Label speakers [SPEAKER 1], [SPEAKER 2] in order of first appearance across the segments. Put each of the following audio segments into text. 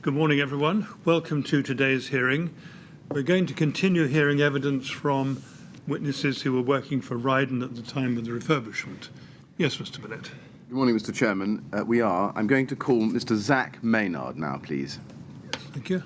[SPEAKER 1] Good morning, everyone. Welcome to today's hearing. We're going to continue hearing evidence from witnesses who were working for Rydon at the time of the refurbishment. Yes, Mr. Bennett.
[SPEAKER 2] Good morning, Mr. Chairman. I'm going to call Mr. Zak Maynard now, please.
[SPEAKER 1] Thank you.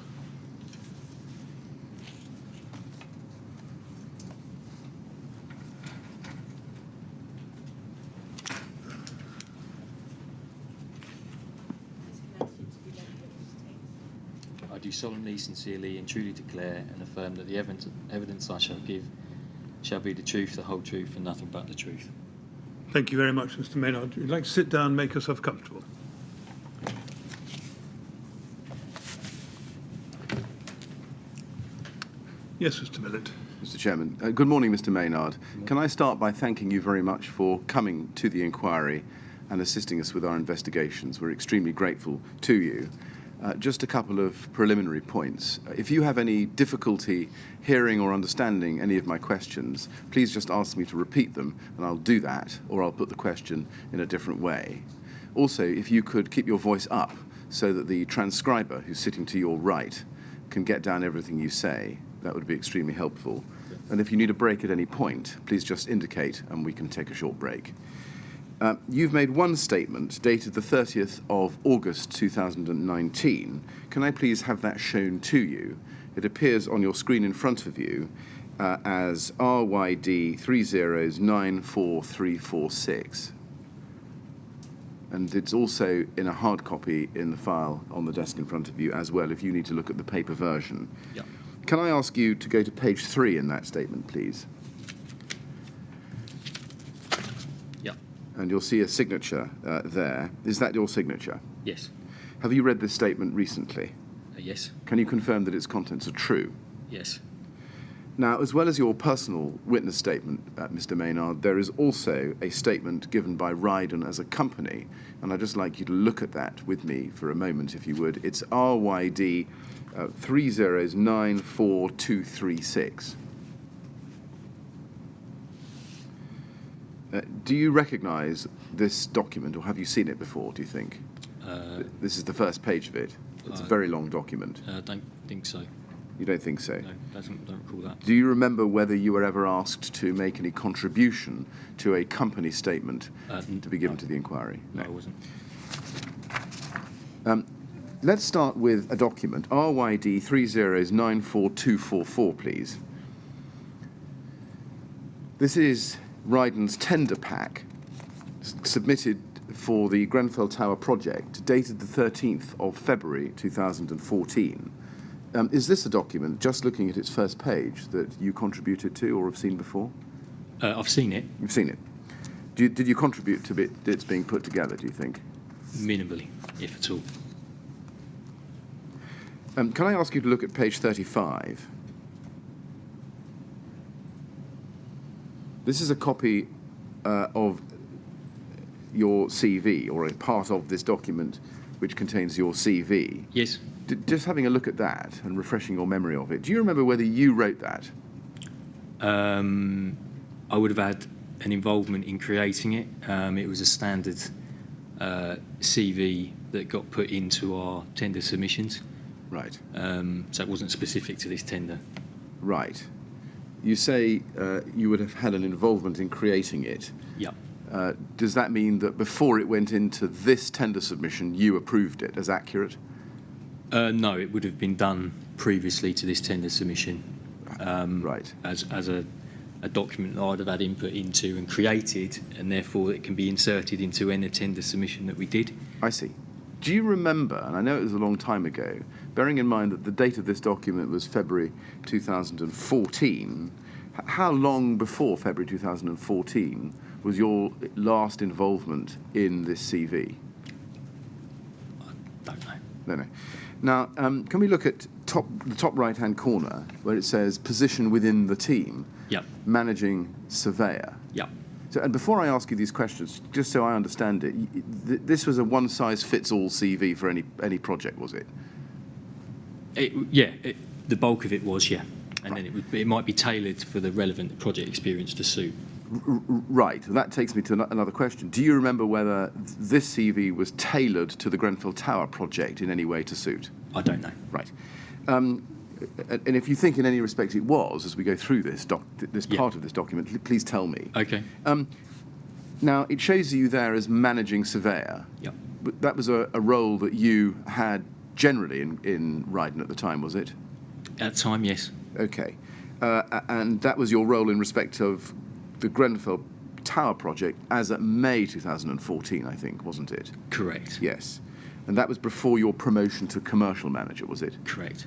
[SPEAKER 3] I do solemnly, sincerely and truly declare and affirm that the evidence I shall give shall be the truth, the whole truth and nothing but the truth.
[SPEAKER 1] Thank you very much, Mr. Maynard. You'd like to sit down and make yourself comfortable. Yes, Mr. Bennett.
[SPEAKER 2] Mr. Chairman. Good morning, Mr. Maynard. Can I start by thanking you very much for coming to the inquiry and assisting us with our investigations? We're extremely grateful to you. Just a couple of preliminary points. If you have any difficulty hearing or understanding any of my questions, please just ask me to repeat them, and I'll do that, or I'll put the question in a different way. Also, if you could keep your voice up so that the transcriber who's sitting to your right can get down everything you say, that would be extremely helpful. And if you need a break at any point, please just indicate and we can take a short break. You've made one statement dated the 30th of August 2019. Can I please have that shown to you? It appears on your screen in front of you as RYD 3094346. And it's also in a hard copy in the file on the desk in front of you as well, if you need to look at the paper version.
[SPEAKER 3] Yeah.
[SPEAKER 2] Can I ask you to go to page 3 in that statement, please?
[SPEAKER 3] Yeah.
[SPEAKER 2] And you'll see a signature there. Is that your signature?
[SPEAKER 3] Yes.
[SPEAKER 2] Have you read this statement recently?
[SPEAKER 3] Yes.
[SPEAKER 2] Can you confirm that its contents are true?
[SPEAKER 3] Yes.
[SPEAKER 2] Now, as well as your personal witness statement, Mr. Maynard, there is also a statement given by Rydon as a company, and I'd just like you to look at that with me for a moment, if you would. It's RYD 3094236. Do you recognise this document, or have you seen it before, do you think? This is the first page of it. It's a very long document.
[SPEAKER 3] I don't think so.
[SPEAKER 2] You don't think so?
[SPEAKER 3] No, don't recall that.
[SPEAKER 2] Do you remember whether you were ever asked to make any contribution to a company statement to be given to the inquiry?
[SPEAKER 3] No, I wasn't.
[SPEAKER 2] Let's start with a document, RYD 3094244, please. This is Rydon's tender pack submitted for the Grenfell Tower project, dated the 13th of February 2014. Is this a document, just looking at its first page, that you contributed to or have seen before?
[SPEAKER 3] I've seen it.
[SPEAKER 2] You've seen it. Did you contribute to its being put together, do you think?
[SPEAKER 3] Minimally, if at all.
[SPEAKER 2] Can I ask you to look at page 35? This is a copy of your CV, or a part of this document which contains your CV.
[SPEAKER 3] Yes.
[SPEAKER 2] Just having a look at that and refreshing your memory of it, do you remember whether you wrote that?
[SPEAKER 3] I would have had an involvement in creating it. It was a standard CV that got put into our tender submissions.
[SPEAKER 2] Right.
[SPEAKER 3] So it wasn't specific to this tender.
[SPEAKER 2] Right. You say you would have had an involvement in creating it.
[SPEAKER 3] Yeah.
[SPEAKER 2] Does that mean that before it went into this tender submission, you approved it as accurate?
[SPEAKER 3] No, it would have been done previously to this tender submission.
[SPEAKER 2] Right.
[SPEAKER 3] As a document that I'd have had input into and created, and therefore it can be inserted into any tender submission that we did.
[SPEAKER 2] I see. Do you remember, and I know it was a long time ago, bearing in mind that the date of this document was February 2014, how long before February 2014 was your last involvement in this CV?
[SPEAKER 3] I don't know.
[SPEAKER 2] No. Now, can we look at the top right-hand corner where it says position within the team?
[SPEAKER 3] Yeah.
[SPEAKER 2] Managing surveyor.
[SPEAKER 3] Yeah.
[SPEAKER 2] So, and before I ask you these questions, just so I understand it, this was a one-size-fits-all CV for any project, was it?
[SPEAKER 3] The bulk of it was, yeah. And
[SPEAKER 2] Right.
[SPEAKER 3] then it might be tailored for the relevant project experience to suit.
[SPEAKER 2] Right. That takes me to another question. Do you remember whether this CV was tailored to the Grenfell Tower project in any way to suit?
[SPEAKER 3] I don't know.
[SPEAKER 2] Right. And if you think in any respect it was, as we go through this part of this document, please tell me.
[SPEAKER 3] Okay.
[SPEAKER 2] Now, it shows you there as managing surveyor.
[SPEAKER 3] Yep.
[SPEAKER 2] But that was a role that you had generally in Rydon at the time, was it?
[SPEAKER 3] At the time, yes.
[SPEAKER 2] Okay. And that was your role in respect of the Grenfell Tower project as at May 2014, I think, wasn't it?
[SPEAKER 3] Correct.
[SPEAKER 2] Yes. And that was before your promotion to commercial manager, was it?
[SPEAKER 3] Correct.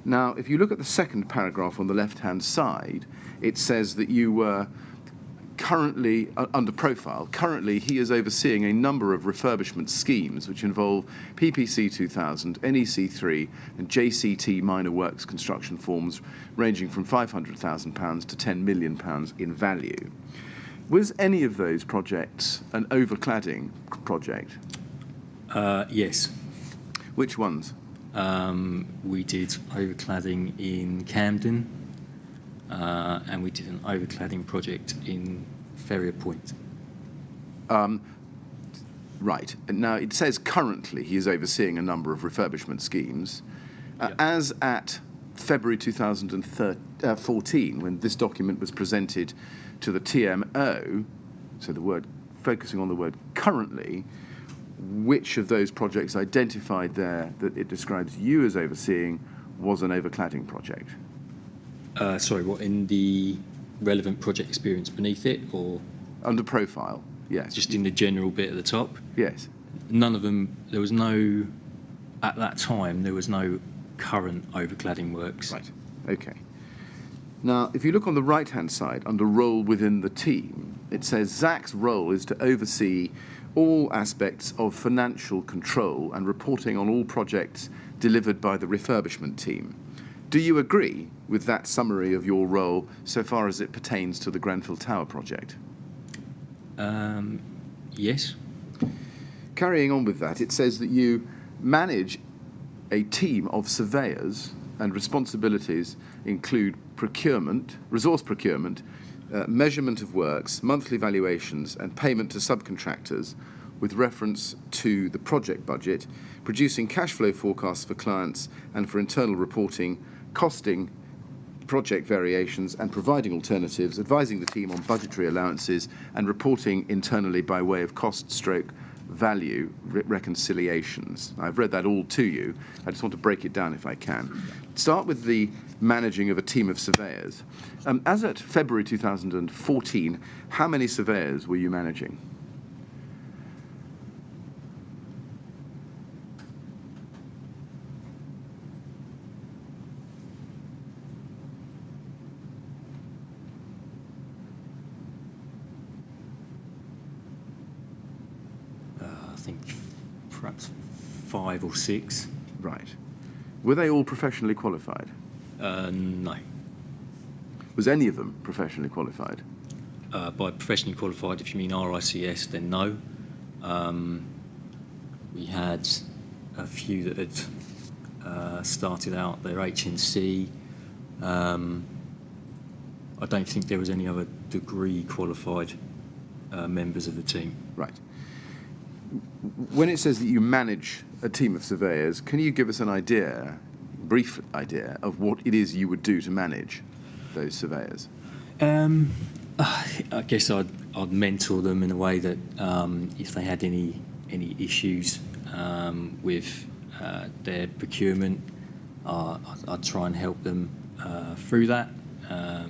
[SPEAKER 2] Now, if you look at the second paragraph on the left-hand side, it says that you were currently, under profile, currently he is overseeing a number of refurbishment schemes which involve PPC 2000, NEC 3 and JCT minor works construction forms ranging from £500,000 to £10 million in value. Was any of those projects an overcladding project?
[SPEAKER 3] Yes.
[SPEAKER 2] Which ones?
[SPEAKER 3] We did overcladding in Camden, and we did an overcladding project in Ferrier Point.
[SPEAKER 2] Right. Now, it says currently he is overseeing a number of refurbishment schemes. As at February 2014, when this document was presented to the TMO, so focusing on the word currently, which of those projects identified there that it describes you as overseeing was an overcladding project?
[SPEAKER 3] Sorry, what, in the relevant project experience beneath it, or
[SPEAKER 2] Under profile, yes.
[SPEAKER 3] just in the general bit at the top?
[SPEAKER 2] Yes.
[SPEAKER 3] None of them, there was no, at that time, there was no current overcladding works.
[SPEAKER 2] Right, okay. Now, if you look on the right-hand side, under role within the team, it says Zak's role is to oversee all aspects of financial control and reporting on all projects delivered by the refurbishment team. Do you agree with that summary of your role so far as it pertains to the Grenfell Tower project?
[SPEAKER 3] Yes.
[SPEAKER 2] Carrying on with that, it says that you manage a team of surveyors and responsibilities include procurement, resource procurement, measurement of works, monthly valuations and payment to subcontractors with reference to the project budget, producing cash flow forecasts for clients and for internal reporting, costing project variations and providing alternatives, advising the team on budgetary allowances and reporting internally by way of cost/value reconciliations. I've read that all to you. I just want to break it down if I can. Start with the managing of a team of surveyors. As at February 2014, how many surveyors were you managing?
[SPEAKER 3] I think perhaps 5 or 6.
[SPEAKER 2] Right. Were they all professionally qualified?
[SPEAKER 3] No.
[SPEAKER 2] Was any of them professionally qualified?
[SPEAKER 3] By professionally qualified, if you mean RICS, then no. We had a few that had started out their HNC. I don't think there was any other degree qualified members of the team.
[SPEAKER 2] Right. When it says that you manage a team of surveyors, can you give us an idea, brief idea, of what it is you would do to manage those surveyors?
[SPEAKER 3] I guess I'd mentor them in a way that if they had any issues with their procurement, I'd try and help them through that. I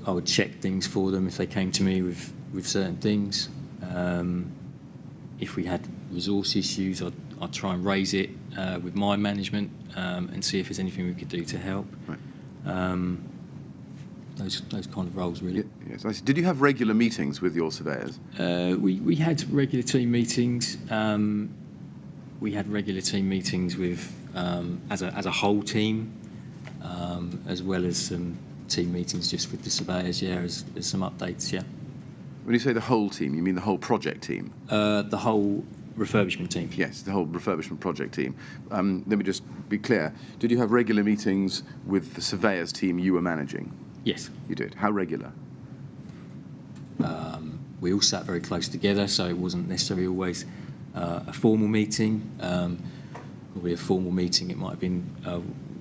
[SPEAKER 3] would check things for them if they came to me with certain things. If we had resource issues, I'd try and raise it with my management and see if there's anything we could do to help. Right. Those kind of roles, really.
[SPEAKER 2] Yes. I see. Did you have regular meetings with your surveyors?
[SPEAKER 3] We had regular team meetings. We had regular team meetings with as a whole team, as well as some team meetings just with the surveyors. Yeah, as some updates. Yeah.
[SPEAKER 2] When you say the whole team, you mean the whole project team?
[SPEAKER 3] The whole refurbishment team.
[SPEAKER 2] Yes, the whole refurbishment project team. Let me just be clear. Did you have regular meetings with the surveyors team you were managing?
[SPEAKER 3] Yes.
[SPEAKER 2] You did. How regular?
[SPEAKER 3] we all sat very close together, so it wasn't necessarily always a formal meeting. Probably a formal meeting, it might have been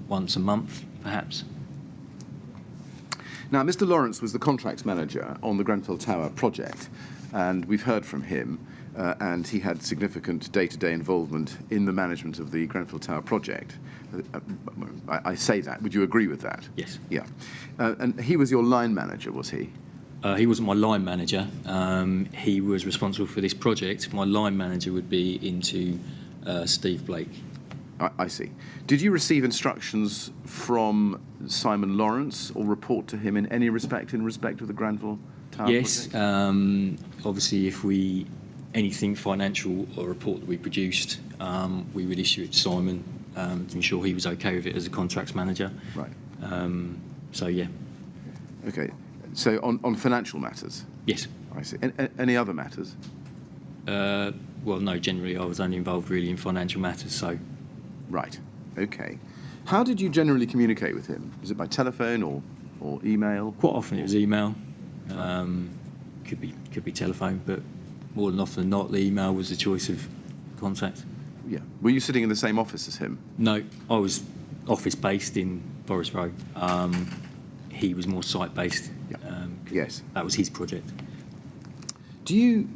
[SPEAKER 3] once a month, perhaps.
[SPEAKER 2] Now, Mr. Lawrence was the contracts manager on the Grenfell Tower project, and we've heard from him, and he had significant day-to-day involvement in the management of the Grenfell Tower project. I say that. Would you agree with that?
[SPEAKER 3] Yes.
[SPEAKER 2] Yeah. And he was your line manager, was he?
[SPEAKER 3] He wasn't my line manager. He was responsible for this project. My line manager would be into Steve Blake.
[SPEAKER 2] I see. Did you receive instructions from Simon Lawrence or report to him in any respect of the Grenfell Tower
[SPEAKER 3] Yes.
[SPEAKER 2] project?
[SPEAKER 3] Obviously, if anything financial or report that we produced, we would issue it to Simon to ensure he was okay with it as a contracts manager.
[SPEAKER 2] Right.
[SPEAKER 3] So, yeah.
[SPEAKER 2] Okay. So on financial matters?
[SPEAKER 3] Yes.
[SPEAKER 2] I see. Any other matters?
[SPEAKER 3] Well, no, generally I was only involved really in financial matters, so...
[SPEAKER 2] Right. Okay. How did you generally communicate with him? Was it by telephone or email?
[SPEAKER 3] Quite often it was email. Could be telephone, but more than often than not, the email was the choice of contact.
[SPEAKER 2] Yeah. Were you sitting in the same office as him?
[SPEAKER 3] No, I was office-based in Forest Row. He was more site-based.
[SPEAKER 2] Yeah. Yes.
[SPEAKER 3] That was his project.
[SPEAKER 2] Do you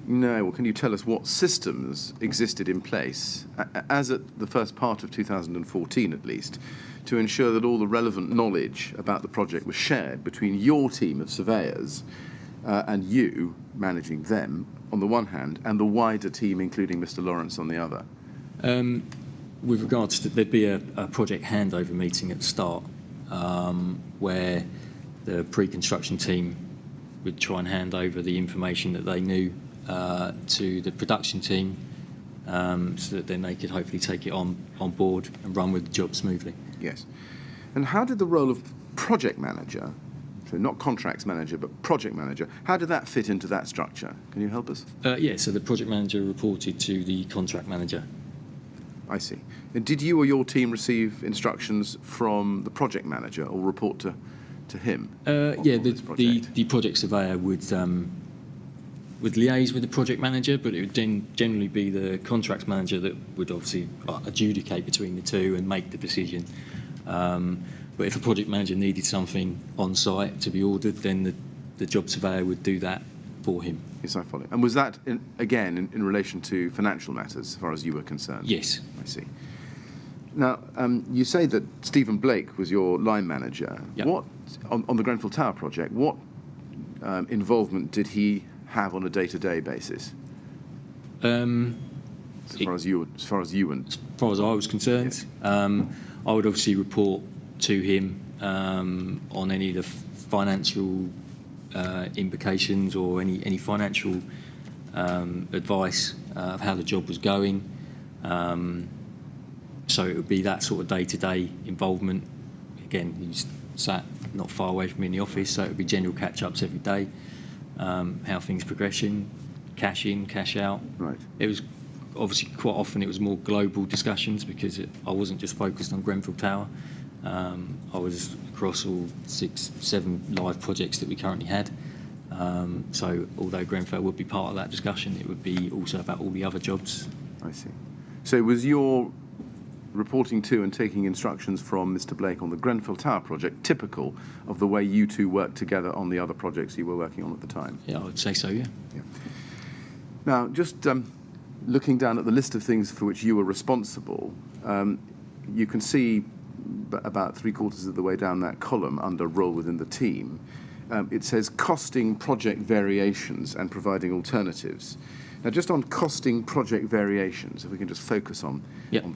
[SPEAKER 2] know, or can you tell us what systems existed in place, as at the first part of 2014 at least, to ensure that all the relevant knowledge about the project was shared between your team of surveyors and you, managing them, on the one hand, and the wider team, including Mr. Lawrence, on the other?
[SPEAKER 3] With regards to, there'd be a project handover meeting at the start where the pre-construction team would try and hand over the information that they knew to the production team so that then they could hopefully take it on board and run with the job smoothly.
[SPEAKER 2] Yes. And how did the role of project manager, so not contracts manager, but project manager, how did that fit into that structure? Can you help us?
[SPEAKER 3] Yeah, so the project manager reported to the contract manager.
[SPEAKER 2] I see. And did you or your team receive instructions from the project manager or report to him?
[SPEAKER 3] Yeah,
[SPEAKER 2] on this project?
[SPEAKER 3] the project surveyor would liaise with the project manager, but it would then generally be the contracts manager that would obviously adjudicate between the two and make the decision. But if a project manager needed something on site to be ordered, then the job surveyor would do that for him.
[SPEAKER 2] Yes, I follow. And was that, in relation to financial matters, as far as you were concerned?
[SPEAKER 3] Yes.
[SPEAKER 2] I see. Now, you say that Stephen Blake was your line manager.
[SPEAKER 3] Yep.
[SPEAKER 2] What, on the Grenfell Tower project, what involvement did he have on a day-to-day basis? As far as you and
[SPEAKER 3] As far as I was concerned, I would obviously report to him on any of the financial implications or any financial advice of how the job was going. So it would be that sort of day-to-day involvement. Again, he sat not far away from me in the office, so it would be general catch-ups every day, how things progressing, cash in, cash out.
[SPEAKER 2] Right.
[SPEAKER 3] It was obviously quite often it was more global discussions because I wasn't just focused on Grenfell Tower. I was across all 6, 7 live projects that we currently had. So although Grenfell would be part of that discussion, it would be also about all the other jobs.
[SPEAKER 2] I see. So was your reporting to and taking instructions from Mr. Blake on the Grenfell Tower project typical of the way you two worked together on the other projects you were working on at the time?
[SPEAKER 3] Yeah, I would say so, yeah.
[SPEAKER 2] Now, just looking down at the list of things for which you were responsible, you can see about 3/4 of the way down that column under role within the team, it says costing project variations and providing alternatives. Now, just on costing project variations, if we can just focus on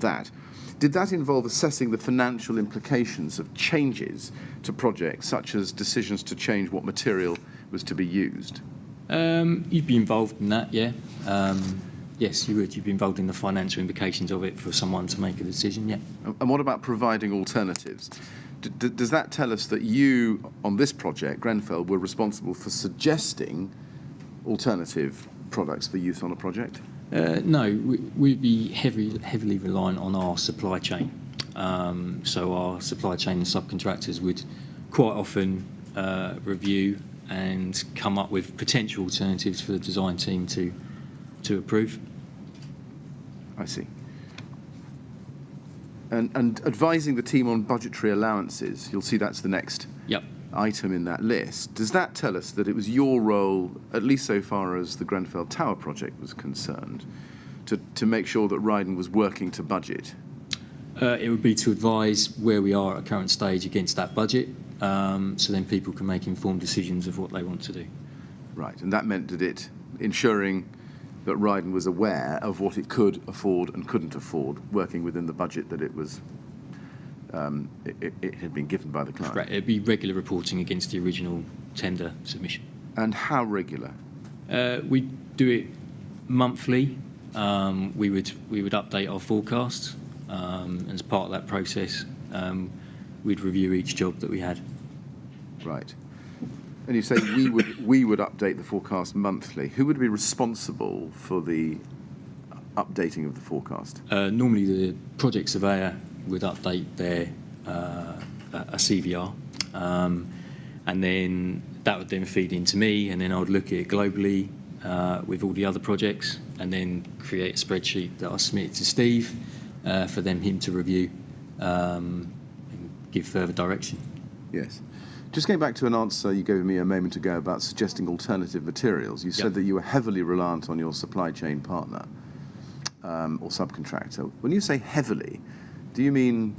[SPEAKER 2] that, did that involve assessing the financial implications of changes to projects, such as decisions to change what material was to be used?
[SPEAKER 3] You'd be involved in that, yeah. Yes, you would. You'd be involved in the financial implications of it for someone to make a decision, yeah.
[SPEAKER 2] And what about providing alternatives? Does that tell us that you, on this project, Grenfell, were responsible for suggesting alternative products for use on a project?
[SPEAKER 3] No, we'd be heavily reliant on our supply chain. So our supply chain and subcontractors would quite often review and come up with potential alternatives for the design team to approve.
[SPEAKER 2] I see. And advising the team on budgetary allowances, you'll see that's the next
[SPEAKER 3] Yep.
[SPEAKER 2] item in that list. Does that tell us that it was your role, at least so far as the Grenfell Tower project was concerned, to make sure that Rydon was working to budget?
[SPEAKER 3] It would be to advise where we are at a current stage against that budget, so then people can make informed decisions of what they want to do.
[SPEAKER 2] Right, and that meant that ensuring that Rydon was aware of what it could afford and couldn't afford, working within the budget that it was it had been given by the client.
[SPEAKER 3] Correct. It'd be regular reporting against the original tender submission.
[SPEAKER 2] And how regular?
[SPEAKER 3] We do it monthly. We would update our forecasts. And as part of that process, we'd review each job that we had.
[SPEAKER 2] Right. And you say we would update the forecast monthly. Who would be responsible for the updating of the forecast?
[SPEAKER 3] Normally, the project surveyor would update their a CVR, and then that would then feed into me, and then I would look at it globally with all the other projects, and then create a spreadsheet that I submit to Steve for him to review and give further direction.
[SPEAKER 2] Yes. Just going back to an answer you gave me a moment ago about suggesting alternative materials, you said that you were heavily reliant on your supply chain partner or subcontractor. When you say heavily, do you mean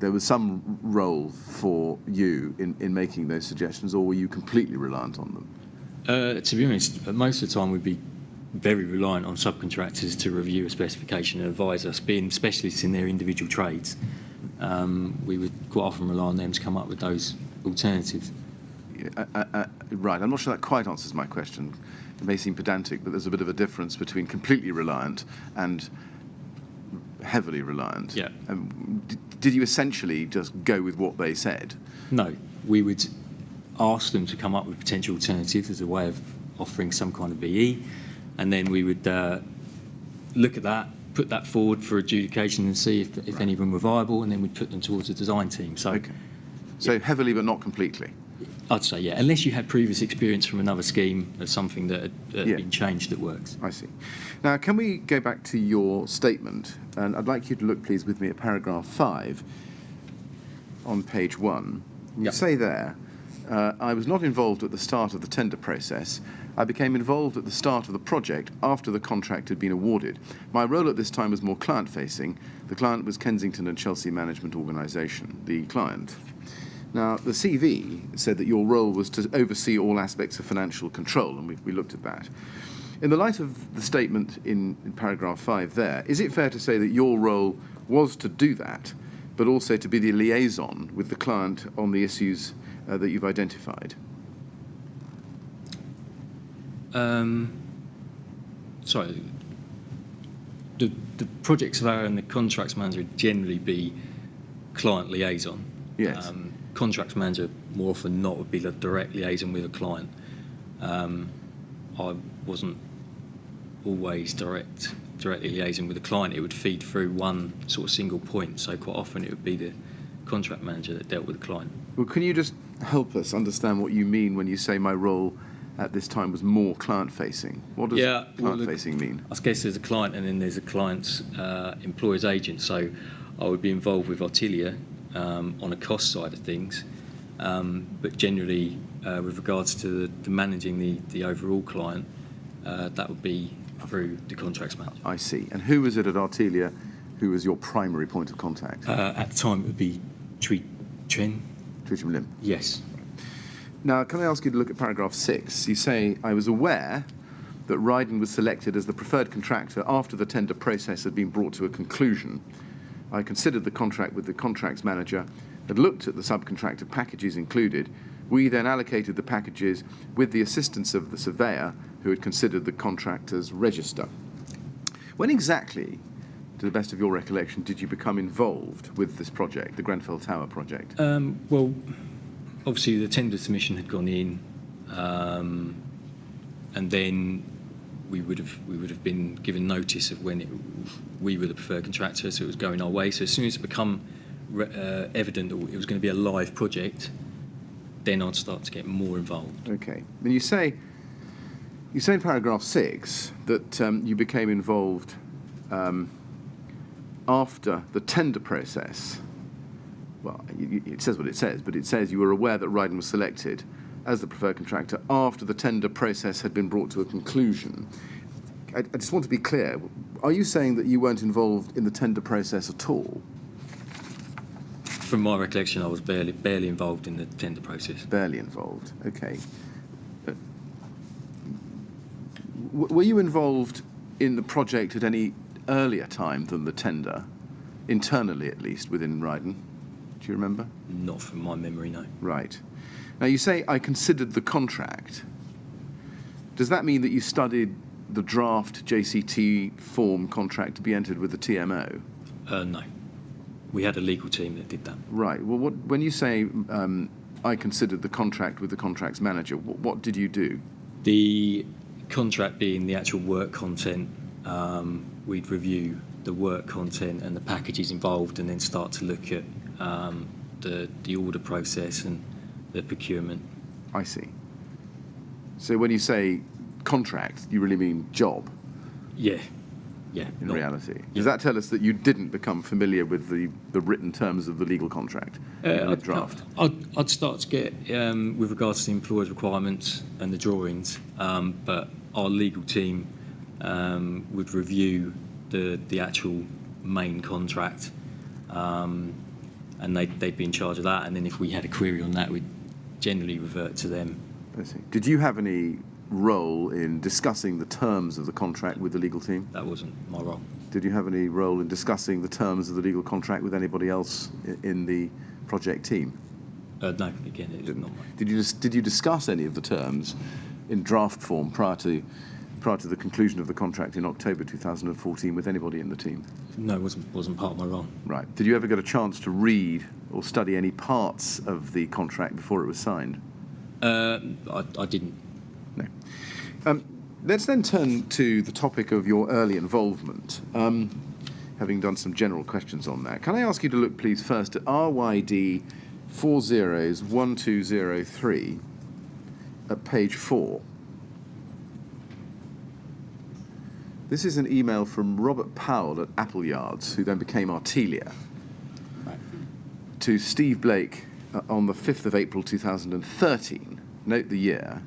[SPEAKER 2] there was some role for you in making those suggestions, or were you completely reliant on them?
[SPEAKER 3] To be honest, most of the time we'd be very reliant on subcontractors to review a specification and advise us, being specialists in their individual trades. We would quite often rely on them to come up with those alternatives.
[SPEAKER 2] Right, I'm not sure that quite answers my question. It may seem pedantic, but there's a bit of a difference between completely reliant and heavily reliant.
[SPEAKER 3] Yeah.
[SPEAKER 2] Did you essentially just go with what they said?
[SPEAKER 3] No, we would ask them to come up with potential alternatives as a way of offering some kind of VE, and then we would look at that, put that forward for adjudication and see if any of them were viable, and then we'd put them towards the design team. So,
[SPEAKER 2] okay. So heavily but not completely?
[SPEAKER 3] I'd say, yeah, unless you had previous experience from another scheme of something that had been changed that works.
[SPEAKER 2] I see. Now, can we go back to your statement? And I'd like you to look, please, with me at paragraph 5 on page 1. You say there, I was not involved at the start of the tender process. I became involved at the start of the project after the contract had been awarded. My role at this time was more client-facing. The client was Kensington and Chelsea Management Organisation, the client. Now, the CV said that your role was to oversee all aspects of financial control, and we looked at that. In the light of the statement in paragraph 5 there, is it fair to say that your role was to do that, but also to be the liaison with the client on the issues that you've identified?
[SPEAKER 3] Sorry, the project surveyor and the contracts manager would generally be client liaison.
[SPEAKER 2] Yes.
[SPEAKER 3] Contracts manager more often not would be the direct liaison with a client. I wasn't always directly liaising with the client. It would feed through one sort of single point, so quite often it would be the contract manager that dealt with the client.
[SPEAKER 2] Well, can you just help us understand what you mean when you say my role at this time was more client-facing? What does client-facing mean?
[SPEAKER 3] I guess there's a client and then there's a client's employer's agent. So I would be involved with Artilia on a cost side of things, but generally with regards to the managing the overall client, that would be through the contracts manager.
[SPEAKER 2] I see. And who was it at Artilia who was your primary point of contact?
[SPEAKER 3] At the time it would be Trinh.
[SPEAKER 2] Twitcham Lim.
[SPEAKER 3] Yes.
[SPEAKER 2] Now, can I ask you to look at paragraph 6? You say, I was aware that Rydon was selected as the preferred contractor after the tender process had been brought to a conclusion. I considered the contract with the contracts manager, had looked at the subcontractor packages included. We then allocated the packages with the assistance of the surveyor who had considered the contractor's register. When exactly, to the best of your recollection, did you become involved with this project, the Grenfell Tower project?
[SPEAKER 3] Well, obviously the tender submission had gone in, and then we would have been given notice of when we were the preferred contractor, so it was going our way. So as soon as it became evident that it was going to be a live project, then I'd start to get more involved.
[SPEAKER 2] Okay. And you say in paragraph 6 that you became involved after the tender process. Well, it says what it says, but it says you were aware that Rydon was selected as the preferred contractor after the tender process had been brought to a conclusion. I just want to be clear. Are you saying that you weren't involved in the tender process at all?
[SPEAKER 3] From my recollection, I was barely involved in the tender process.
[SPEAKER 2] Barely involved. Okay. Were you involved in the project at any earlier time than the tender, internally at least, within Rydon? Do you remember?
[SPEAKER 3] Not from my memory, no.
[SPEAKER 2] Right. Now, you say, I considered the contract. Does that mean that you studied the draft JCT form contract to be entered with the TMO?
[SPEAKER 3] No. We had a legal team that did that.
[SPEAKER 2] Right. Well, when you say, I considered the contract with the contracts manager, what did you do?
[SPEAKER 3] The contract being the actual work content, we'd review the work content and the packages involved, and then start to look at the order process and the procurement.
[SPEAKER 2] I see. So when you say contract, you really mean job?
[SPEAKER 3] Yeah.
[SPEAKER 2] In reality. Does that tell us that you didn't become familiar with the written terms of the legal contract in the draft?
[SPEAKER 3] I'd start to get, with regards to the employer's requirements and the drawings, but our legal team would review the actual main contract, and they'd be in charge of that. And then if we had a query on that, we'd generally revert to them.
[SPEAKER 2] I see. Did you have any role in discussing the terms of the contract with the legal team?
[SPEAKER 3] That wasn't my role.
[SPEAKER 2] Did you have any role in discussing the terms of the legal contract with anybody else in the project team?
[SPEAKER 3] No, again, it was not mine.
[SPEAKER 2] Did you discuss any of the terms in draft form prior to the conclusion of the contract in October 2014 with anybody in the team?
[SPEAKER 3] No, it wasn't part of my role.
[SPEAKER 2] Right. Did you ever get a chance to read or study any parts of the contract before it was signed?
[SPEAKER 3] I didn't.
[SPEAKER 2] No. Let's then turn to the topic of your early involvement. Having done some general questions on that, can I ask you to look, please, first at RYD 401203 at page 4. This is an email from Robert Powell at Appleyards, who then became Artelia, to Steve Blake on the 5th of April 2013. Note the year.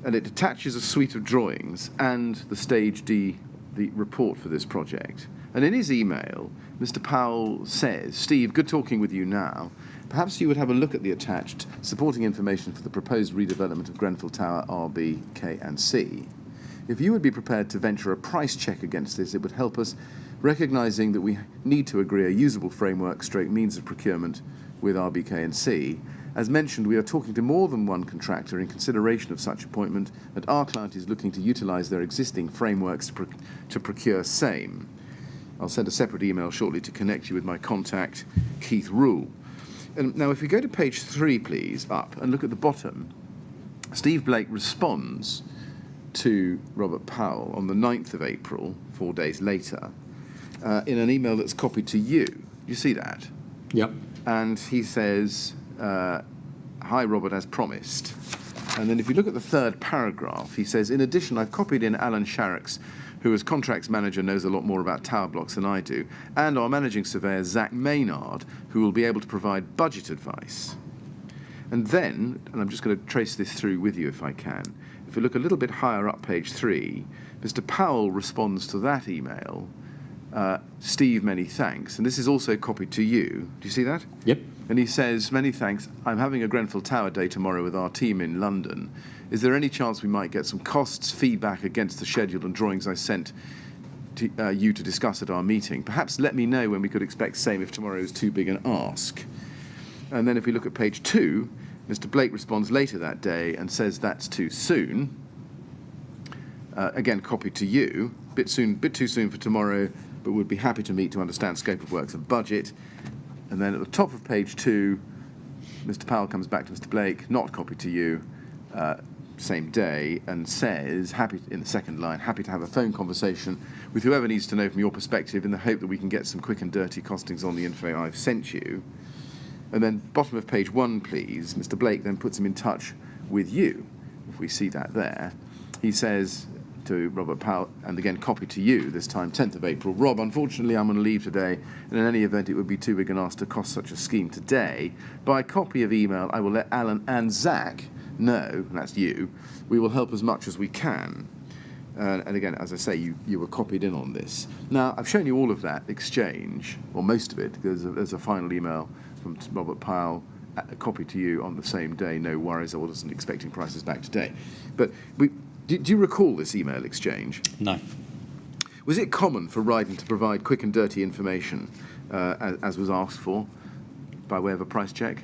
[SPEAKER 2] And it attaches a suite of drawings and the Stage D, the report for this project. And in his email, Mr. Powell says, Steve, good talking with you now. Perhaps you would have a look at the attached supporting information for the proposed redevelopment of Grenfell Tower R, B, K and C. If you would be prepared to venture a price check against this, it would help us, recognising that we need to agree a usable framework / means of procurement with R, B, K and C. As mentioned, we are talking to more than one contractor in consideration of such appointment, and our client is looking to utilise their existing frameworks to procure same. I'll send a separate email shortly to connect you with my contact, Keith Rule. And now, if we go to page 3, please, up, and look at the bottom, Steve Blake responds to Robert Powell on the 9th of April, 4 days later, in an email that's copied to you. Do you see that?
[SPEAKER 3] Yep.
[SPEAKER 2] And he says, hi, Robert, as promised. And then if you look at the third paragraph, he says, in addition, I've copied in Alan Sharrocks, who as contracts manager knows a lot more about tower blocks than I do, and our managing surveyor, Zak Maynard, who will be able to provide budget advice. And then, and I'm just going to trace this through with you if I can, if you look a little bit higher up page 3, Mr. Powell responds to that email, Steve, many thanks. And this is also copied to you. Do you see that?
[SPEAKER 3] Yep.
[SPEAKER 2] And he says, many thanks. I'm having a Grenfell Tower day tomorrow with our team in London. Is there any chance we might get some costs feedback against the schedule and drawings I sent to you to discuss at our meeting? Perhaps let me know when we could expect same if tomorrow is too big an ask. And then if we look at page 2, Mr. Blake responds later that day and says that's too soon. Again, copied to you. Bit too soon for tomorrow, but would be happy to meet to understand scope of works and budget. And then at the top of page 2, Mr. Powell comes back to Mr. Blake, not copied to you, same day, and says, happy in the second line, happy to have a phone conversation with whoever needs to know from your perspective in the hope that we can get some quick and dirty costings on the info I've sent you. And then bottom of page 1, please, Mr. Blake then puts him in touch with you. If we see that there, he says to Robert Powell, and again copied to you, this time 10th of April, Rob, unfortunately I'm on leave today, and in any event it would be too big an ask to cost such a scheme today. By copy of email, I will let Alan and Zak know, and that's you, we will help as much as we can. And again, as I say, you were copied in on this. Now, I've shown you all of that exchange, or most of it, because there's a final email from Robert Powell, a copy to you on the same day, no worries, I wasn't expecting prices back today. But do you recall this email exchange?
[SPEAKER 3] No.
[SPEAKER 2] Was it common for Rydon to provide quick and dirty information, as was asked for, by way of a price check?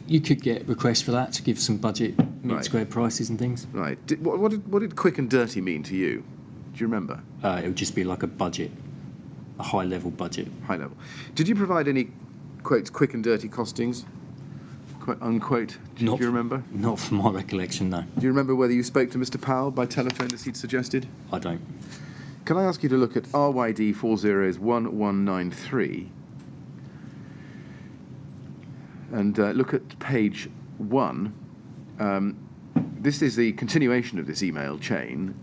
[SPEAKER 3] You could get requests for that to give some budget
[SPEAKER 2] Right.
[SPEAKER 3] square prices and things.
[SPEAKER 2] Right. What did quick and dirty mean to you? Do you remember?
[SPEAKER 3] It would just be like a budget, a high-level budget.
[SPEAKER 2] High level. Did you provide any, quotes, quick and dirty costings? Quote, unquote. Do you remember?
[SPEAKER 3] Not from my recollection, no.
[SPEAKER 2] Do you remember whether you spoke to Mr. Powell by telephone as he'd suggested?
[SPEAKER 3] I don't.
[SPEAKER 2] Can I ask you to look at RYD 401193 and look at page 1. This is the continuation of this email chain.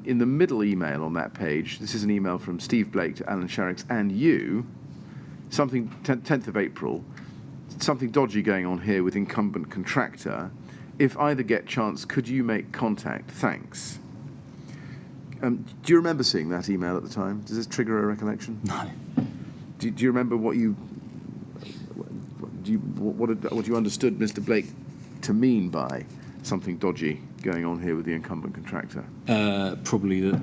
[SPEAKER 2] In the middle email on that page, this is an email from Steve Blake to Alan Sharricks and you, something 10th of April, something dodgy going on here with incumbent contractor. If either get chance, could you make contact? Thanks. Do you remember seeing that email at the time? Does this trigger a recollection?
[SPEAKER 3] No.
[SPEAKER 2] Do you remember what you understood Mr. Blake to mean by something dodgy going on here with the incumbent contractor?
[SPEAKER 3] Probably that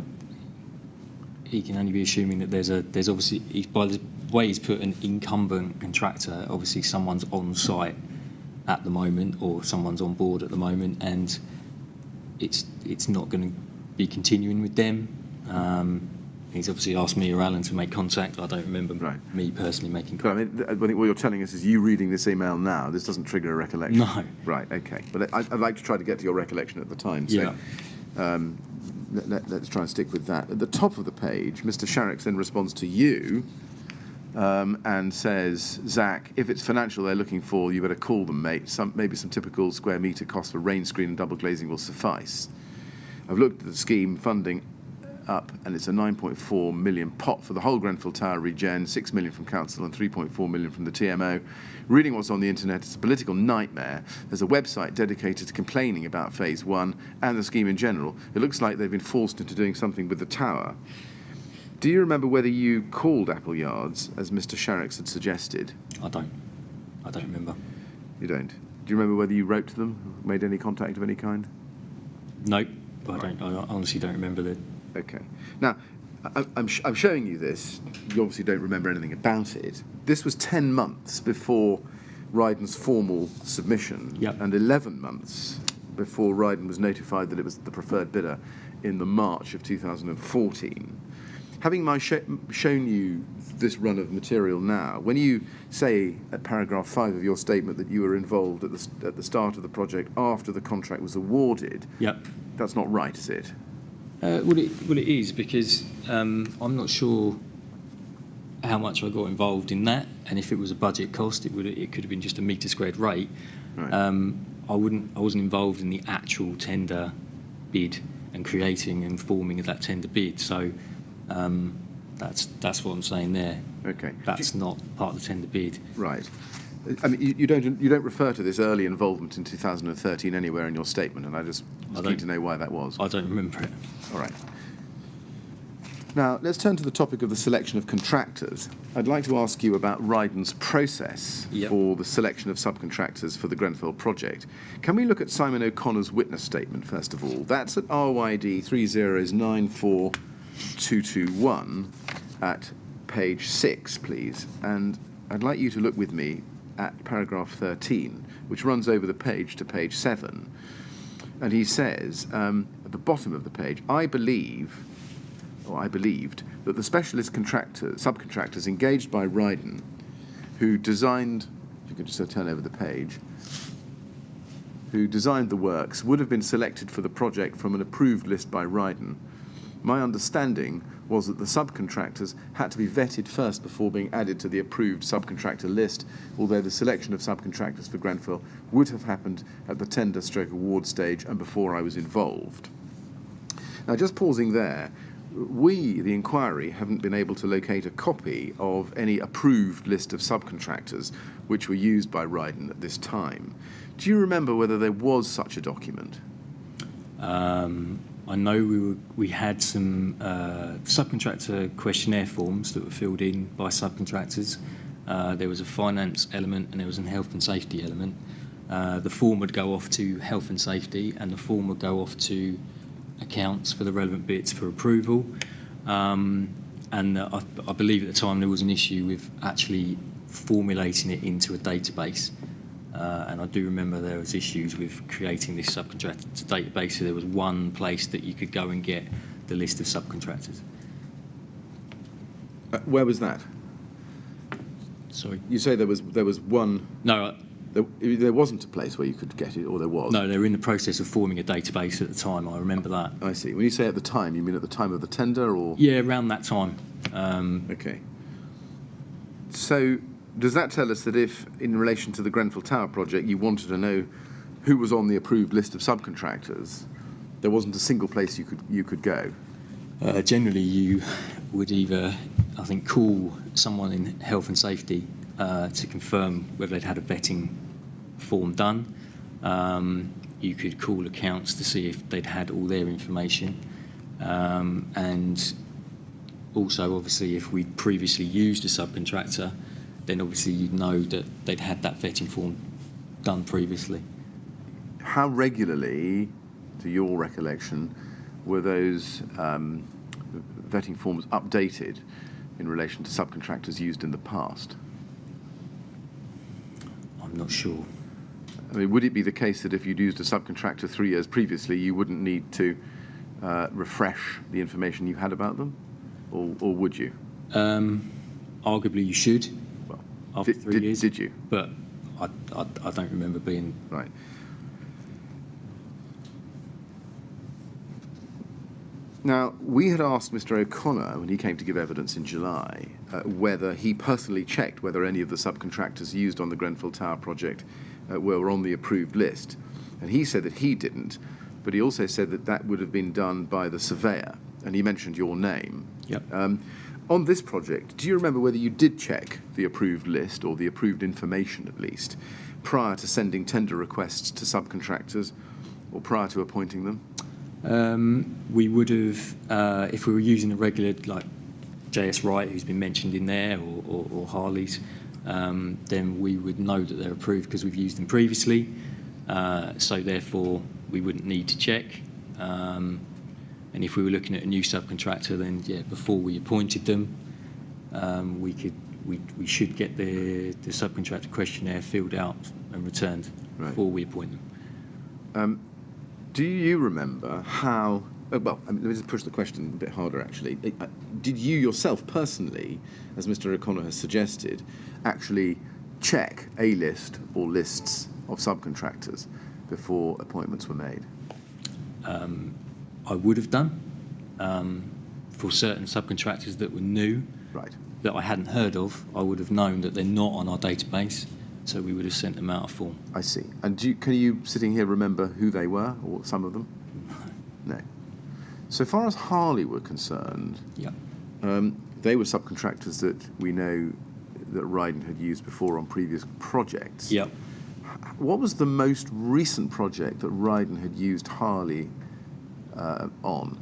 [SPEAKER 3] he can only be assuming that there's obviously, by the way he's put an incumbent contractor, obviously someone's on site at the moment or someone's on board at the moment, and it's not going to be continuing with them. He's obviously asked me or Alan to make contact. I don't remember me personally making contact.
[SPEAKER 2] But I think what you're telling us is you reading this email now, this doesn't trigger a recollection.
[SPEAKER 3] No.
[SPEAKER 2] Right, okay. But I'd like to try to get to your recollection at the time. So,
[SPEAKER 3] Yeah.
[SPEAKER 2] let's try and stick with that. At the top of the page, Mr. Sharricks then responds to you and says, Zak, if it's financial they're looking for, you better call them, mate. Maybe some typical square metre cost for rain screen and double glazing will suffice. I've looked at the scheme funding up, and it's a 9.4 million pot for the whole Grenfell Tower regen, 6 million from council and 3.4 million from the TMO. Reading what's on the internet, it's a political nightmare. There's a website dedicated to complaining about phase 1 and the scheme in general. It looks like they've been forced into doing something with the tower. Do you remember whether you called Appleyards, as Mr. Sharricks had suggested?
[SPEAKER 3] I don't remember.
[SPEAKER 2] You don't? Do you remember whether you wrote to them, made any contact of any kind?
[SPEAKER 3] Nope. I honestly don't remember that.
[SPEAKER 2] Okay. Now, I'm showing you this. You obviously don't remember anything about it. This was 10 months before Rydon's formal submission,
[SPEAKER 3] Yep.
[SPEAKER 2] and 11 months before Rydon was notified that it was the preferred bidder in the March of 2014. Having shown you this run of material now, when you say at paragraph 5 of your statement that you were involved at the start of the project after the contract was awarded,
[SPEAKER 3] Yep.
[SPEAKER 2] that's not right, is it?
[SPEAKER 3] Well, it is, because I'm not sure how much I got involved in that, and if it was a budget cost, it could have been just a metre squared rate.
[SPEAKER 2] Right.
[SPEAKER 3] I wasn't involved in the actual tender bid and creating and forming of that tender bid. So that's what I'm saying there.
[SPEAKER 2] Okay.
[SPEAKER 3] That's not part of the tender bid.
[SPEAKER 2] Right. I mean, you don't refer to this early involvement in 2013 anywhere in your statement, and I was keen to know why that was.
[SPEAKER 3] I don't remember it.
[SPEAKER 2] All right. Now, let's turn to the topic of the selection of contractors. I'd like to ask you about Rydon's process for the selection of subcontractors for the Grenfell project. Can we look at Simon O'Connor's witness statement, first of all? That's at RYD 3094221 at page 6, please. And I'd like you to look with me at paragraph 13, which runs over the page to page 7. And he says, at the bottom of the page, I believed that the specialist subcontractors engaged by Rydon, who designed, if you could just turn over the page, who designed the works, would have been selected for the project from an approved list by Rydon. My understanding was that the subcontractors had to be vetted first before being added to the approved subcontractor list, although the selection of subcontractors for Grenfell would have happened at the tender/award stage and before I was involved. Now, just pausing there, we, the inquiry, haven't been able to locate a copy of any approved list of subcontractors which were used by Rydon at this time. Do you remember whether there was such a document?
[SPEAKER 3] I know we had some subcontractor questionnaire forms that were filled in by subcontractors. There was a finance element and there was a health and safety element. The form would go off to health and safety and the form would go off to accounts for the relevant bits for approval. And I believe at the time there was an issue with actually formulating it into a database. And I do remember there was issues with creating this subcontractor database, so there was one place that you could go and get the list of subcontractors.
[SPEAKER 2] Where was that?
[SPEAKER 3] Sorry?
[SPEAKER 2] You say there was one...
[SPEAKER 3] No,
[SPEAKER 2] There wasn't a place where you could get it, or there was?
[SPEAKER 3] no, they were in the process of forming a database at the time, I remember that.
[SPEAKER 2] I see. When you say at the time, you mean at the time of the tender, or...?
[SPEAKER 3] Yeah, around that time.
[SPEAKER 2] Okay. So, does that tell us that if, in relation to the Grenfell Tower project, you wanted to know who was on the approved list of subcontractors, there wasn't a single place you could go?
[SPEAKER 3] Generally, you would either, I think, call someone in health and safety to confirm whether they'd had a vetting form done. You could call accounts to see if they'd had all their information. And also, obviously, if we'd previously used a subcontractor, then obviously you'd know that they'd had that vetting form done previously.
[SPEAKER 2] How regularly, to your recollection, were those vetting forms updated in relation to subcontractors used in the past?
[SPEAKER 3] I'm not sure.
[SPEAKER 2] I mean, would it be the case that if you'd used a subcontractor 3 years previously, you wouldn't need to refresh the information you had about them? Or would you?
[SPEAKER 3] Arguably you should,
[SPEAKER 2] Well,
[SPEAKER 3] after 3 years.
[SPEAKER 2] Did you?
[SPEAKER 3] But I don't remember being...
[SPEAKER 2] Right. Now, we had asked Mr. O'Connor, when he came to give evidence in July, whether he personally checked whether any of the subcontractors used on the Grenfell Tower project were on the approved list. And he said that he didn't, but he also said that that would have been done by the surveyor, and he mentioned your name.
[SPEAKER 3] Yep.
[SPEAKER 2] On this project, do you remember whether you did check the approved list, or the approved information at least, prior to sending tender requests to subcontractors, or prior to appointing them?
[SPEAKER 3] We would have, if we were using a regular, like JS Wright, who's been mentioned in there, or Harley's, then we would know that they're approved because we've used them previously. So therefore, we wouldn't need to check. And if we were looking at a new subcontractor, then yeah, before we appointed them, we should get the subcontractor questionnaire filled out and returned before we appoint them.
[SPEAKER 2] Do you remember how... well, let me just push the question a bit harder, actually. Did you yourself, personally, as Mr. O'Connor has suggested, actually check a list or lists of subcontractors before appointments were made?
[SPEAKER 3] I would have done for certain subcontractors that were new,
[SPEAKER 2] Right.
[SPEAKER 3] that I hadn't heard of. I would have known that they're not on our database, so we would have sent them out a form.
[SPEAKER 2] I see. And can you, sitting here, remember who they were, or some of them? No. So far as Harley were concerned,
[SPEAKER 3] Yeah.
[SPEAKER 2] they were subcontractors that we know that Rydon had used before on previous projects.
[SPEAKER 3] Yep.
[SPEAKER 2] What was the most recent project that Rydon had used Harley on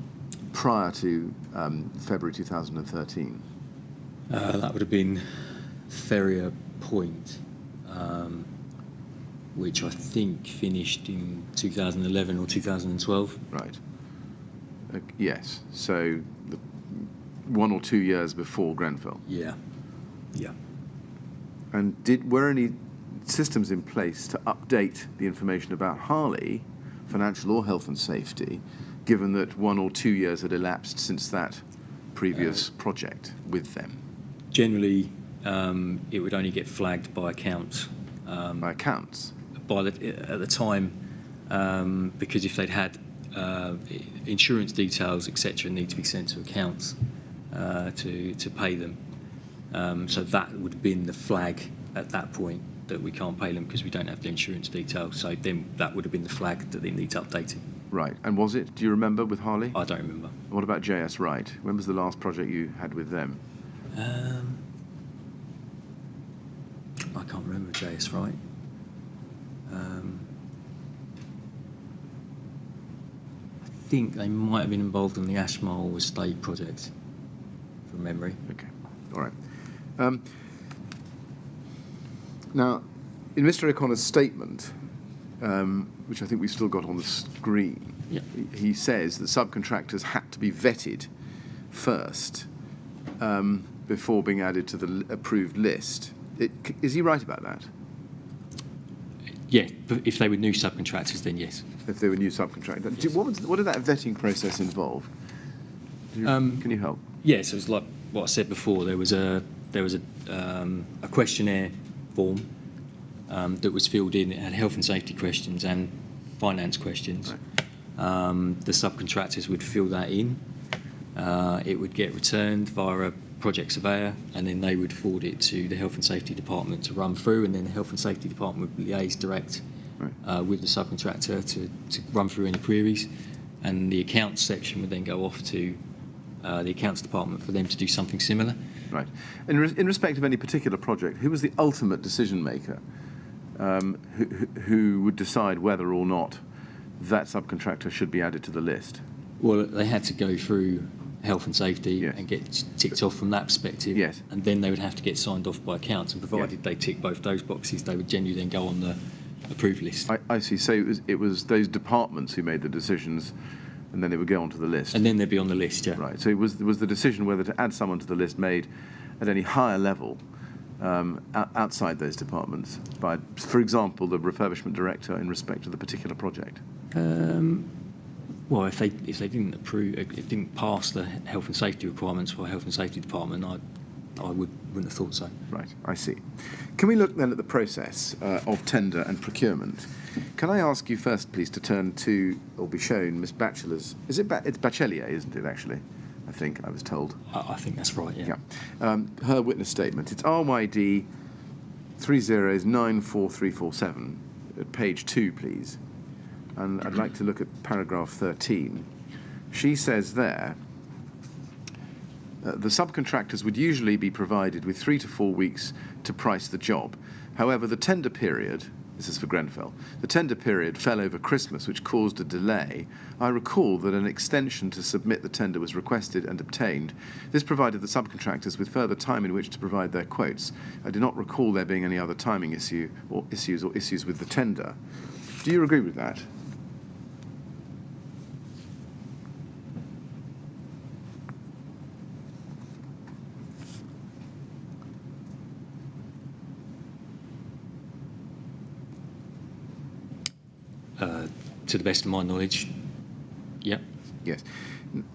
[SPEAKER 2] prior to February 2013?
[SPEAKER 3] That would have been Ferrier Point, which I think finished in 2011 or 2012.
[SPEAKER 2] Right. Yes. So 1 or 2 years before Grenfell.
[SPEAKER 3] Yeah. Yeah.
[SPEAKER 2] And were any systems in place to update the information about Harley, financial or health and safety, given that 1 or 2 years had elapsed since that previous project with them?
[SPEAKER 3] Generally, it would only get flagged by accounts.
[SPEAKER 2] By accounts?
[SPEAKER 3] At the time, because if they'd had insurance details, etc., need to be sent to accounts, to pay them. So that would have been the flag at that point that we can't pay them because we don't have the insurance details. So then that would have been the flag that they need to update it.
[SPEAKER 2] Right. And was it, do you remember, with Harley?
[SPEAKER 3] I don't remember.
[SPEAKER 2] What about JS Wright? When was the last project you had with them?
[SPEAKER 3] I can't remember JS Wright. I think they might have been involved in the Ashmole Estate project, from memory.
[SPEAKER 2] Okay. All right. Now, in Mr. O'Connor's statement, which I think we've still got on the screen,
[SPEAKER 3] Yeah.
[SPEAKER 2] he says that subcontractors had to be vetted first before being added to the approved list. Is he right about that?
[SPEAKER 3] Yeah, but if they were new subcontractors, then yes.
[SPEAKER 2] If they were new subcontractors. What did that vetting process involve? Can you help?
[SPEAKER 3] Yes, it was like what I said before. There was a questionnaire form that was filled in. It had health and safety questions and finance questions.
[SPEAKER 2] Right.
[SPEAKER 3] The subcontractors would fill that in. It would get returned via a project surveyor, and then they would forward it to the health and safety department to run through, and then the health and safety department would liaise direct with the subcontractor to run through any queries, and the accounts section would then go off to the accounts department for them to do something similar.
[SPEAKER 2] Right. In respect of any particular project, who was the ultimate decision maker who would decide whether or not that subcontractor should be added to the list?
[SPEAKER 3] Well, they had to go through health and safety
[SPEAKER 2] Yes.
[SPEAKER 3] and get ticked off from that perspective.
[SPEAKER 2] Yes.
[SPEAKER 3] And then they would have to get signed off by accounts, and provided they tick both those boxes, they would generally then go on the approved list.
[SPEAKER 2] I see. So it was those departments who made the decisions, and then they would go onto the list.
[SPEAKER 3] And then they'd be on the list, yeah.
[SPEAKER 2] Right. So it was the decision whether to add someone to the list made at any higher level outside those departments by, for example, the refurbishment director in respect of the particular project.
[SPEAKER 3] Well, if they didn't approve, if it didn't pass the health and safety requirements for a health and safety department, I wouldn't have thought so.
[SPEAKER 2] Right, I see. Can we look then at the process of tender and procurement? Can I ask you first, please, to turn to, or be shown, Miss Batchelor's, it's Bachelier, isn't it, actually? I think I was told.
[SPEAKER 3] I think that's right, yeah.
[SPEAKER 2] Yeah. Her witness statement. It's RYD 30944347 at page 2, please. And I'd like to look at paragraph 13. She says there, the subcontractors would usually be provided with 3 to 4 weeks to price the job. However, the tender period, this is for Grenfell, the tender period fell over Christmas, which caused a delay. I recall that an extension to submit the tender was requested and obtained. This provided the subcontractors with further time in which to provide their quotes. I do not recall there being any other timing issues with the tender. Do you agree with that?
[SPEAKER 3] To the best of my knowledge, yep.
[SPEAKER 2] Yes.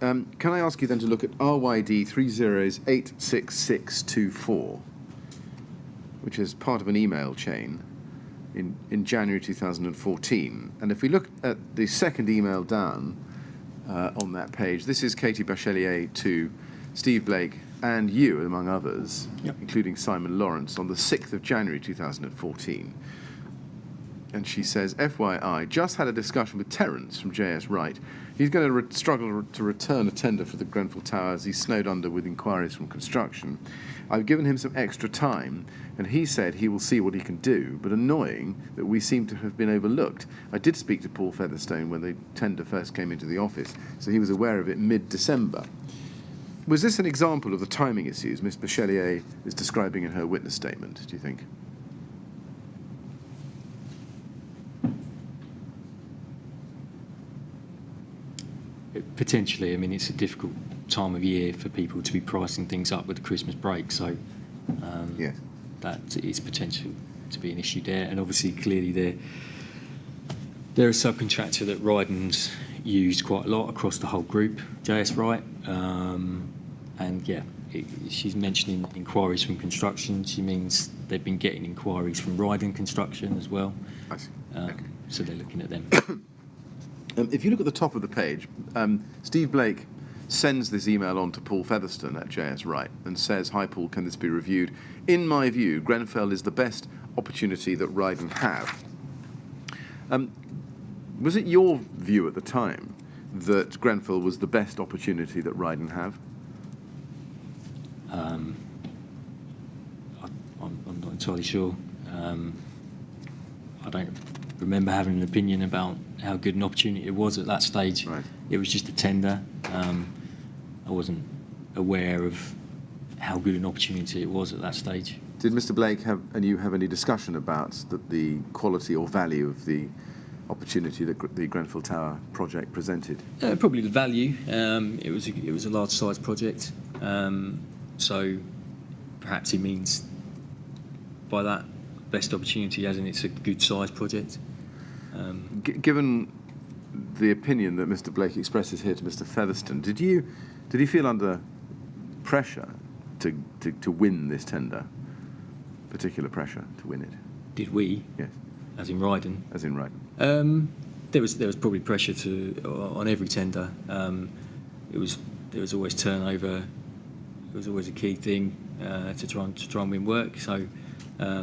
[SPEAKER 2] Can I ask you then to look at RYD 30086624, which is part of an email chain in January 2014. And if we look at the second email down on that page, this is Katie Bachelier to Steve Blake and you, among others,
[SPEAKER 3] Yep.
[SPEAKER 2] including Simon Lawrence, on the 6th of January 2014. And she says, FYI, just had a discussion with Terence from JS Wright. He's going to struggle to return a tender for the Grenfell Tower as he's snowed under with inquiries from construction. I've given him some extra time, and he said he will see what he can do, but annoying that we seem to have been overlooked. I did speak to Paul Featherstone when the tender first came into the office, so he was aware of it mid-December. Was this an example of the timing issues Ms. Bachelier is describing in her witness statement, do you think?
[SPEAKER 3] Potentially. I mean, it's a difficult time of year for people to be pricing things up with the Christmas break, so
[SPEAKER 2] Yes.
[SPEAKER 3] that is potential to be an issue there. And obviously, clearly, they're a subcontractor that Rydon's used quite a lot across the whole group, JS Wright. And yeah, she's mentioning inquiries from construction. She means they've been getting inquiries from Rydon Construction as well.
[SPEAKER 2] I see. Okay.
[SPEAKER 3] So they're looking at them.
[SPEAKER 2] If you look at the top of the page, Steve Blake sends this email on to Paul Featherstone at JS Wright and says, "Hi Paul, can this be reviewed? In my view, Grenfell is the best opportunity that Rydon have." Was it your view at the time that Grenfell was the best opportunity that Rydon have?
[SPEAKER 3] I'm not entirely sure. I don't remember having an opinion about how good an opportunity it was at that stage.
[SPEAKER 2] Right.
[SPEAKER 3] It was just a tender. I wasn't aware of how good an opportunity it was at that stage.
[SPEAKER 2] Did Mr. Blake and you have any discussion about the quality or value of the opportunity that the Grenfell Tower project presented?
[SPEAKER 3] Probably the value. It was a large size project, so perhaps he means by that best opportunity as in it's a good size project.
[SPEAKER 2] Given the opinion that Mr. Blake expresses here to Mr. Featherstone, did he feel under pressure to win this tender? Particular pressure to win it?
[SPEAKER 3] Did we?
[SPEAKER 2] Yes.
[SPEAKER 3] As in Rydon?
[SPEAKER 2] As in Rydon.
[SPEAKER 3] There was probably pressure on every tender. There was always turnover. It was always a key thing to try and win work. So, I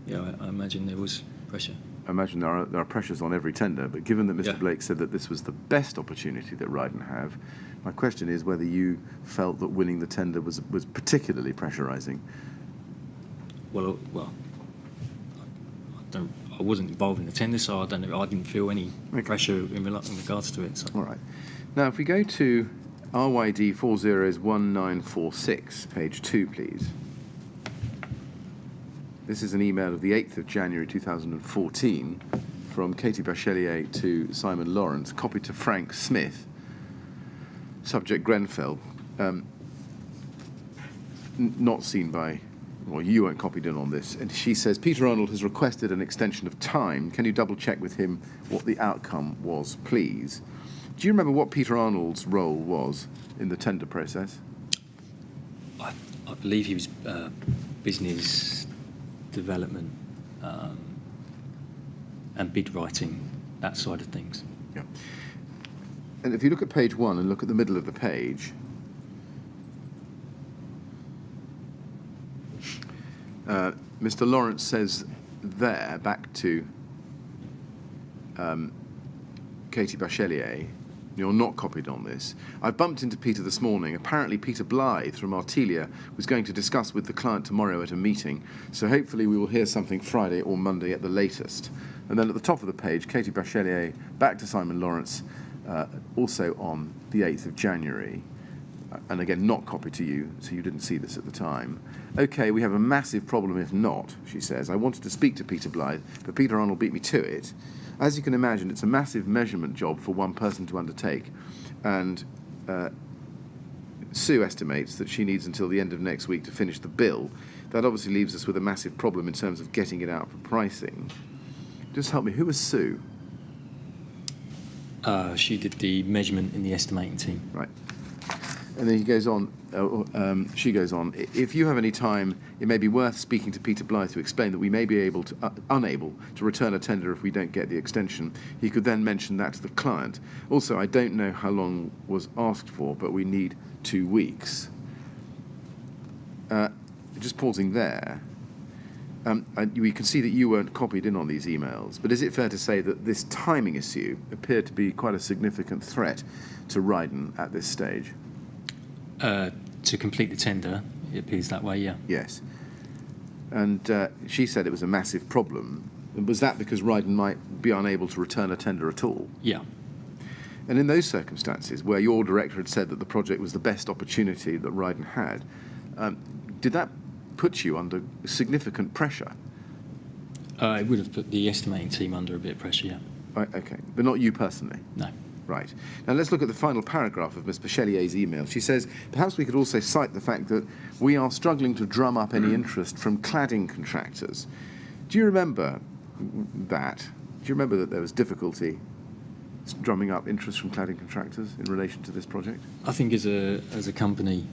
[SPEAKER 3] imagine there was pressure.
[SPEAKER 2] I imagine there are pressures on every tender, but given that Mr. Blake said that this was the best opportunity that Rydon have, my question is whether you felt that winning the tender was particularly pressurising.
[SPEAKER 3] Well, I wasn't involved in the tender, so I don't know. I didn't feel any pressure in regards to it. So.
[SPEAKER 2] All right. Now, if we go to RYD 401946, page 2, please. This is an email of the 8th of January 2014 from Katie Bachelier to Simon Lawrence, copied to Frank Smith. Subject Grenfell. Not seen by... Well, you weren't copied in on this. And she says, Peter Arnold has requested an extension of time. Can you double check with him what the outcome was, please? Do you remember what Peter Arnold's role was in the tender process?
[SPEAKER 3] I believe he was business development and bid writing, that side of things.
[SPEAKER 2] Yeah. And if you look at page 1 and look at the middle of the page, Mr. Lawrence says there, back to Katie Bachelier, you're not copied on this. I bumped into Peter this morning. Apparently Peter Blythe from Artelia was going to discuss with the client tomorrow at a meeting, so hopefully we will hear something Friday or Monday at the latest. And then at the top of the page, Katie Bachelier, back to Simon Lawrence, also on the 8th of January. And again, not copied to you, so you didn't see this at the time. OK, we have a massive problem if not, she says. I wanted to speak to Peter Blythe, but Peter Arnold beat me to it. As you can imagine, it's a massive measurement job for one person to undertake. And Sue estimates that she needs until the end of next week to finish the bill. That obviously leaves us with a massive problem in terms of getting it out for pricing. Just help me, who was Sue?
[SPEAKER 3] She did the measurement in the estimating team.
[SPEAKER 2] Right. And then he goes on, she goes on, if you have any time, it may be worth speaking to Peter Blythe to explain that we may be unable to return a tender if we don't get the extension. He could then mention that to the client. Also, I don't know how long was asked for, but we need 2 weeks. Just pausing there, we can see that you weren't copied in on these emails, but is it fair to say that this timing issue appeared to be quite a significant threat to Rydon at this stage?
[SPEAKER 3] To complete the tender, it appears that way, yeah.
[SPEAKER 2] Yes. And she said it was a massive problem. Was that because Rydon might be unable to return a tender at all?
[SPEAKER 3] Yeah.
[SPEAKER 2] And in those circumstances, where your director had said that the project was the best opportunity that Rydon had, did that put you under significant pressure?
[SPEAKER 3] It would have put the estimating team under a bit of pressure, yeah.
[SPEAKER 2] Right, OK. But not you personally?
[SPEAKER 3] No.
[SPEAKER 2] Right. Now let's look at the final paragraph of Ms. Bachelier's email. She says, perhaps we could also cite the fact that we are struggling to drum up any interest from cladding contractors. Do you remember that? Do you remember that there was difficulty drumming up interest from cladding contractors in relation to this project?
[SPEAKER 3] I think as a company,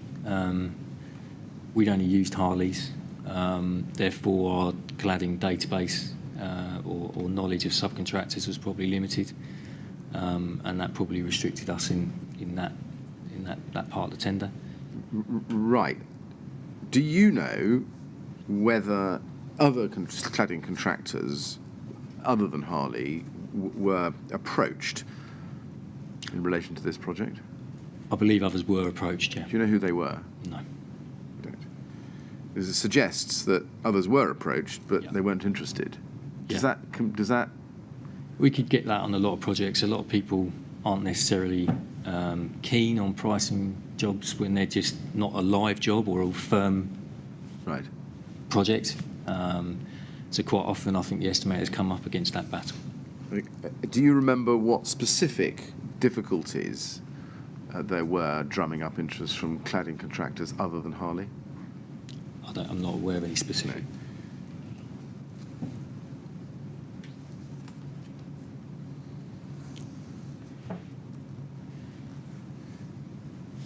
[SPEAKER 3] we'd only used Harley's. Therefore, our cladding database or knowledge of subcontractors was probably limited. And that probably restricted us in that that part of the tender.
[SPEAKER 2] Right. Do you know whether other cladding contractors, other than Harley, were approached in relation to this project?
[SPEAKER 3] I believe others were approached, yeah.
[SPEAKER 2] Do you know who they were?
[SPEAKER 3] No.
[SPEAKER 2] You don't. Because it suggests that others were approached, but
[SPEAKER 3] Yeah.
[SPEAKER 2] they weren't interested. Does
[SPEAKER 3] Yeah.
[SPEAKER 2] that?
[SPEAKER 3] We could get that on a lot of projects. A lot of people aren't necessarily keen on pricing jobs when they're just not a live job or a firm
[SPEAKER 2] Right.
[SPEAKER 3] project. So quite often I think the estimators come up against that battle.
[SPEAKER 2] Do you remember what specific difficulties there were drumming up interest from cladding contractors other than Harley?
[SPEAKER 3] I'm not aware of any specific.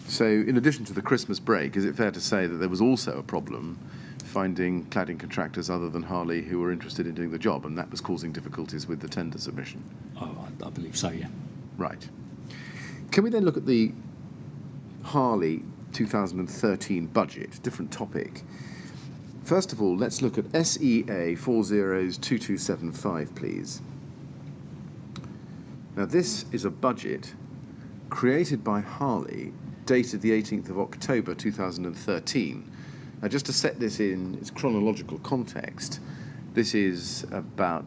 [SPEAKER 2] So, in addition to the Christmas break, is it fair to say that there was also a problem finding cladding contractors other than Harley who were interested in doing the job, and that was causing difficulties with the tender submission?
[SPEAKER 3] Oh, I believe so, yeah.
[SPEAKER 2] Right. Can we then look at the Harley 2013 budget, different topic? First of all, let's look at SEA 402275, please. Now, this is a budget created by Harley, dated the 18th of October 2013. Now, just to set this in its chronological context, this is about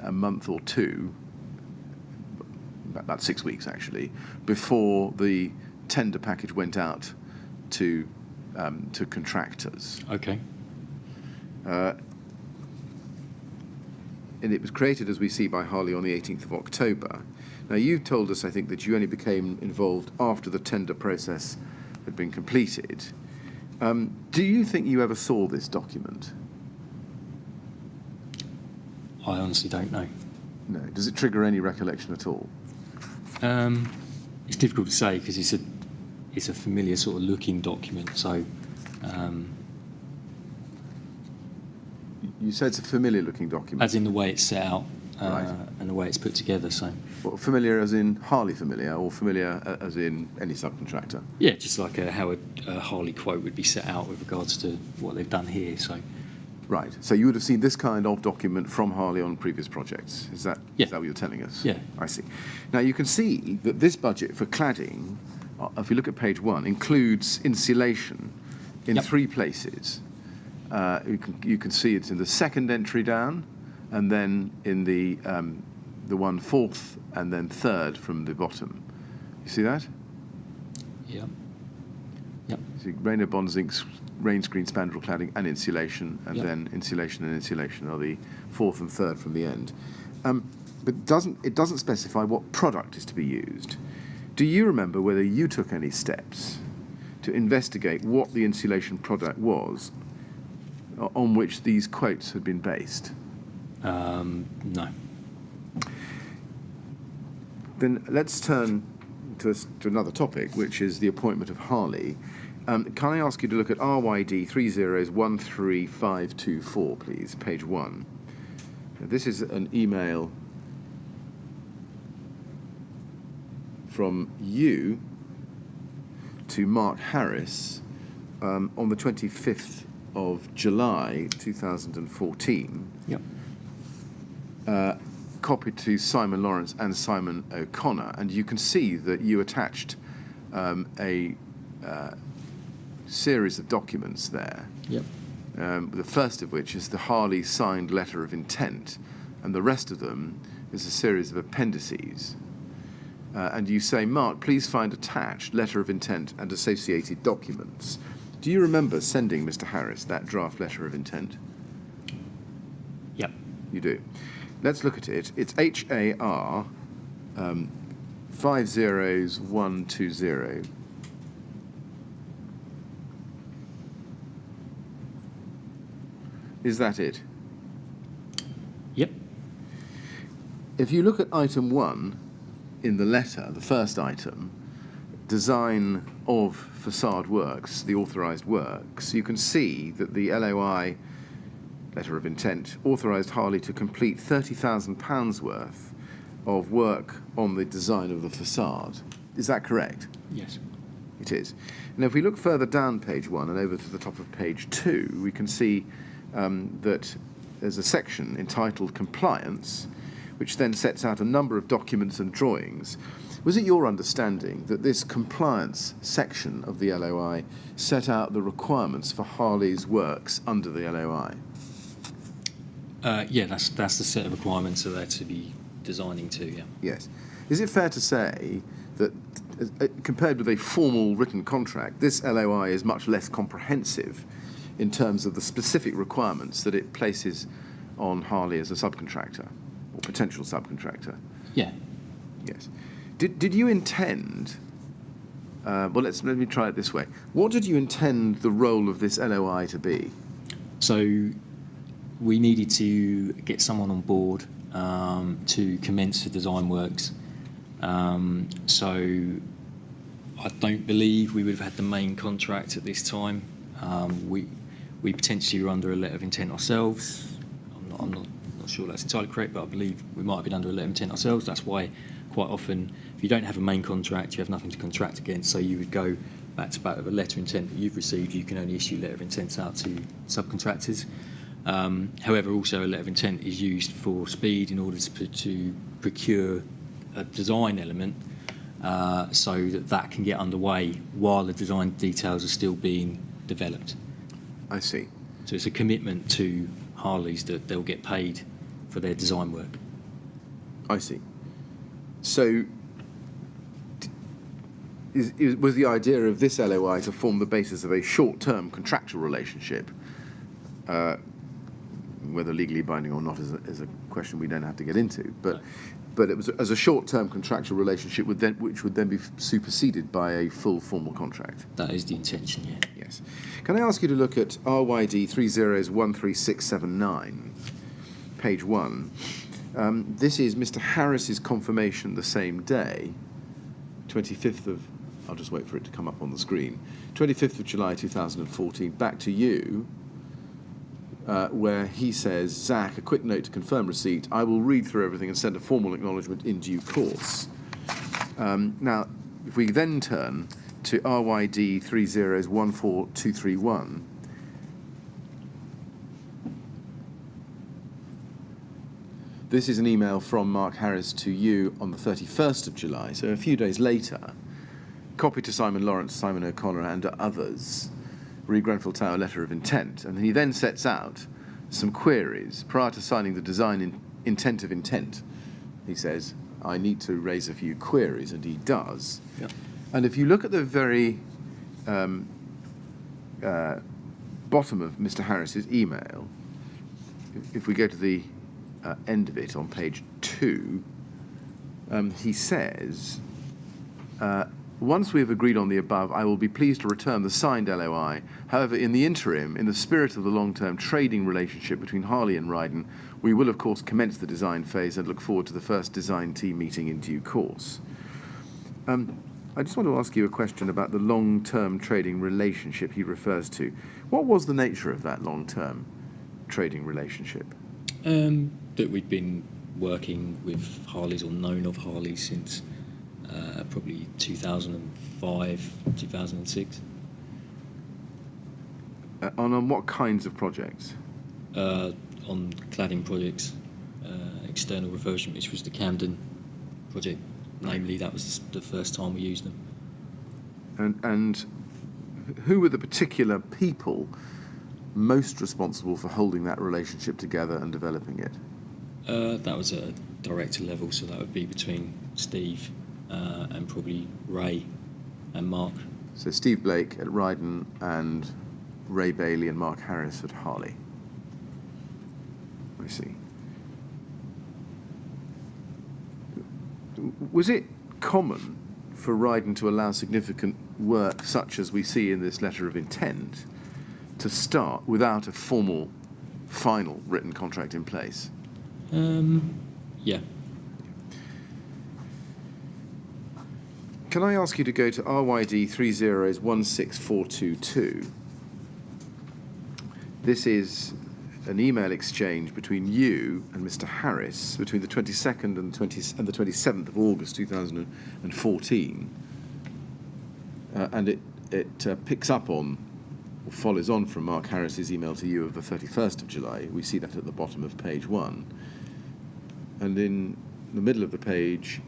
[SPEAKER 2] a month or two, about 6 weeks actually, before the tender package went out to contractors.
[SPEAKER 3] Okay.
[SPEAKER 2] And it was created, as we see, by Harley on the 18th of October. Now, you told us, I think, that you only became involved after the tender process had been completed. Do you think you ever saw this document?
[SPEAKER 3] I honestly don't know.
[SPEAKER 2] No. Does it trigger any recollection at all?
[SPEAKER 3] It's difficult to say because it's a familiar sort of looking document. So,
[SPEAKER 2] You said it's a familiar-looking document.
[SPEAKER 3] as in the way it's set out
[SPEAKER 2] Right.
[SPEAKER 3] and the way it's put together. So,
[SPEAKER 2] Well, familiar as in Harley familiar, or familiar as in any subcontractor?
[SPEAKER 3] yeah, just like how a Harley quote would be set out with regards to what they've done here. So,
[SPEAKER 2] Right. So you would have seen this kind of document from Harley on previous projects. Is that
[SPEAKER 3] Yeah.
[SPEAKER 2] is that what you're telling us?
[SPEAKER 3] Yeah.
[SPEAKER 2] I see. Now you can see that this budget for cladding, if you look at page 1, includes insulation in
[SPEAKER 3] Yep.
[SPEAKER 2] 3 places. You can see it's in the second entry down, and then in the one fourth, and then third from the bottom. You see that?
[SPEAKER 3] yeah. Yep.
[SPEAKER 2] See, Rainer bond zincs, rain screen spandrel cladding, and insulation, and
[SPEAKER 3] Yep.
[SPEAKER 2] then insulation and insulation are the fourth and third from the end. But it doesn't specify what product is to be used. Do you remember whether you took any steps to investigate what the insulation product was on which these quotes had been based?
[SPEAKER 3] No.
[SPEAKER 2] Then let's turn to another topic, which is the appointment of Harley. Can I ask you to look at RYD 3013524, please, page 1. Now, this is an email from you to Mark Harris on the 25th of July 2014.
[SPEAKER 3] Yep.
[SPEAKER 2] Copied to Simon Lawrence and Simon O'Connor, and you can see that you attached a series of documents there.
[SPEAKER 3] Yep.
[SPEAKER 2] The first of which is the Harley signed letter of intent, and the rest of them is a series of appendices. And you say, Mark, please find attached letter of intent and associated documents. Do you remember sending Mr. Harris that draft letter of intent?
[SPEAKER 3] Yep.
[SPEAKER 2] You do. Let's look at it. It's HAR 50120. Is that it?
[SPEAKER 3] Yep.
[SPEAKER 2] If you look at item 1 in the letter, the first item, design of facade works, the authorised works, you can see that the LOI, letter of intent, authorised Harley to complete £30,000 worth of work on the design of the facade. Is that correct?
[SPEAKER 3] Yes.
[SPEAKER 2] It is. Now, if we look further down page 1 and over to the top of page 2, we can see that there's a section entitled Compliance, which then sets out a number of documents and drawings. Was it your understanding that this compliance section of the LOI set out the requirements for Harley's works under the LOI?
[SPEAKER 3] Yeah, that's the set of requirements that they're to be designing to, yeah.
[SPEAKER 2] Yes. Is it fair to say that compared with a formal written contract, this LOI is much less comprehensive in terms of the specific requirements that it places on Harley as a subcontractor or potential subcontractor?
[SPEAKER 3] Yeah.
[SPEAKER 2] Yes. Did you intend, let me try it this way. What did you intend the role of this LOI to be?
[SPEAKER 3] So we needed to get someone on board to commence the design works. So I don't believe we would have had the main contract at this time. We potentially were under a letter of intent ourselves. I'm not sure that's entirely correct, but I believe we might have been under a letter of intent ourselves. That's why quite often, if you don't have a main contract, you have nothing to contract against. So you would go back to back with a letter of intent that you've received. You can only issue letter of intents out to subcontractors. However, also a letter of intent is used for speed in order to procure a design element so that can get underway while the design details are still being developed.
[SPEAKER 2] I see.
[SPEAKER 3] So it's a commitment to Harley's that they'll get paid for their design work.
[SPEAKER 2] I see. So was the idea of this LOI to form the basis of a short-term contractual relationship? Whether legally binding or not is a question we don't have to get into, but it was as a short-term contractual relationship which would then be superseded by a full formal contract.
[SPEAKER 3] That is the intention, yeah.
[SPEAKER 2] Yes. Can I ask you to look at RYD 30013679, page 1. This is Mr. Harris's confirmation the same day, 25th of, I'll just wait for it to come up on the screen, 25th of July 2014, back to you, where he says, Zak, a quick note to confirm receipt. I will read through everything and send a formal acknowledgement in due course. Now, if we then turn to RYD 3014231, this is an email from Mark Harris to you on the 31st of July, so a few days later, copy to Simon Lawrence, Simon O'Connor and others, read Grenfell Tower letter of intent, and he then sets out some queries prior to signing the design intent of intent. He says, I need to raise a few queries, and he does.
[SPEAKER 3] Yep.
[SPEAKER 2] And if you look at the very bottom of Mr. Harris's email, if we go to the end of it on page 2, he says, once we have agreed on the above, I will be pleased to return the signed LOI. However, in the interim, in the spirit of the long-term trading relationship between Harley and Rydon, we will, of course, commence the design phase and look forward to the first design team meeting in due course. I just want to ask you a question about the long-term trading relationship he refers to. What was the nature of that long-term trading relationship?
[SPEAKER 3] That we'd been working with Harley's or known of Harley's since probably 2005, 2006.
[SPEAKER 2] On what kinds of projects?
[SPEAKER 3] On cladding projects, external refurbishment, which was the Camden project. Namely, that was the first time we used them.
[SPEAKER 2] And who were the particular people most responsible for holding that relationship together and developing it?
[SPEAKER 3] That was at a director level, so that would be between Steve and probably Ray and Mark.
[SPEAKER 2] So Steve Blake at Rydon and Ray Bailey and Mark Harris at Harley. I see. Was it common for Rydon to allow significant work, such as we see in this letter of intent, to start without a formal, final written contract in place?
[SPEAKER 3] Yeah.
[SPEAKER 2] Can I ask you to go to RYD 3016422? This is an email exchange between you and Mr. Harris between the 22nd and the 27th of August 2014. and it picks up on, or follows on from Mark Harris's email to you of the 31st of July. We see that at the bottom of page 1. And in the middle of the page,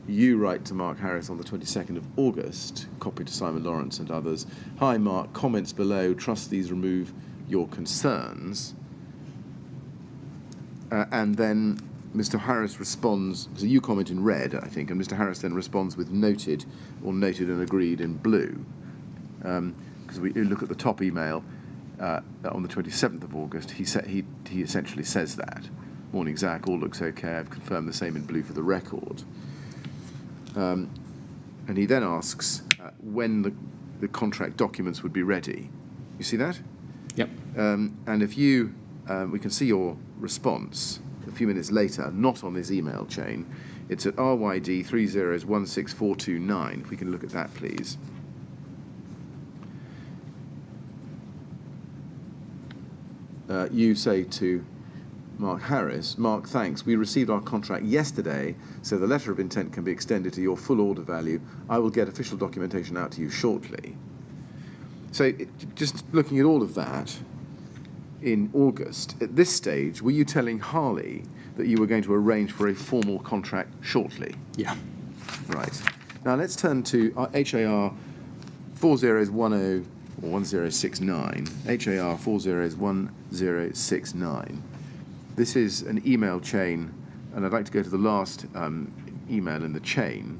[SPEAKER 2] you write to Mark Harris on the 22nd of August, copy to Simon Lawrence and others. Hi Mark, comments below, trust these remove your concerns. And then Mr. Harris responds, so you comment in red, I think, and Mr. Harris then responds with noted, or noted and agreed in blue. Because we look at the top email on the 27th of August, he essentially says that. Morning, Zak, all looks okay. I've confirmed the same in blue for the record. And he then asks when the contract documents would be ready. You see that?
[SPEAKER 3] Yep.
[SPEAKER 2] And if you, we can see your response a few minutes later, not on this email chain. It's at RYD 3016429. If we can look at that, please. You say to Mark Harris, Mark, thanks. We received our contract yesterday, so the letter of intent can be extended to your full order value. I will get official documentation out to you shortly. So just looking at all of that, in August, at this stage, were you telling Harley that you were going to arrange for a formal contract shortly?
[SPEAKER 3] Yeah.
[SPEAKER 2] Right. Now let's turn to our HAR 4010 or 1069. HAR 401069. This is an email chain, and I'd like to go to the last email in the chain,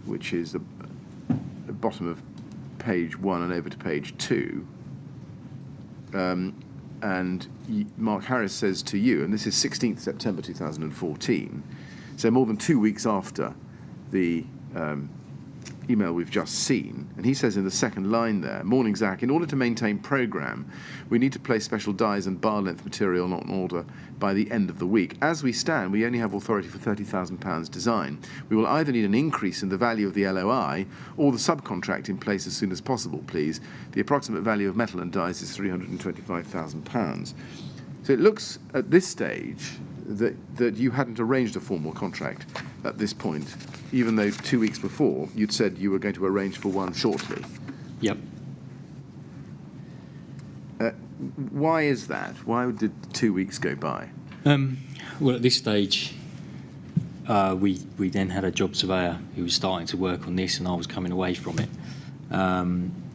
[SPEAKER 2] which is the bottom of page 1 and over to page 2. And Mark Harris says to you, and this is 16th September 2014, so more than 2 weeks after the email we've just seen, and he says in the second line there, morning Zak, in order to maintain programme, we need to place special dies and bar length material not in order by the end of the week. As we stand, we only have authority for £30,000 design. We will either need an increase in the value of the LOI or the subcontract in place as soon as possible, please. The approximate value of metal and dies is £325,000. So it looks at this stage that you hadn't arranged a formal contract at this point, even though 2 weeks before you'd said you were going to arrange for one shortly.
[SPEAKER 3] Yep.
[SPEAKER 2] Why is that? Why did 2 weeks go by?
[SPEAKER 3] Well, at this stage, we then had a job surveyor who was starting to work on this, and I was coming away from it.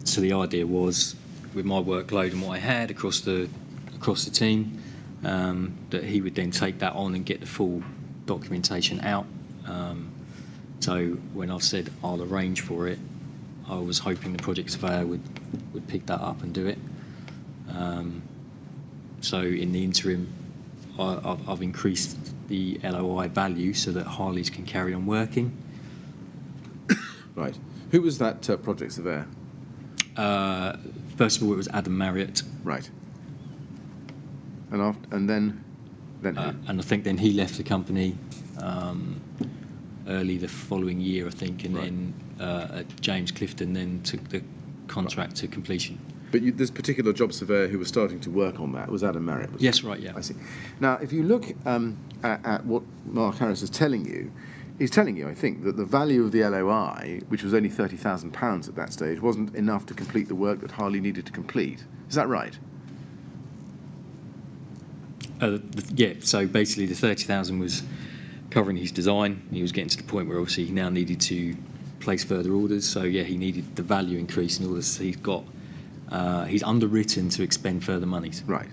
[SPEAKER 3] So the idea was, with my workload and what I had across the team, that he would then take that on and get the full documentation out. So when I said I'll arrange for it, I was hoping the project surveyor would pick that up and do it. So in the interim, I've increased the LOI value so that Harley's can carry on working.
[SPEAKER 2] Right. Who was that project surveyor?
[SPEAKER 3] First of all, it was Adam Marriott.
[SPEAKER 2] Right. And then who?
[SPEAKER 3] And I think then he left the company early the following year, I think, and then James Clifton then took the contract to completion.
[SPEAKER 2] But this particular job surveyor who was starting to work on that was Adam Marriott, wasn't
[SPEAKER 3] Yes,
[SPEAKER 2] it?
[SPEAKER 3] right, yeah.
[SPEAKER 2] I see. Now, if you look at what Mark Harris is telling you, he's telling you, I think, that the value of the LOI, which was only £30,000 at that stage, wasn't enough to complete the work that Harley needed to complete. Is that right?
[SPEAKER 3] Yeah, so basically the 30,000 was covering his design. He was getting to the point where obviously he now needed to place further orders. So yeah, he needed the value increase in order. So he's underwritten to expend further monies.
[SPEAKER 2] Right.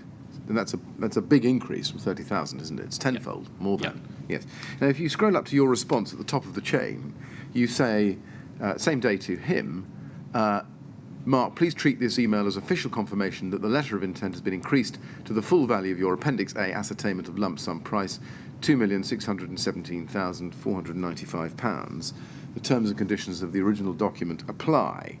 [SPEAKER 2] And that's a big increase from 30,000, isn't it? It's tenfold, more than. Yes. Now, if you scroll up to your response at the top of the chain, you say, same day to him, Mark, please treat this email as official confirmation that the letter of intent has been increased to the full value of your Appendix A ascertainment of lump sum price, £2,617,495. The terms and conditions of the original document apply.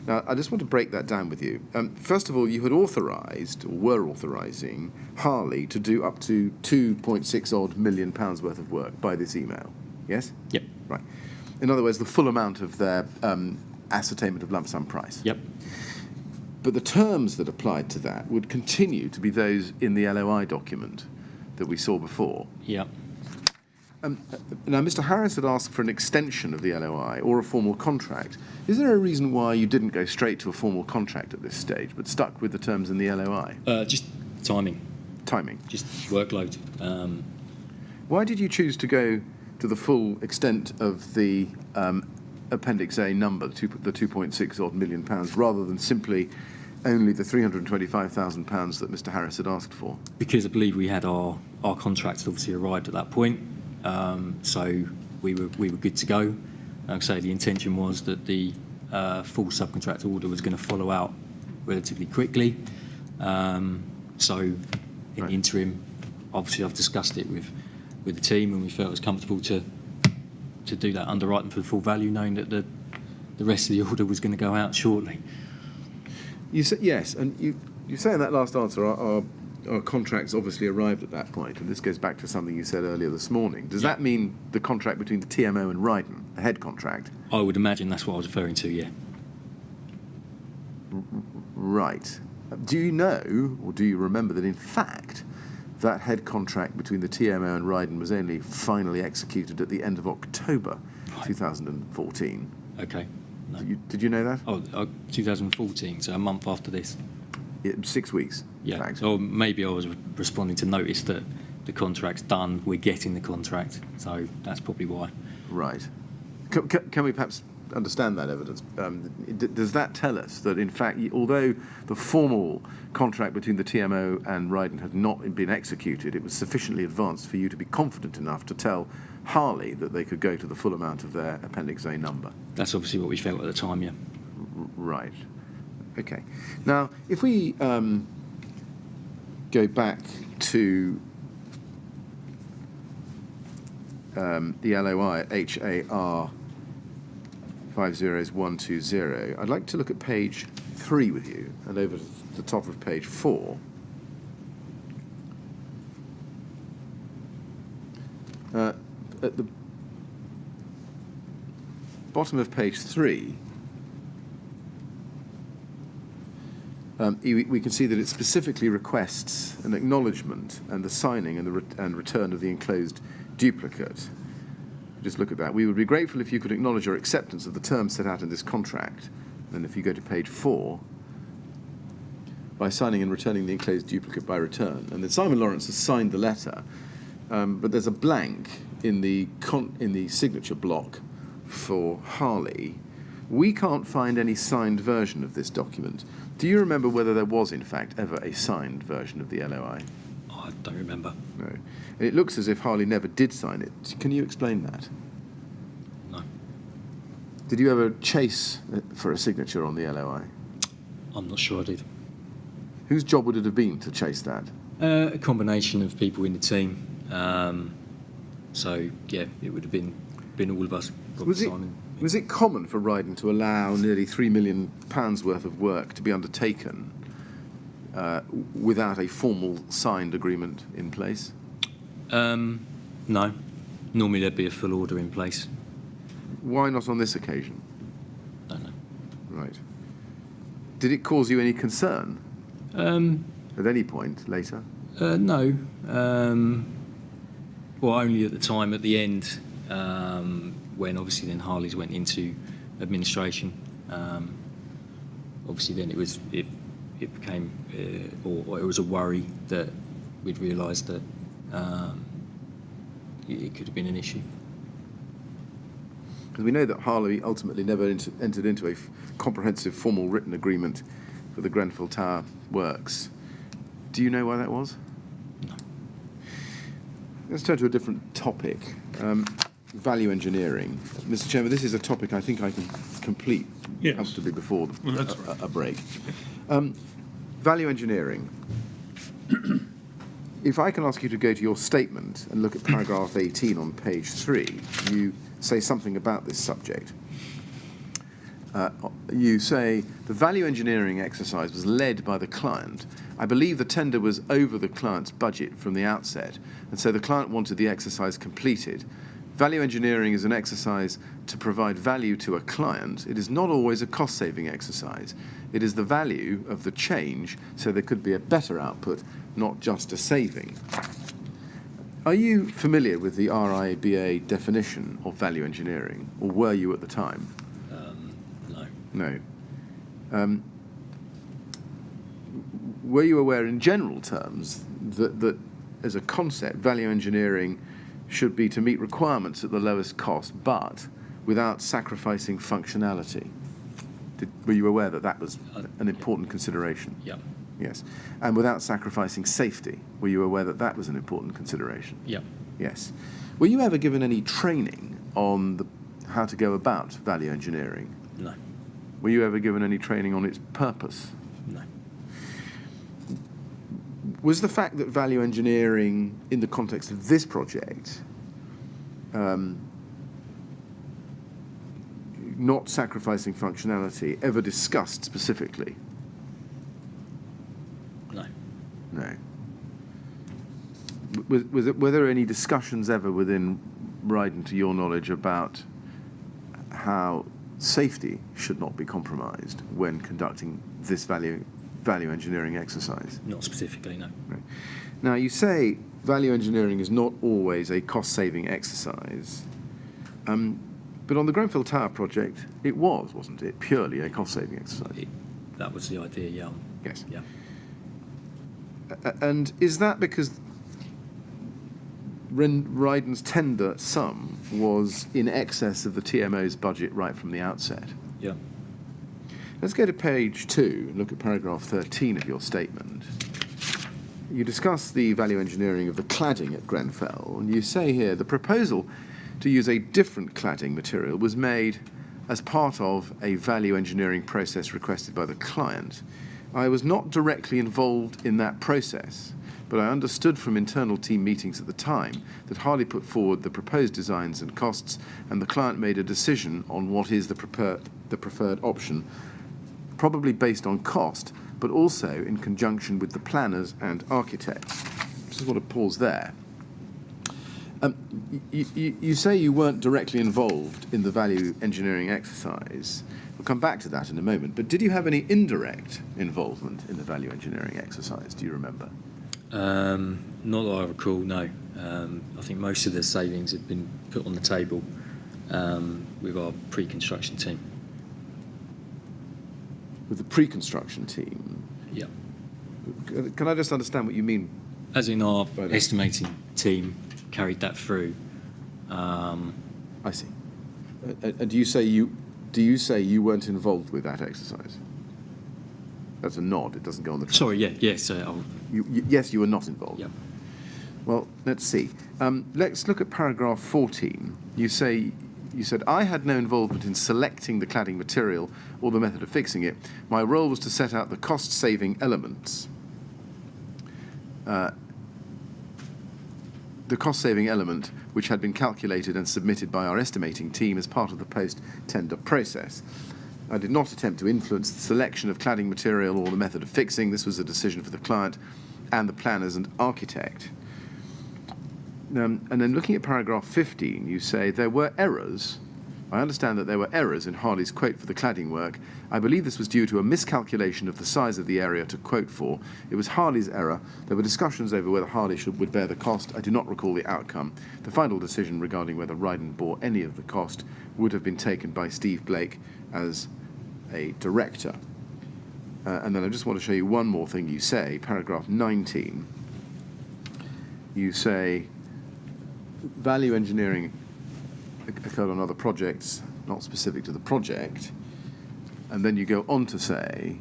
[SPEAKER 2] Now, I just want to break that down with you. First of all, you had authorised, or were authorising, Harley to do up to £2.6 odd million worth of work by this email. Yes?
[SPEAKER 3] Yep.
[SPEAKER 2] Right. In other words, the full amount of their ascertainment of lump sum price.
[SPEAKER 3] Yep.
[SPEAKER 2] But the terms that applied to that would continue to be those in the LOI document that we saw before.
[SPEAKER 3] Yep.
[SPEAKER 2] Now, Mr. Harris had asked for an extension of the LOI or a formal contract. Is there a reason why you didn't go straight to a formal contract at this stage, but stuck with the terms in the LOI?
[SPEAKER 3] Just timing,
[SPEAKER 2] Timing.
[SPEAKER 3] just workload.
[SPEAKER 2] Why did you choose to go to the full extent of the Appendix A number, the 2.6 odd million pounds, rather than simply only the £325,000 that Mr. Harris had asked for?
[SPEAKER 3] Because I believe we had our contracts obviously arrived at that point, so we were good to go. Like I say, the intention was that the full subcontract order was going to follow out relatively quickly. So in the interim, obviously I've discussed it with the team, and we felt it was comfortable to do that underwriting for the full value, knowing that the rest of the order was going to go out shortly.
[SPEAKER 2] You said yes, and you say in that last answer our contracts obviously arrived at that point, and this goes back to something you said earlier this morning. Does that mean the contract between the TMO and Rydon, the head contract?
[SPEAKER 3] I would imagine that's what I was referring to, yeah.
[SPEAKER 2] Right. Do you know, or do you remember that in fact that head contract between the TMO and Rydon was only finally executed at the end of October 2014?
[SPEAKER 3] Okay. No.
[SPEAKER 2] Did you know that?
[SPEAKER 3] Oh, 2014, so a month after this.
[SPEAKER 2] 6 weeks.
[SPEAKER 3] Yeah.
[SPEAKER 2] In fact.
[SPEAKER 3] Or maybe I was responding to notice that the contract's done, we're getting the contract, so that's probably why.
[SPEAKER 2] Right. Can we perhaps understand that evidence? Does that tell us that, in fact, although the formal contract between the TMO and Rydon had not been executed, it was sufficiently advanced for you to be confident enough to tell Harley that they could go to the full amount of their Appendix A number?
[SPEAKER 3] That's obviously what we felt at the time, yeah.
[SPEAKER 2] Right. Okay. Now, if we go back to the LOI HAR 50120, I'd like to look at page 3 with you, and over to the top of page 4. At the bottom of page 3, we can see that it specifically requests an acknowledgement and the signing and return of the enclosed duplicate. Just look at that. We would be grateful if you could acknowledge your acceptance of the terms set out in this contract. And if you go to page 4, by signing and returning the enclosed duplicate by return. And then Simon Lawrence has signed the letter, but there's a blank in the signature block for Harley. We can't find any signed version of this document. Do you remember whether there was, in fact, ever a signed version of the LOI?
[SPEAKER 3] I don't remember.
[SPEAKER 2] No. And it looks as if Harley never did sign it. Can you explain that?
[SPEAKER 3] No.
[SPEAKER 2] Did you ever chase for a signature on the LOI?
[SPEAKER 3] I'm not sure I did.
[SPEAKER 2] Whose job would it have been to chase that?
[SPEAKER 3] A combination of people in the team. So, yeah, it would have been all of us.
[SPEAKER 2] Was it common for Rydon to allow nearly £3 million worth of work to be undertaken without a formal signed agreement in place?
[SPEAKER 3] No. Normally there'd be a full order in place.
[SPEAKER 2] Why not on this occasion?
[SPEAKER 3] Don't know.
[SPEAKER 2] Right. Did it cause you any concern at any point later?
[SPEAKER 3] No. Well, only at the time, at the end, when obviously then Harley's went into administration. Obviously then it became, or it was a worry that we'd realised that it could have been an issue.
[SPEAKER 2] Because we know that Harley ultimately never entered into a comprehensive formal written agreement for the Grenfell Tower works. Do you know why that was?
[SPEAKER 3] No.
[SPEAKER 2] Let's turn to a different topic. Value engineering. Mr. Chairman, this is a topic I think I can complete comfortably before a break. Value engineering. If I can ask you to go to your statement and look at paragraph 18 on page 3, you say something about this subject. You say, the value engineering exercise was led by the client. I believe the tender was over the client's budget from the outset, and so the client wanted the exercise completed. Value engineering is an exercise to provide value to a client. It is not always a cost-saving exercise. It is the value of the change, so there could be a better output, not just a saving. Are you familiar with the RIBA definition of value engineering, or were you at the time?
[SPEAKER 3] No.
[SPEAKER 2] No. Were you aware in general terms that as a concept, value engineering should be to meet requirements at the lowest cost, but without sacrificing functionality? Were you aware that that was an important consideration?
[SPEAKER 3] Yeah.
[SPEAKER 2] Yes. And without sacrificing safety, were you aware that that was an important consideration?
[SPEAKER 3] Yeah.
[SPEAKER 2] Yes. Were you ever given any training on how to go about value engineering?
[SPEAKER 3] No.
[SPEAKER 2] Were you ever given any training on its purpose?
[SPEAKER 3] No.
[SPEAKER 2] Was the fact that value engineering, in the context of this project, not sacrificing functionality, ever discussed specifically?
[SPEAKER 3] No.
[SPEAKER 2] No. Were there any discussions ever within Rydon, to your knowledge, about how safety should not be compromised when conducting this value engineering exercise?
[SPEAKER 3] Not specifically, no.
[SPEAKER 2] Right. Now, you say value engineering is not always a cost-saving exercise, but on the Grenfell Tower project, it was, wasn't it, purely a cost-saving exercise?
[SPEAKER 3] That was the idea, yeah.
[SPEAKER 2] Yes.
[SPEAKER 3] Yeah.
[SPEAKER 2] And is that because Rydon's tender sum was in excess of the TMO's budget right from the outset?
[SPEAKER 3] Yeah.
[SPEAKER 2] Let's go to page 2 and look at paragraph 13 of your statement. You discuss the value engineering of the cladding at Grenfell, and you say here the proposal to use a different cladding material was made as part of a value engineering process requested by the client. I was not directly involved in that process, but I understood from internal team meetings at the time that Harley put forward the proposed designs and costs, and the client made a decision on what is the preferred option, probably based on cost, but also in conjunction with the planners and architects. Just want to pause there. You say you weren't directly involved in the value engineering exercise. We'll come back to that in a moment, but did you have any indirect involvement in the value engineering exercise? Do you remember?
[SPEAKER 3] Not that I recall, no. I think most of the savings have been put on the table with our pre-construction team.
[SPEAKER 2] With the pre-construction team?
[SPEAKER 3] Yeah.
[SPEAKER 2] Can I just understand what you mean?
[SPEAKER 3] As in our estimating team carried that through.
[SPEAKER 2] I see. Do you say you weren't involved with that exercise? That's a nod. It doesn't go on the.
[SPEAKER 3] Sorry. Yeah. Yes.
[SPEAKER 2] Yes, you were not involved.
[SPEAKER 3] Yeah.
[SPEAKER 2] Well, let's see. Let's look at paragraph 14. You said, I had no involvement in selecting the cladding material or the method of fixing it. My role was to set out the cost-saving elements. The cost-saving element, which had been calculated and submitted by our estimating team as part of the post-tender process. I did not attempt to influence the selection of cladding material or the method of fixing. This was a decision for the client and the planners and architect. And then looking at paragraph 15, you say there were errors. I understand that there were errors in Harley's quote for the cladding work. I believe this was due to a miscalculation of the size of the area to quote for. It was Harley's error. There were discussions over whether Harley would bear the cost. I do not recall the outcome. The final decision regarding whether Rydon bore any of the cost would have been taken by Steve Blake as a director. And then I just want to show you one more thing you say. Paragraph 19. You say value engineering occurred on other projects, not specific to the project. And then you go on to say,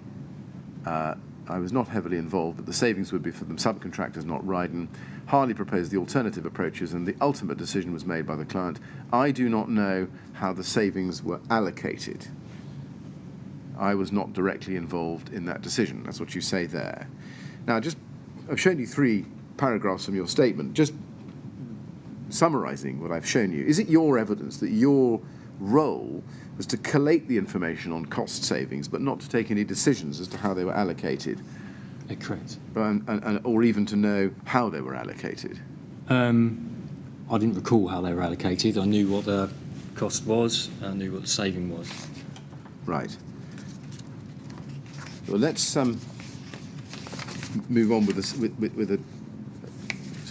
[SPEAKER 2] I was not heavily involved, but the savings would be for the subcontractors, not Rydon. Harley proposed the alternative approaches, and the ultimate decision was made by the client. I do not know how the savings were allocated. I was not directly involved in that decision. That's what you say there. Now, I've shown you 3 paragraphs from your statement. Just summarising what I've shown you, is it your evidence that your role was to collate the information on cost savings, but not to take any decisions as to how they were allocated?
[SPEAKER 3] Correct.
[SPEAKER 2] Or even to know how they were allocated?
[SPEAKER 3] I didn't recall how they were allocated. I knew what the cost was. I knew what the saving was.
[SPEAKER 2] Right. Well, let's move on with a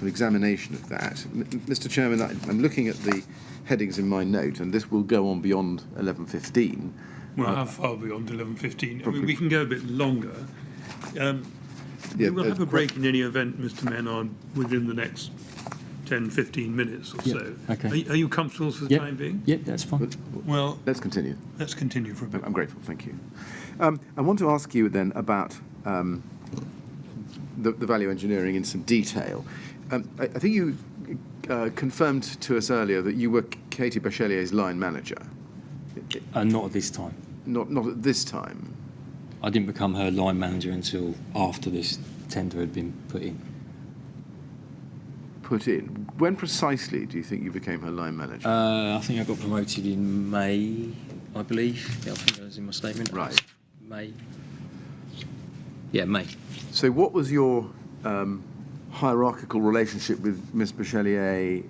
[SPEAKER 2] some examination of that. Mr. Chairman, I'm looking at the headings in my note, and this will go on beyond 11:15.
[SPEAKER 1] Well, how far beyond 11:15? I mean, we can go a bit longer. We will have a break in any event, Mr. Maynard, within the next 10, 15 minutes or so.
[SPEAKER 3] Okay.
[SPEAKER 1] Are you comfortable for the time being?
[SPEAKER 3] Yep, that's fine.
[SPEAKER 1] Well,
[SPEAKER 2] Let's continue.
[SPEAKER 1] let's continue for a bit.
[SPEAKER 2] I'm grateful, thank you. I want to ask you then about the value engineering in some detail. I think you confirmed to us earlier that you were Katie Bachelier's line manager.
[SPEAKER 3] Not at this time.
[SPEAKER 2] Not at this time.
[SPEAKER 3] I didn't become her line manager until after this tender had been put in.
[SPEAKER 2] When precisely do you think you became her line manager?
[SPEAKER 3] I think I got promoted in May, I believe. Yeah, I think that was in my statement.
[SPEAKER 2] Right.
[SPEAKER 3] May. Yeah, May.
[SPEAKER 2] So what was your hierarchical relationship with Miss Bachelier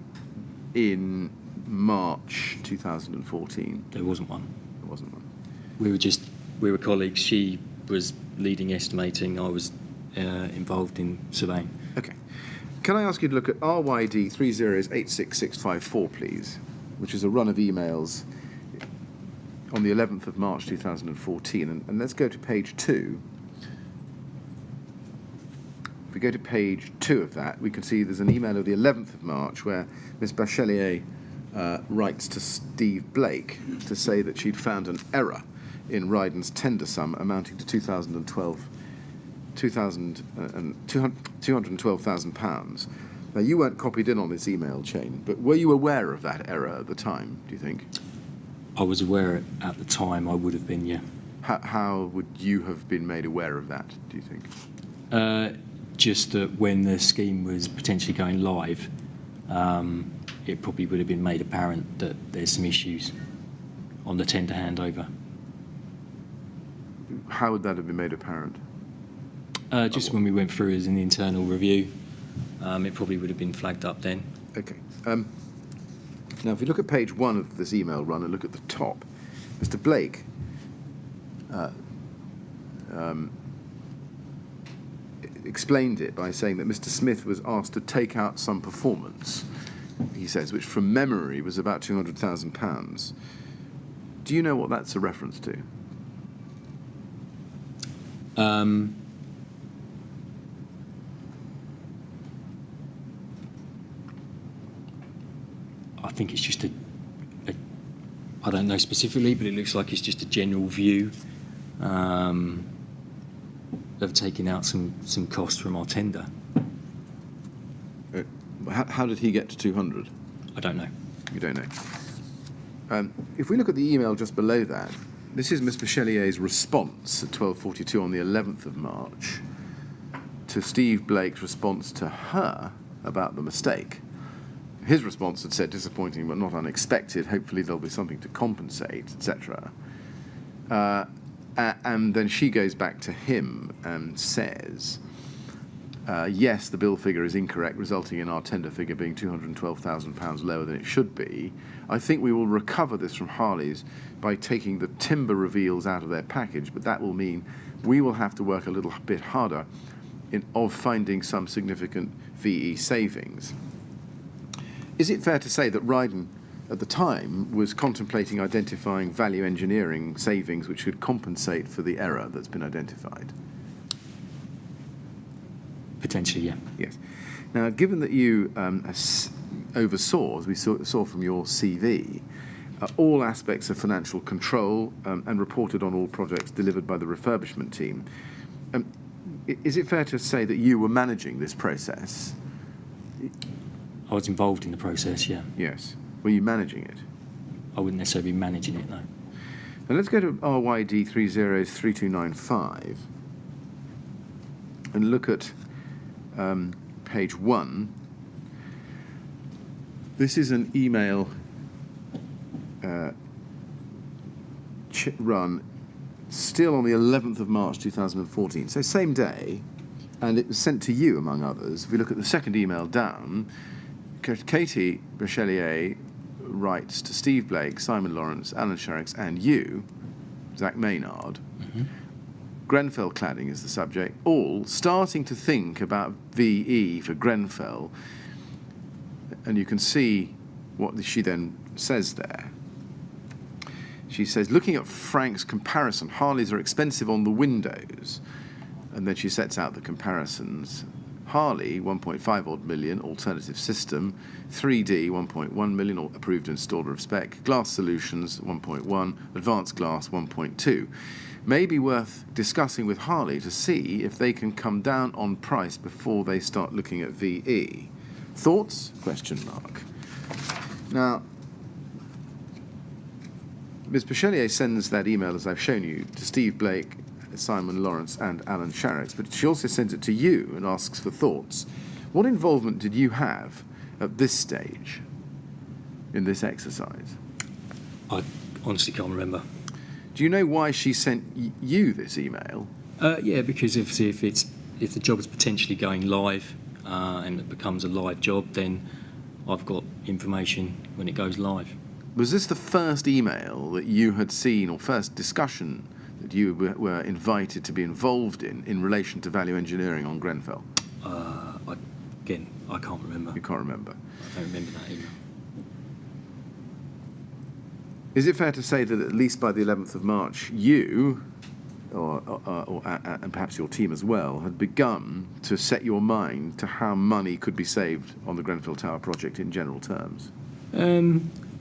[SPEAKER 2] in March 2014?
[SPEAKER 3] There wasn't one.
[SPEAKER 2] There wasn't one.
[SPEAKER 3] We were colleagues. She was leading estimating. I was involved in surveying.
[SPEAKER 2] Okay. Can I ask you to look at RYD 3086654, please, which is a run of emails on the 11th of March 2014. And let's go to page 2. If we go to page 2 of that, we can see there's an email of the 11th of March where Miss Bachelier writes to Steve Blake to say that she'd found an error in Rydon's tender sum amounting to £212,000. Now, you weren't copied in on this email chain, but were you aware of that error at the time, do you think?
[SPEAKER 3] I was aware at the time. I would have been, yeah.
[SPEAKER 2] How would you have been made aware of that, do you think?
[SPEAKER 3] Just that when the scheme was potentially going live, it probably would have been made apparent that there's some issues on the tender handover.
[SPEAKER 2] How would that have been made apparent?
[SPEAKER 3] Just when we went through as an internal review, it probably would have been flagged up then.
[SPEAKER 2] Okay. Now, if you look at page 1 of this email run and look at the top, Mr. Blake explained it by saying that Mr. Smith was asked to take out some performance, he says, which from memory was about £200,000. Do you know what that's a reference to?
[SPEAKER 3] I think it's just I don't know specifically, but it looks like it's just a general view of taking out some costs from our tender.
[SPEAKER 2] How did he get to 200?
[SPEAKER 3] I don't know.
[SPEAKER 2] You don't know. If we look at the email just below that, this is Miss Bachelier's response at 12:42 on the 11th of March to Steve Blake's response to her about the mistake. His response had said, disappointing but not unexpected, hopefully there'll be something to compensate, etc. And then she goes back to him and says, yes, the bill figure is incorrect, resulting in our tender figure being £212,000 lower than it should be. I think we will recover this from Harley's by taking the timber reveals out of their package, but that will mean we will have to work a little bit harder of finding some significant VE savings. Is it fair to say that Rydon, at the time, was contemplating identifying value engineering savings which could compensate for the error that's been identified?
[SPEAKER 3] Potentially, yeah.
[SPEAKER 2] Yes. Now, given that you oversaw, as we saw from your CV, all aspects of financial control and reported on all projects delivered by the refurbishment team, is it fair to say that you were managing this process?
[SPEAKER 3] I was involved in the process, yeah.
[SPEAKER 2] Yes. Were you managing it?
[SPEAKER 3] I wouldn't necessarily be managing it, no.
[SPEAKER 2] Now let's go to RYD 303295 and look at page 1. This is an email run still on the 11th of March 2014, so same day, and it was sent to you, among others. If we look at the second email down, Katie Bachelier writes to Steve Blake, Simon Lawrence, Alan Sharrocks, and you, Zak Maynard, Grenfell Cladding is the subject, all starting to think about VE for Grenfell. And you can see what she then says there. She says, looking at Frank's comparison, Harleys are expensive on the windows. And then she sets out the comparisons. Harley, 1.5 odd million, alternative system. 3D, 1.1 million, approved installer of spec. Glass Solutions, 1.1. Advanced Glass, 1.2. May be worth discussing with Harley to see if they can come down on price before they start looking at VE. Thoughts? Question mark. Now, Ms. Bachelier sends that email, as I've shown you, to Steve Blake, Simon Lawrence and Alan Sharrocks, but she also sends it to you and asks for thoughts. What involvement did you have at this stage in this exercise?
[SPEAKER 3] I honestly can't remember.
[SPEAKER 2] Do you know why she sent you this email?
[SPEAKER 3] Yeah, because if the job is potentially going live and it becomes a live job, then I've got information when it goes live.
[SPEAKER 2] Was this the first email that you had seen, or first discussion that you were invited to be involved in relation to value engineering on Grenfell?
[SPEAKER 3] I can't remember.
[SPEAKER 2] You can't remember?
[SPEAKER 3] I don't remember that email.
[SPEAKER 2] Is it fair to say that at least by the 11th of March, you, and perhaps your team as well, had begun to set your mind to how money could be saved on the Grenfell Tower project in general terms?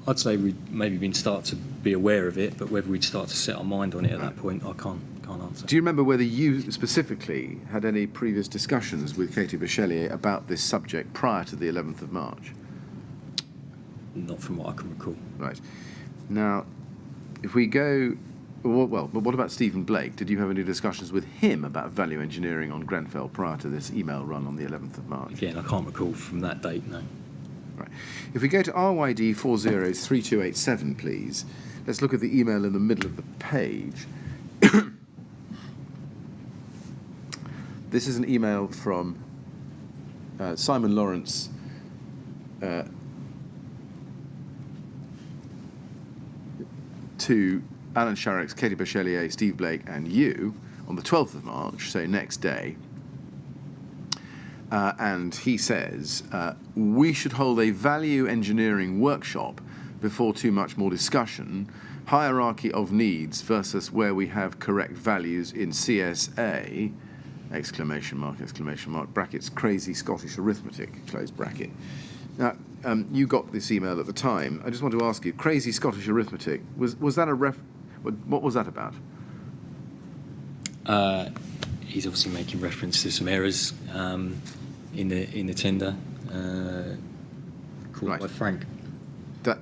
[SPEAKER 3] I'd say we'd maybe start to be aware of it, but whether we'd start to set our mind on it at that point, I can't answer.
[SPEAKER 2] Do you remember whether you specifically had any previous discussions with Katie Bachelier about this subject prior to the 11th of March?
[SPEAKER 3] Not from what I can recall.
[SPEAKER 2] Right. Now, if we go... Well, but what about Stephen Blake? Did you have any discussions with him about value engineering on Grenfell prior to this email run on the 11th of March?
[SPEAKER 3] Again, I can't recall from that date, no.
[SPEAKER 2] Right. If we go to RYD 403287, please, let's look at the email in the middle of the page. This is an email from Simon Lawrence to Alan Sharrocks, Katie Bachelier, Steve Blake, and you on the 12th of March, so next day. And he says, we should hold a value engineering workshop before too much more discussion. Hierarchy of needs versus where we have correct values in CSA, exclamation mark, brackets, crazy Scottish arithmetic, close bracket. Now, you got this email at the time. I just want to ask you, crazy Scottish arithmetic, was that what was that about?
[SPEAKER 3] He's obviously making reference to some errors in the tender called
[SPEAKER 2] Right.
[SPEAKER 3] by Frank.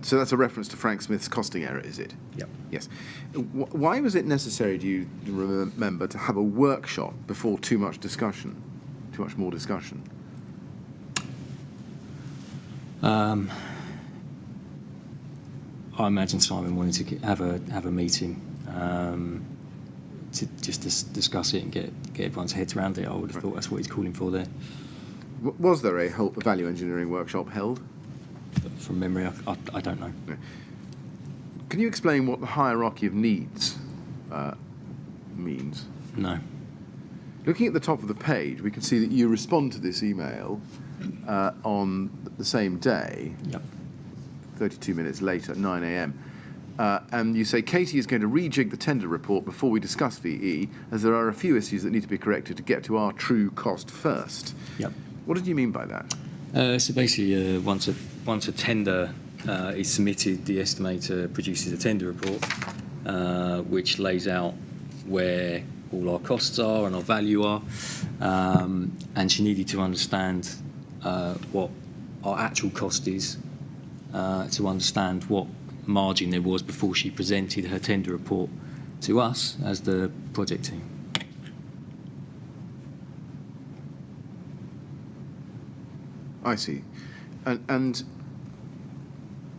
[SPEAKER 2] So that's a reference to Frank Smith's costing error, is it?
[SPEAKER 3] Yep.
[SPEAKER 2] Yes. Why was it necessary, do you remember, to have a workshop before too much more discussion?
[SPEAKER 3] I imagine Simon wanted to have a meeting to just discuss it and get everyone's heads around it. I would have thought that's what he's calling for there.
[SPEAKER 2] Was there a value engineering workshop held?
[SPEAKER 3] But from memory, I don't know.
[SPEAKER 2] No. Can you explain what the hierarchy of needs means?
[SPEAKER 3] No.
[SPEAKER 2] Looking at the top of the page, we can see that you respond to this email on the same day,
[SPEAKER 3] Yep.
[SPEAKER 2] 32 minutes later, 9 a.m. And you say, Katie is going to rejig the tender report before we discuss VE, as there are a few issues that need to be corrected to get to our true cost first.
[SPEAKER 3] Yep.
[SPEAKER 2] What did you mean by that?
[SPEAKER 3] So basically, once a tender is submitted, the estimator produces a tender report, which lays out where all our costs are and our value are, and she needed to understand what our actual cost is, to understand what margin there was before she presented her tender report to us as the project team.
[SPEAKER 2] I see. And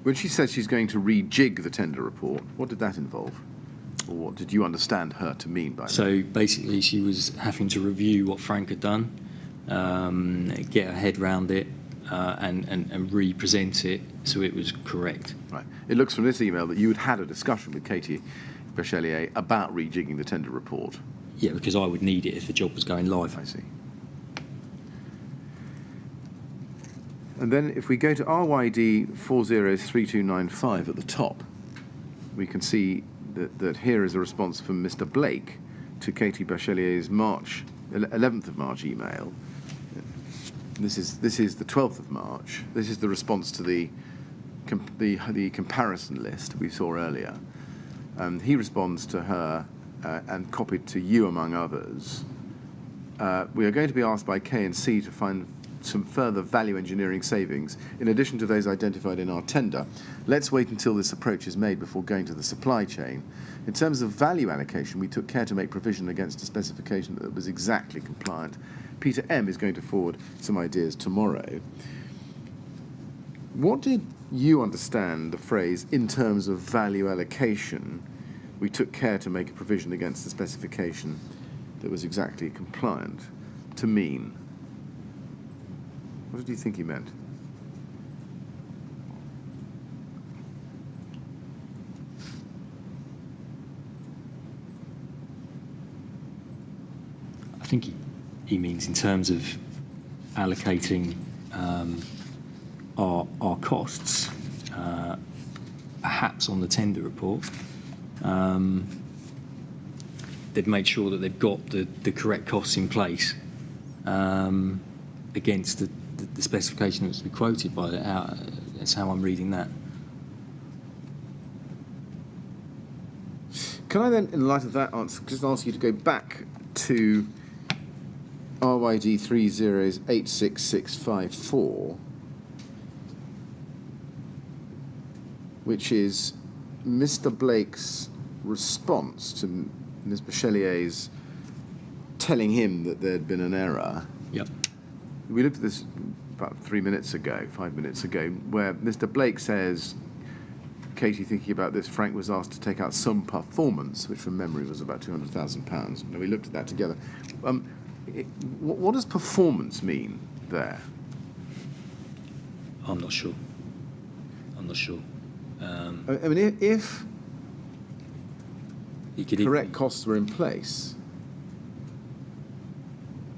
[SPEAKER 2] when she says she's going to rejig the tender report, what did that involve? Or what did you understand her to mean by that?
[SPEAKER 3] So basically, she was having to review what Frank had done, get her head round it, and re-present it so it was correct.
[SPEAKER 2] Right. It looks from this email that you had a discussion with Katie Bachelier about rejigging the tender report.
[SPEAKER 3] Yeah, because I would need it if the job was going live.
[SPEAKER 2] I see. And then if we go to RYD 403295 at the top, we can see that here is a response from Mr. Blake to Katie Bachelier's 11th of March email. This is the 12th of March. This is the response to the comparison list we saw earlier. He responds to her and copied to you among others. We are going to be asked by K&C to find some further value engineering savings in addition to those identified in our tender. Let's wait until this approach is made before going to the supply chain. In terms of value allocation, we took care to make provision against a specification that was exactly compliant. Peter M. is going to forward some ideas tomorrow. What did you understand the phrase, in terms of value allocation, we took care to make a provision against the specification that was exactly compliant, to mean? What did you think he meant?
[SPEAKER 3] I think he means in terms of allocating our costs, perhaps on the tender report. They've made sure that they've got the correct costs in place against the specification that's been quoted by that's how I'm reading that.
[SPEAKER 2] Can I then, in light of that answer, just ask you to go back to RYD 30866654, which is Mr. Blake's response to Ms. Bachelier's telling him that there had been an error.
[SPEAKER 3] Yep.
[SPEAKER 2] We looked at this about 5 minutes ago, where Mr. Blake says, Katie, thinking about this, Frank was asked to take out some performance, which from memory was about £200,000. And we looked at that together. What does performance mean there?
[SPEAKER 3] I'm not sure.
[SPEAKER 2] I mean, if correct costs were in place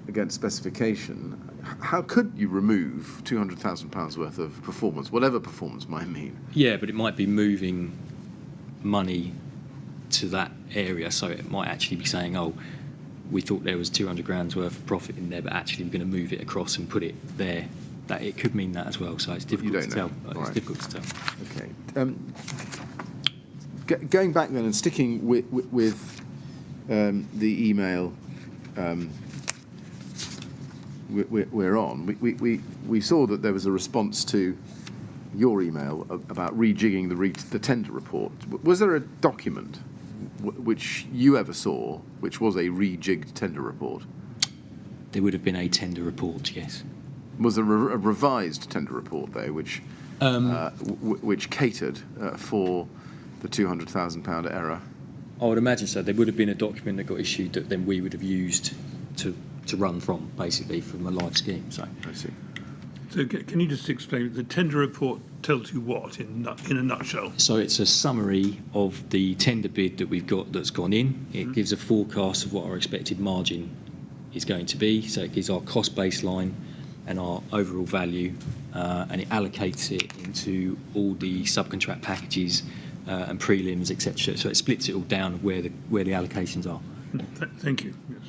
[SPEAKER 2] against specification, how could you remove £200,000 worth of performance, whatever performance might mean?
[SPEAKER 3] Yeah, but it might be moving money to that area, so it might actually be saying, oh, we thought there was 200 grand's worth of profit in there, but actually we're going to move it across and put it there. That it could mean that as well, so it's difficult to tell. It's difficult to tell.
[SPEAKER 2] Okay. Going back then and sticking with the email we're on, we saw that there was a response to your email about rejigging the tender report. Was there a document which you ever saw which was a rejigged tender report?
[SPEAKER 3] There would have been a tender report, yes.
[SPEAKER 2] Was there a revised tender report, though, which catered for the £200,000 error?
[SPEAKER 3] I would imagine so. There would have been a document that got issued that then we would have used to run from, basically, from a live scheme. So
[SPEAKER 2] I see.
[SPEAKER 1] So can you just explain, the tender report tells you what, in a nutshell?
[SPEAKER 3] So it's a summary of the tender bid that we've got that's gone in. It gives a forecast of what our expected margin is going to be. So it gives our cost baseline and our overall value, and it allocates it into all the subcontract packages and prelims, etc. So it splits it all down where the allocations are.
[SPEAKER 1] Thank you. Yes.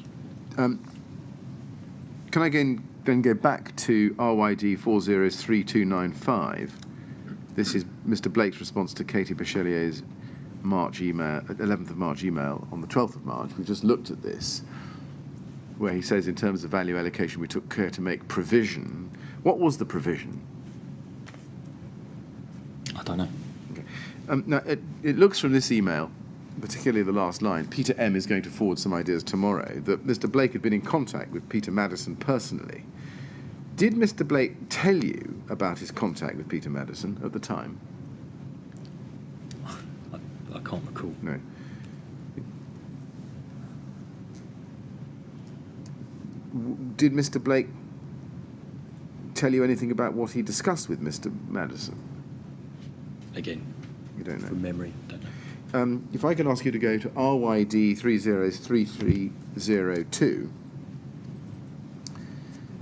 [SPEAKER 2] Can I then go back to RYD 403295? This is Mr. Blake's response to Katie Bachelier's March email, 11th of March email on the 12th of March. We've just looked at this, where he says, in terms of value allocation, we took care to make provision. What was the provision?
[SPEAKER 3] I don't know.
[SPEAKER 2] Okay. Now, it looks from this email, particularly the last line, Peter M. is going to forward some ideas tomorrow, that Mr. Blake had been in contact with Peter Madison personally. Did Mr. Blake tell you about his contact with Peter Madison at the time?
[SPEAKER 3] I can't recall.
[SPEAKER 2] No. Did Mr. Blake tell you anything about what he discussed with Mr. Madison?
[SPEAKER 3] Again,
[SPEAKER 2] You don't know.
[SPEAKER 3] from memory, don't know.
[SPEAKER 2] if I can ask you to go to RYD 303302.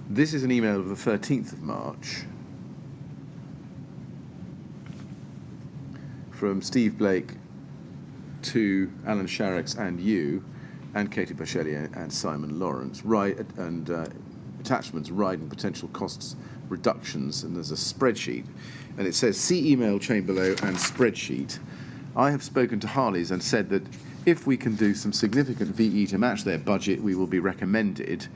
[SPEAKER 2] This is an email of the 13th of March from Steve Blake to Alan Sharrocks and you, and Katie Bachelli and Simon Lawrence, attachments, Rydon potential costs reductions, and there's a spreadsheet, and it says see email chain below and spreadsheet. I have spoken to Harley's and said that if we can do some significant VE to match their budget, we will be recommended.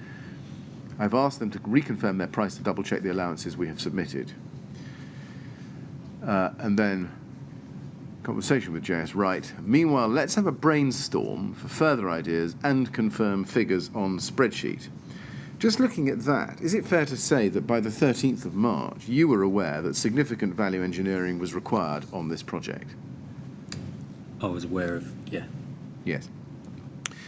[SPEAKER 2] I've asked them to reconfirm their price to double check the allowances we have submitted. And then conversation with JS Wright. Meanwhile, let's have a brainstorm for further ideas and confirm figures on spreadsheet. Just looking at that, is it fair to say that by the 13th of March, you were aware that significant value engineering was required on this project?
[SPEAKER 3] I was aware of, yeah.
[SPEAKER 2] Yes.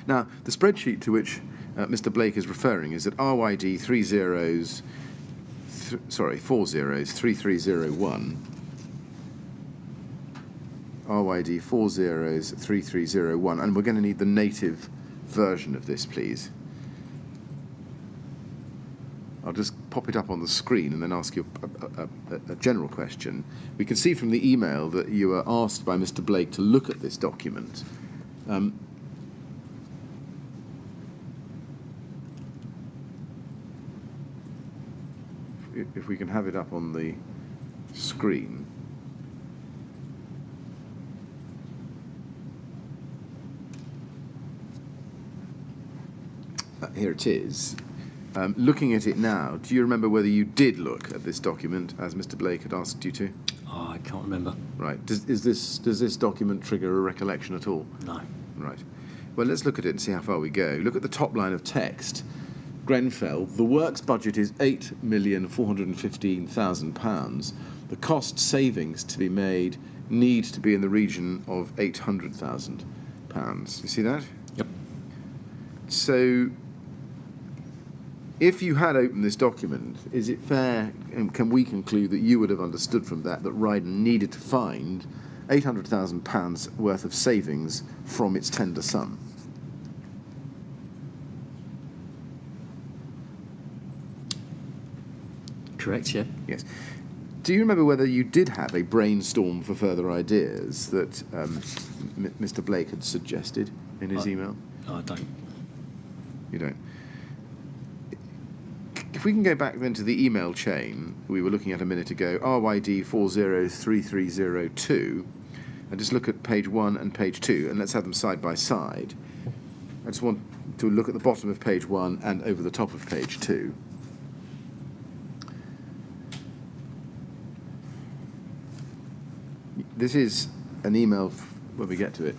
[SPEAKER 2] Now, the spreadsheet to which Mr. Blake is referring is at RYD 3301. RYD 3301, and we're going to need the native version of this, please. I'll just pop it up on the screen and then ask you a general question. We can see from the email that you were asked by Mr. Blake to look at this document. If we can have it up on the screen. Here it is. Looking at it now, do you remember whether you did look at this document as Mr. Blake had asked you to?
[SPEAKER 3] Oh, I can't remember.
[SPEAKER 2] Right. Does this document trigger a recollection at all?
[SPEAKER 3] No.
[SPEAKER 2] Right. Well, let's look at it and see how far we go. Look at the top line of text. Grenfell, the works budget is £8,415,000. The cost savings to be made need to be in the region of £800,000. You see that?
[SPEAKER 3] Yep.
[SPEAKER 2] So, if you had opened this document, is it fair, and can we conclude that you would have understood from that Rydon needed to find £800,000 worth of savings from its tender sum?
[SPEAKER 3] Correct, yeah.
[SPEAKER 2] Yes. Do you remember whether you did have a brainstorm for further ideas that Mr. Blake had suggested in his email?
[SPEAKER 3] I don't.
[SPEAKER 2] You don't? If we can go back then to the email chain we were looking at a minute ago, RYD 403302, and just look at page 1 and page 2, and let's have them side by side. I just want to look at the bottom of page 1 and over the top of page 2. This is an email, when we get to it,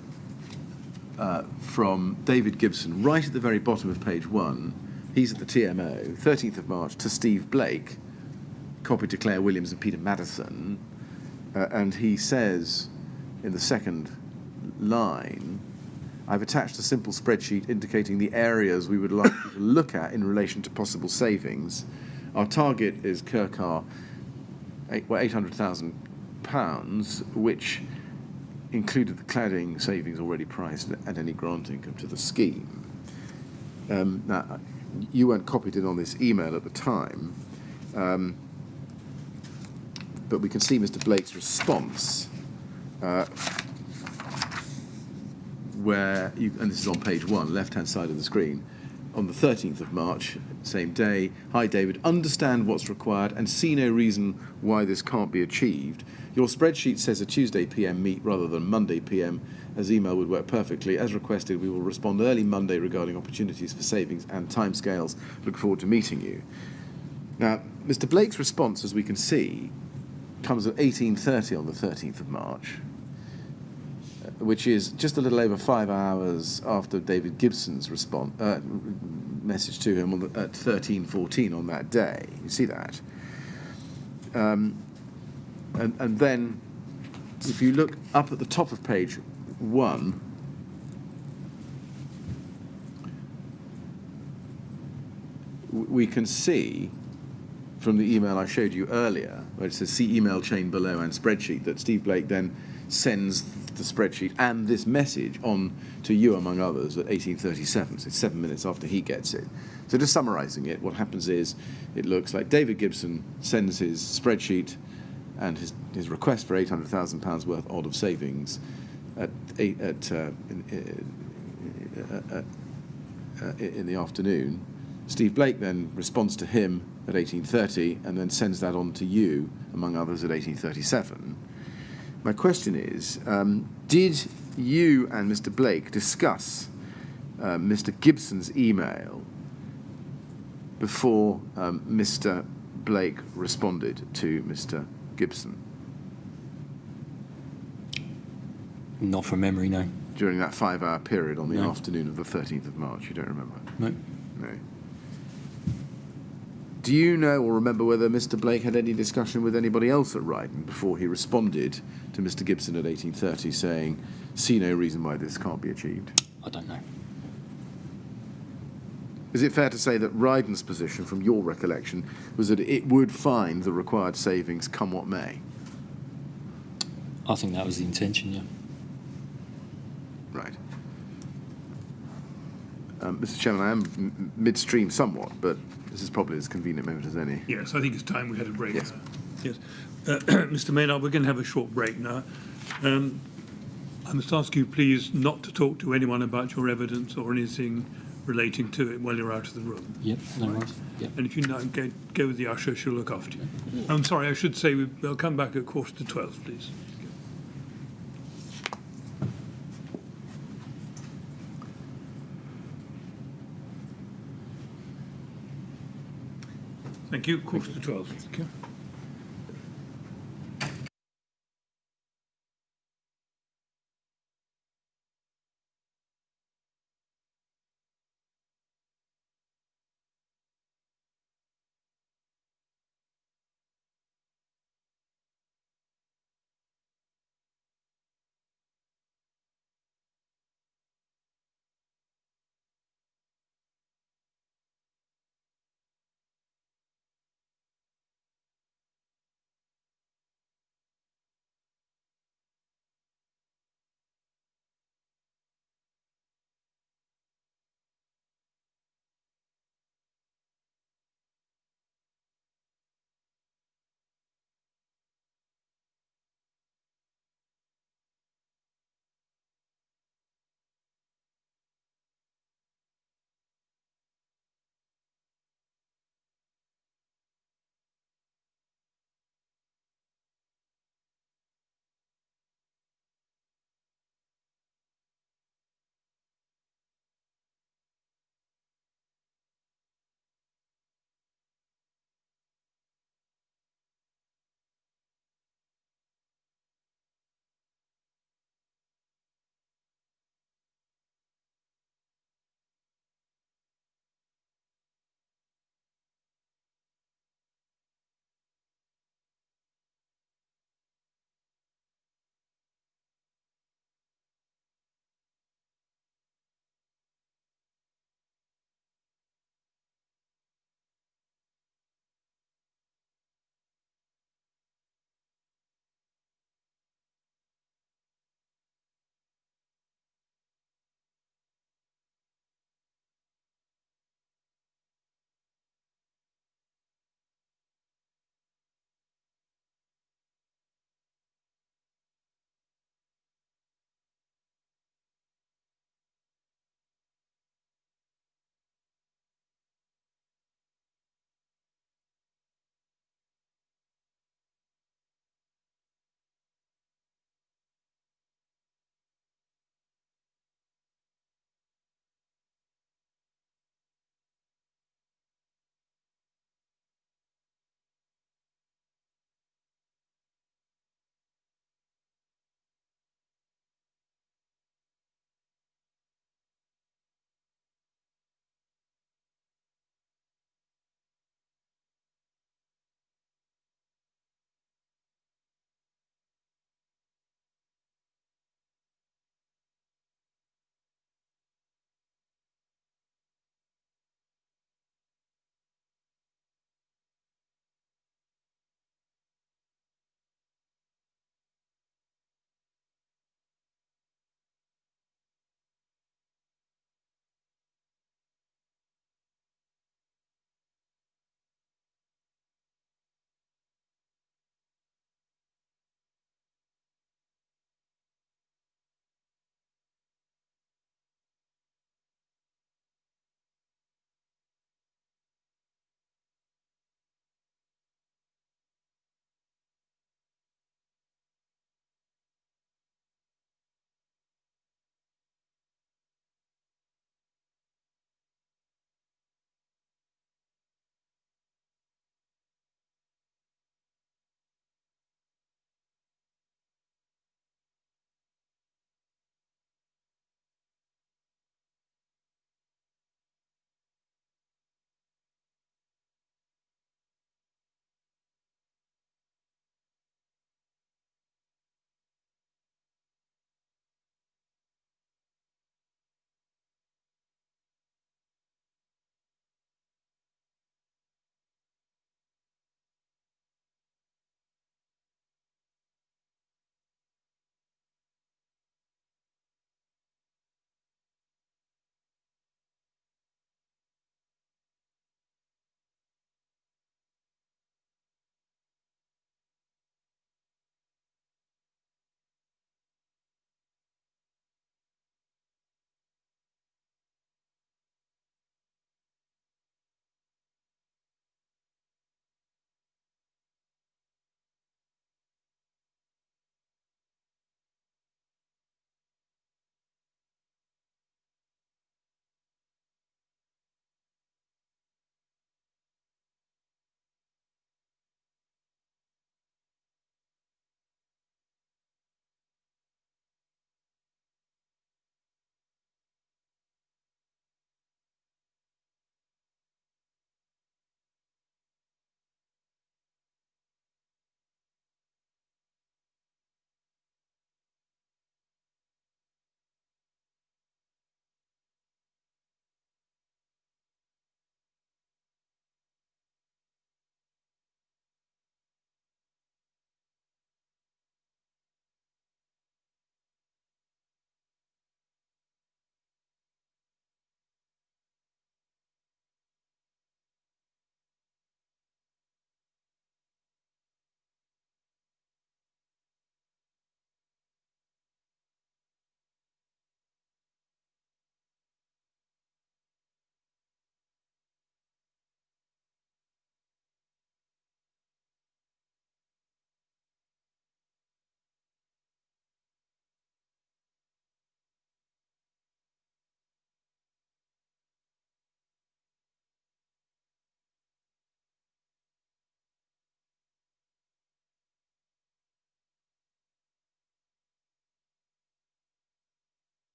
[SPEAKER 2] from David Gibson, right at the very bottom of page 1. He's at the TMO, 13th of March, to Steve Blake, copied to Claire Williams and Peter Madison, and he says in the second line, I've attached a simple spreadsheet indicating the areas we would like you to look at in relation to possible savings. Our target is Kirkar, £800,000, which included the cladding savings already priced and any grant income to the scheme. Now, you weren't copied in on this email at the time, but we can see Mr. Blake's response, and this is on page 1, left-hand side of the screen, on the 13th of March, same day. Hi, David. Understand what's required and see no reason why this can't be achieved. Your spreadsheet says a Tuesday PM meet rather than Monday PM, as email would work perfectly. As requested, we will respond early Monday regarding opportunities for savings and timescales. Look forward to meeting you. Now, Mr. Blake's response, as we can see, comes at 18:30 on the 13th of March, which is just a little over 5 hours after David Gibson's message to him at 13:14 on that day. You see that? And then, if you look up at the top of page 1, we can see from the email I showed you earlier, where it says see email chain below and spreadsheet, that Steve Blake then sends the spreadsheet and this message on to you, among others, at 1837, so 7 minutes after he gets it. So just summarising it, what happens is it looks like David Gibson sends his spreadsheet and his request for £800,000 worth odd of savings in the afternoon. Steve Blake then responds to him at 1830 and then sends that on to you, among others, at 1837. My question is, did you and Mr. Blake discuss Mr. Gibson's email before Mr. Blake responded to Mr. Gibson?
[SPEAKER 3] Not from memory, no.
[SPEAKER 2] During that 5-hour period on the
[SPEAKER 3] No.
[SPEAKER 2] afternoon of the 13th of March, you don't remember?
[SPEAKER 3] No.
[SPEAKER 2] No. Do you know or remember whether Mr. Blake had any discussion with anybody else at Rydon before he responded to Mr. Gibson at 1830 saying, see no reason why this can't be achieved?
[SPEAKER 3] I don't know.
[SPEAKER 2] Is it fair to say that Rydon's position, from your recollection, was that it would find the required savings come what may?
[SPEAKER 3] I think that was the intention, yeah.
[SPEAKER 2] Right. Mr. Chairman, I am midstream somewhat, but this is probably as convenient moment as any.
[SPEAKER 1] Yes, I think it's time we had a break.
[SPEAKER 2] Yes.
[SPEAKER 1] Yes. Mr. Maynard, we're going to have a short break now. I must ask you, please, not to talk to anyone about your evidence or anything relating to it while you're out of the room.
[SPEAKER 3] Yep, no worries. Yep.
[SPEAKER 1] And if you now go with the usher, she'll look after you. I'm sorry, I should say we'll come back at 11:45, please. Thank you. 11:45. Thank you.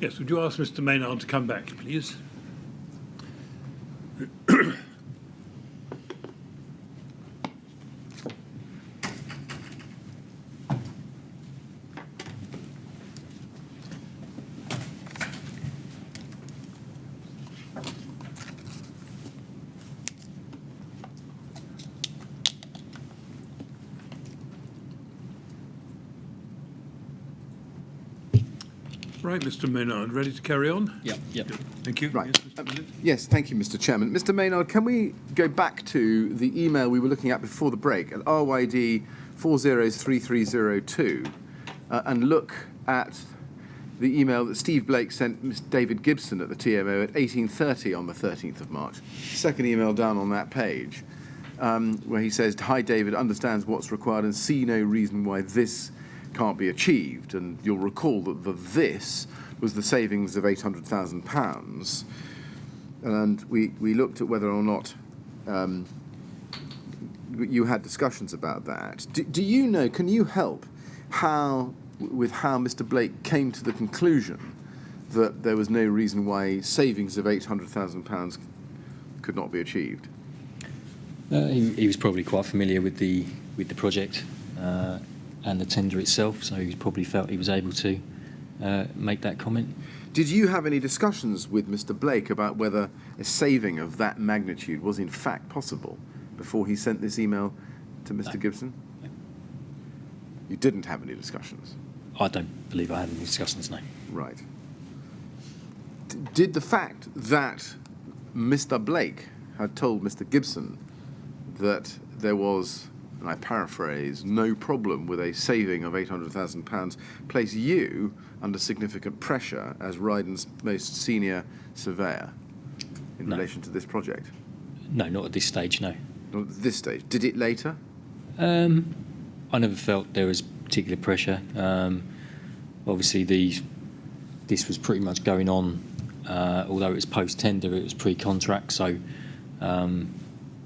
[SPEAKER 1] Yes, would you ask Mr. Maynard to come back, please? Right, Mr. Maynard, ready to carry on?
[SPEAKER 3] Yep.
[SPEAKER 1] Thank you.
[SPEAKER 2] Right.
[SPEAKER 1] Yes, Mr. Maynard.
[SPEAKER 2] Yes, thank you, Mr. Chairman. Mr. Maynard, can we go back to the email we were looking at before the break at RYD 403302 and look at the email that Steve Blake sent Mr. David Gibson at the TMO at 18:30 on the 13th of March. Second email down on that page, where he says, "Hi, David, understands what's required and see no reason why this can't be achieved." And you'll recall that this was the savings of £800,000. And we looked at whether or not you had discussions about that. Do you know, can you help with how Mr. Blake came to the conclusion that there was no reason why savings of £800,000 could not be achieved?
[SPEAKER 3] He was probably quite familiar with the project and the tender itself, so he probably felt he was able to make that comment.
[SPEAKER 2] Did you have any discussions with Mr. Blake about whether a saving of that magnitude was in fact possible before he sent this email to Mr. Gibson?
[SPEAKER 3] No.
[SPEAKER 2] You didn't have any discussions?
[SPEAKER 3] I don't believe I had any discussions, no.
[SPEAKER 2] Right. Did the fact that Mr. Blake had told Mr. Gibson that there was, and I paraphrase, no problem with a saving of £800,000 place you under significant pressure as Rydon's most senior surveyor in relation to this project?
[SPEAKER 3] No, not at this stage, no.
[SPEAKER 2] Not at this stage. Did it later?
[SPEAKER 3] I never felt there was particular pressure. Obviously, this was pretty much going on, although it was post-tender, it was pre-contract, so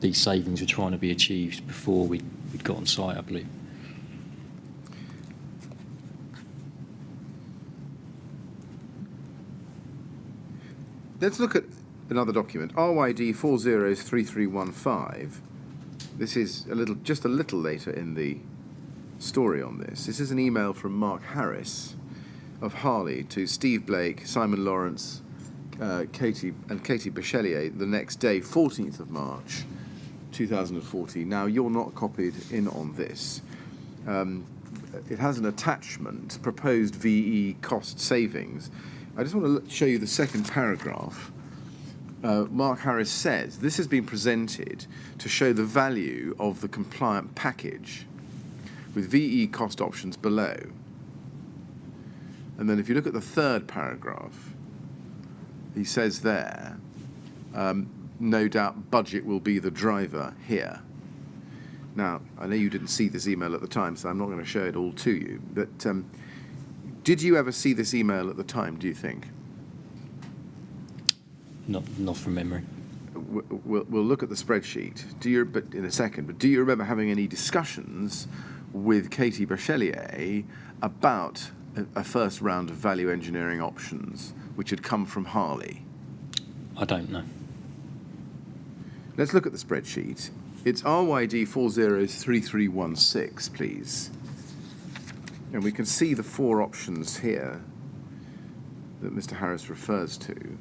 [SPEAKER 3] these savings were trying to be achieved before we'd got on site, I believe.
[SPEAKER 2] Let's look at another document, RYD 403315. This is just a little later in the story on this. This is an email from Mark Harris of Harley to Steve Blake, Simon Lawrence, Katie Bachelier the next day, 14th of March 2014. Now, you're not copied in on this. It has an attachment, proposed VE cost savings. I just want to show you the second paragraph. Mark Harris says, this has been presented to show the value of the compliant package with VE cost options below. And then if you look at the third paragraph, he says there, no doubt budget will be the driver here. Now, I know you didn't see this email at the time, so I'm not going to show it all to you, but did you ever see this email at the time, do you think?
[SPEAKER 3] Not from memory.
[SPEAKER 2] We'll look at the spreadsheet in a second, but do you remember having any discussions with Katie Bachelier about a first round of value engineering options which had come from Harley?
[SPEAKER 3] I don't know.
[SPEAKER 2] Let's look at the spreadsheet. It's RYD 403316, please. And we can see the four options here that Mr. Harris refers to.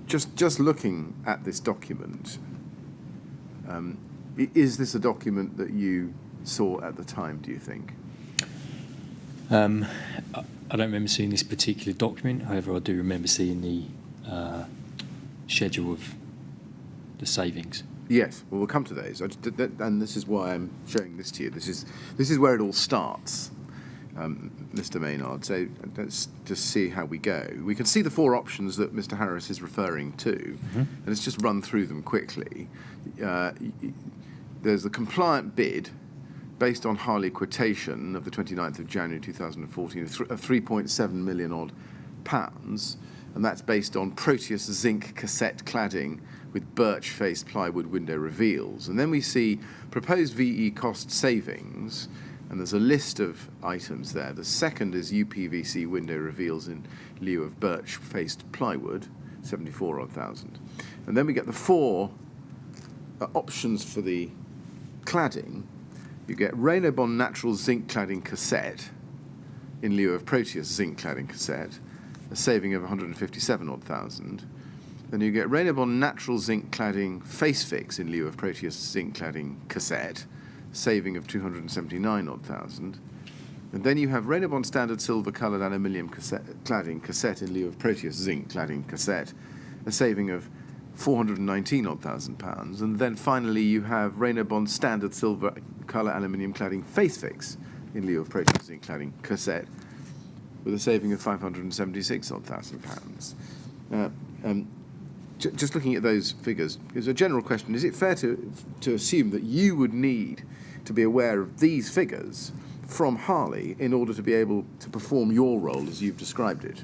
[SPEAKER 2] Just looking at this document, is this a document that you saw at the time, do you think?
[SPEAKER 3] I don't remember seeing this particular document. However, I do remember seeing the schedule of the savings.
[SPEAKER 2] Yes, well, we'll come to those. And this is why I'm showing this to you. This is where it all starts, Mr. Maynard. So let's just see how we go. We can see the four options that Mr. Harris is referring to, and let's just run through them quickly. There's the compliant bid based on Harley quotation of the 29th of January 2014 of 3.7 million odd pounds, and that's based on Proteus zinc cassette cladding with birch face plywood window reveals. And then we see proposed VE cost savings And there's a list of items there. The second is UPVC window reveals in lieu of birch-faced plywood, 74 odd thousand. And then we get the 4 options for the cladding. You get Rainobond natural zinc cladding cassette in lieu of Proteus zinc cladding cassette, a saving of 157 odd thousand. Then you get Rainobond natural zinc cladding face fix in lieu of Proteus zinc cladding cassette, saving of 279 odd thousand. And then you have Rainobond standard silver coloured aluminium cladding cassette in lieu of Proteus zinc cladding cassette, a saving of 419 odd thousand pounds. And then finally you have Rainobond standard silver colour aluminium cladding face fix in lieu of Proteus zinc cladding cassette, with a saving of 576 odd thousand pounds. Just looking at those figures, as a general question, is it fair to assume that you would need to be aware of these figures from Harley in order to be able to perform your role as you've described it?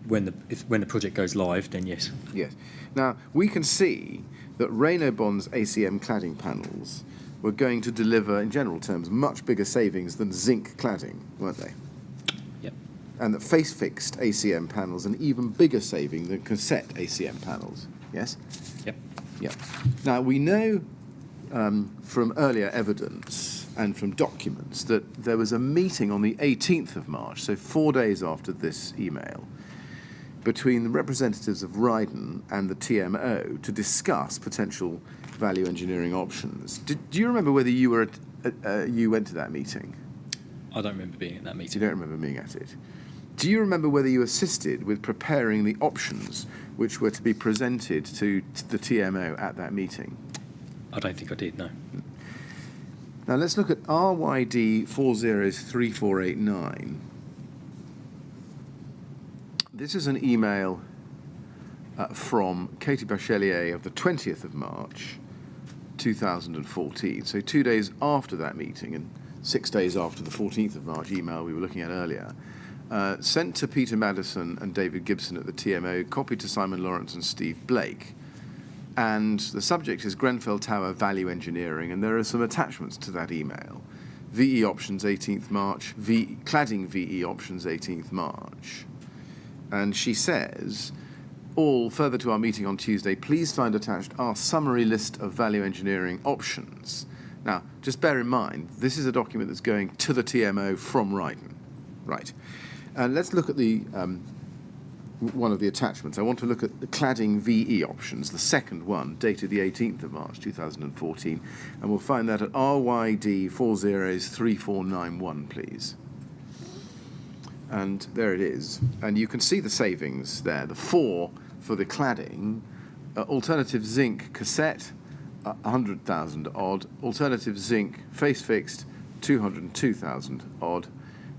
[SPEAKER 3] When the project goes live, then yes.
[SPEAKER 2] Yes. Now, we can see that Rainobond's ACM cladding panels were going to deliver, in general terms, much bigger savings than zinc cladding, weren't they?
[SPEAKER 3] Yep.
[SPEAKER 2] And that face-fixed ACM panels an even bigger saving than cassette ACM panels, yes?
[SPEAKER 3] Yep.
[SPEAKER 2] Yep. Now, we know from earlier evidence and from documents that there was a meeting on the 18th of March, so 4 days after this email, between the representatives of Rydon and the TMO to discuss potential value engineering options. Do you remember whether you were you went to that meeting?
[SPEAKER 3] I don't remember being at that
[SPEAKER 2] You
[SPEAKER 3] meeting.
[SPEAKER 2] don't remember being at it. Do you remember whether you assisted with preparing the options which were to be presented to the TMO at that meeting?
[SPEAKER 3] I don't think I did, no.
[SPEAKER 2] Now let's look at RYD 403489. This is an email from Katie Bachelier of the 20th of March 2014, so 2 days after that meeting and 6 days after the 14th of March email we were looking at earlier, sent to Peter Madison and David Gibson at the TMO, copied to Simon Lawrence and Steve Blake. And the subject is Grenfell Tower Value Engineering, and there are some attachments to that email. VE options 18th March, cladding VE options 18th March. And she says, all further to our meeting on Tuesday, please find attached our summary list of value engineering options. Now, just bear in mind, this is a document that's going to the TMO from Rydon. Right. And let's look at the one of the attachments. I want to look at the cladding VE options, the second one, dated the 18th of March 2014, and we'll find that at RYD 403491, please. And there it is. And you can see the savings there. The 4 for the cladding, alternative zinc cassette, 100,000 odd, alternative zinc face fixed, 202,000 odd,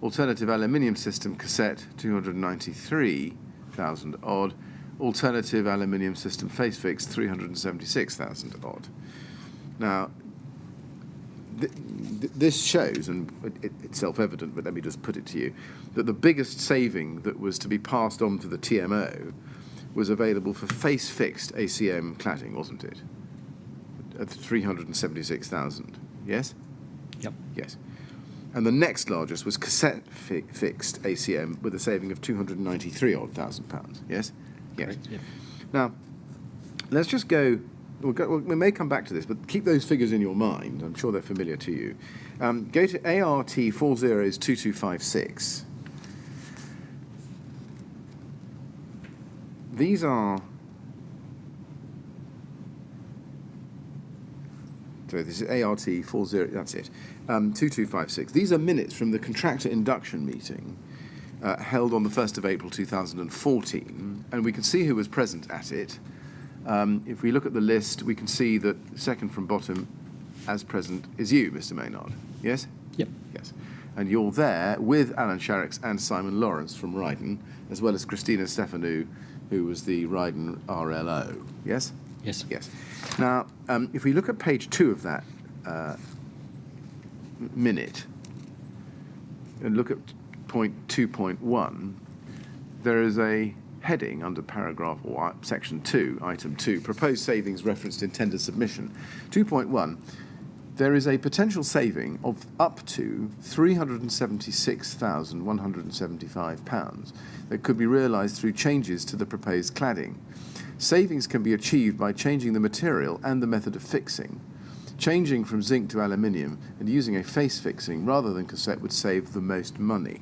[SPEAKER 2] alternative aluminium system cassette, 293,000 odd, alternative aluminium system face fixed, 376,000 odd. Now, this shows, and it's self-evident, but let me just put it to you, that the biggest saving that was to be passed on to the TMO was available for face-fixed ACM cladding, wasn't it? At 376,000, yes?
[SPEAKER 3] Yep.
[SPEAKER 2] Yes. And the next largest was cassette-fixed ACM with a saving of 293 odd thousand pounds, yes? Yes.
[SPEAKER 3] Correct, yeah.
[SPEAKER 2] Now, let's just go. We may come back to this, but keep those figures in your mind. I'm sure they're familiar to you. Go to ART 402256. These are... So this is ART 40... That's it. 2256. These are minutes from the contractor induction meeting held on the 1st of April 2014, and we can see who was present at it. If we look at the list, we can see that second from bottom, as present, is you, Mr. Maynard. Yes?
[SPEAKER 3] Yep.
[SPEAKER 2] Yes. And you're there with Alan Sharrocks and Simon Lawrence from Rydon, as well as Christina Stefanou, who was the Rydon RLO. Yes?
[SPEAKER 3] Yes.
[SPEAKER 2] Yes. Now, if we look at page 2 of that minute, and look at point 2.1, there is a heading under paragraph or section 2, item 2, proposed savings referenced in tender submission. 2.1, there is a potential saving of up to £376,175 that could be realised through changes to the proposed cladding. Savings can be achieved by changing the material and the method of fixing. Changing from zinc to aluminium and using a face fixing rather than cassette would save the most money.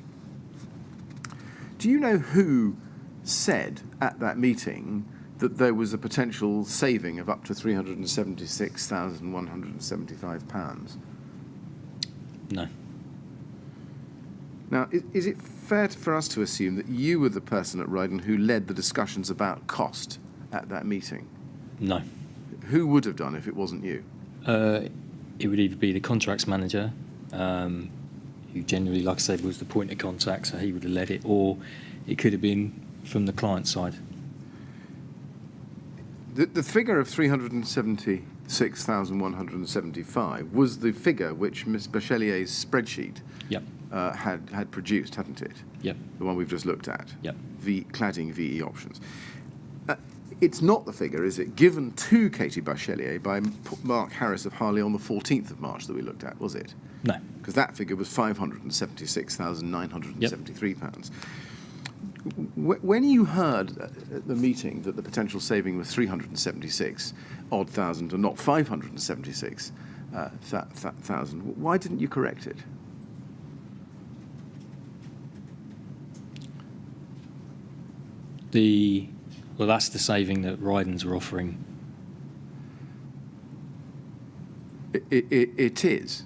[SPEAKER 2] Do you know who said at that meeting that there was a potential saving of up to £376,175?
[SPEAKER 3] No.
[SPEAKER 2] Now, is it fair for us to assume that you were the person at Rydon who led the discussions about cost at that meeting?
[SPEAKER 3] No.
[SPEAKER 2] Who would have done if it wasn't you?
[SPEAKER 3] It would either be the contracts manager, who generally, like I said, was the point of contact, so he would have led it, or it could have been from the client side.
[SPEAKER 2] The figure of 376,175 was the figure which Ms. Bachelier's spreadsheet
[SPEAKER 3] Yep.
[SPEAKER 2] had produced, hadn't it?
[SPEAKER 3] Yep.
[SPEAKER 2] The one we've just looked at.
[SPEAKER 3] Yep.
[SPEAKER 2] Cladding VE options. It's not the figure, is it, given to Katie Bachelier by Mark Harris of Harley on the 14th of March that we looked at, was it?
[SPEAKER 3] No.
[SPEAKER 2] Because that figure was £576,973. When you heard at the meeting that the potential saving was 376 odd thousand and not 576,000, why didn't you correct it?
[SPEAKER 3] Well, that's the saving that Rydon's are offering.
[SPEAKER 2] It is.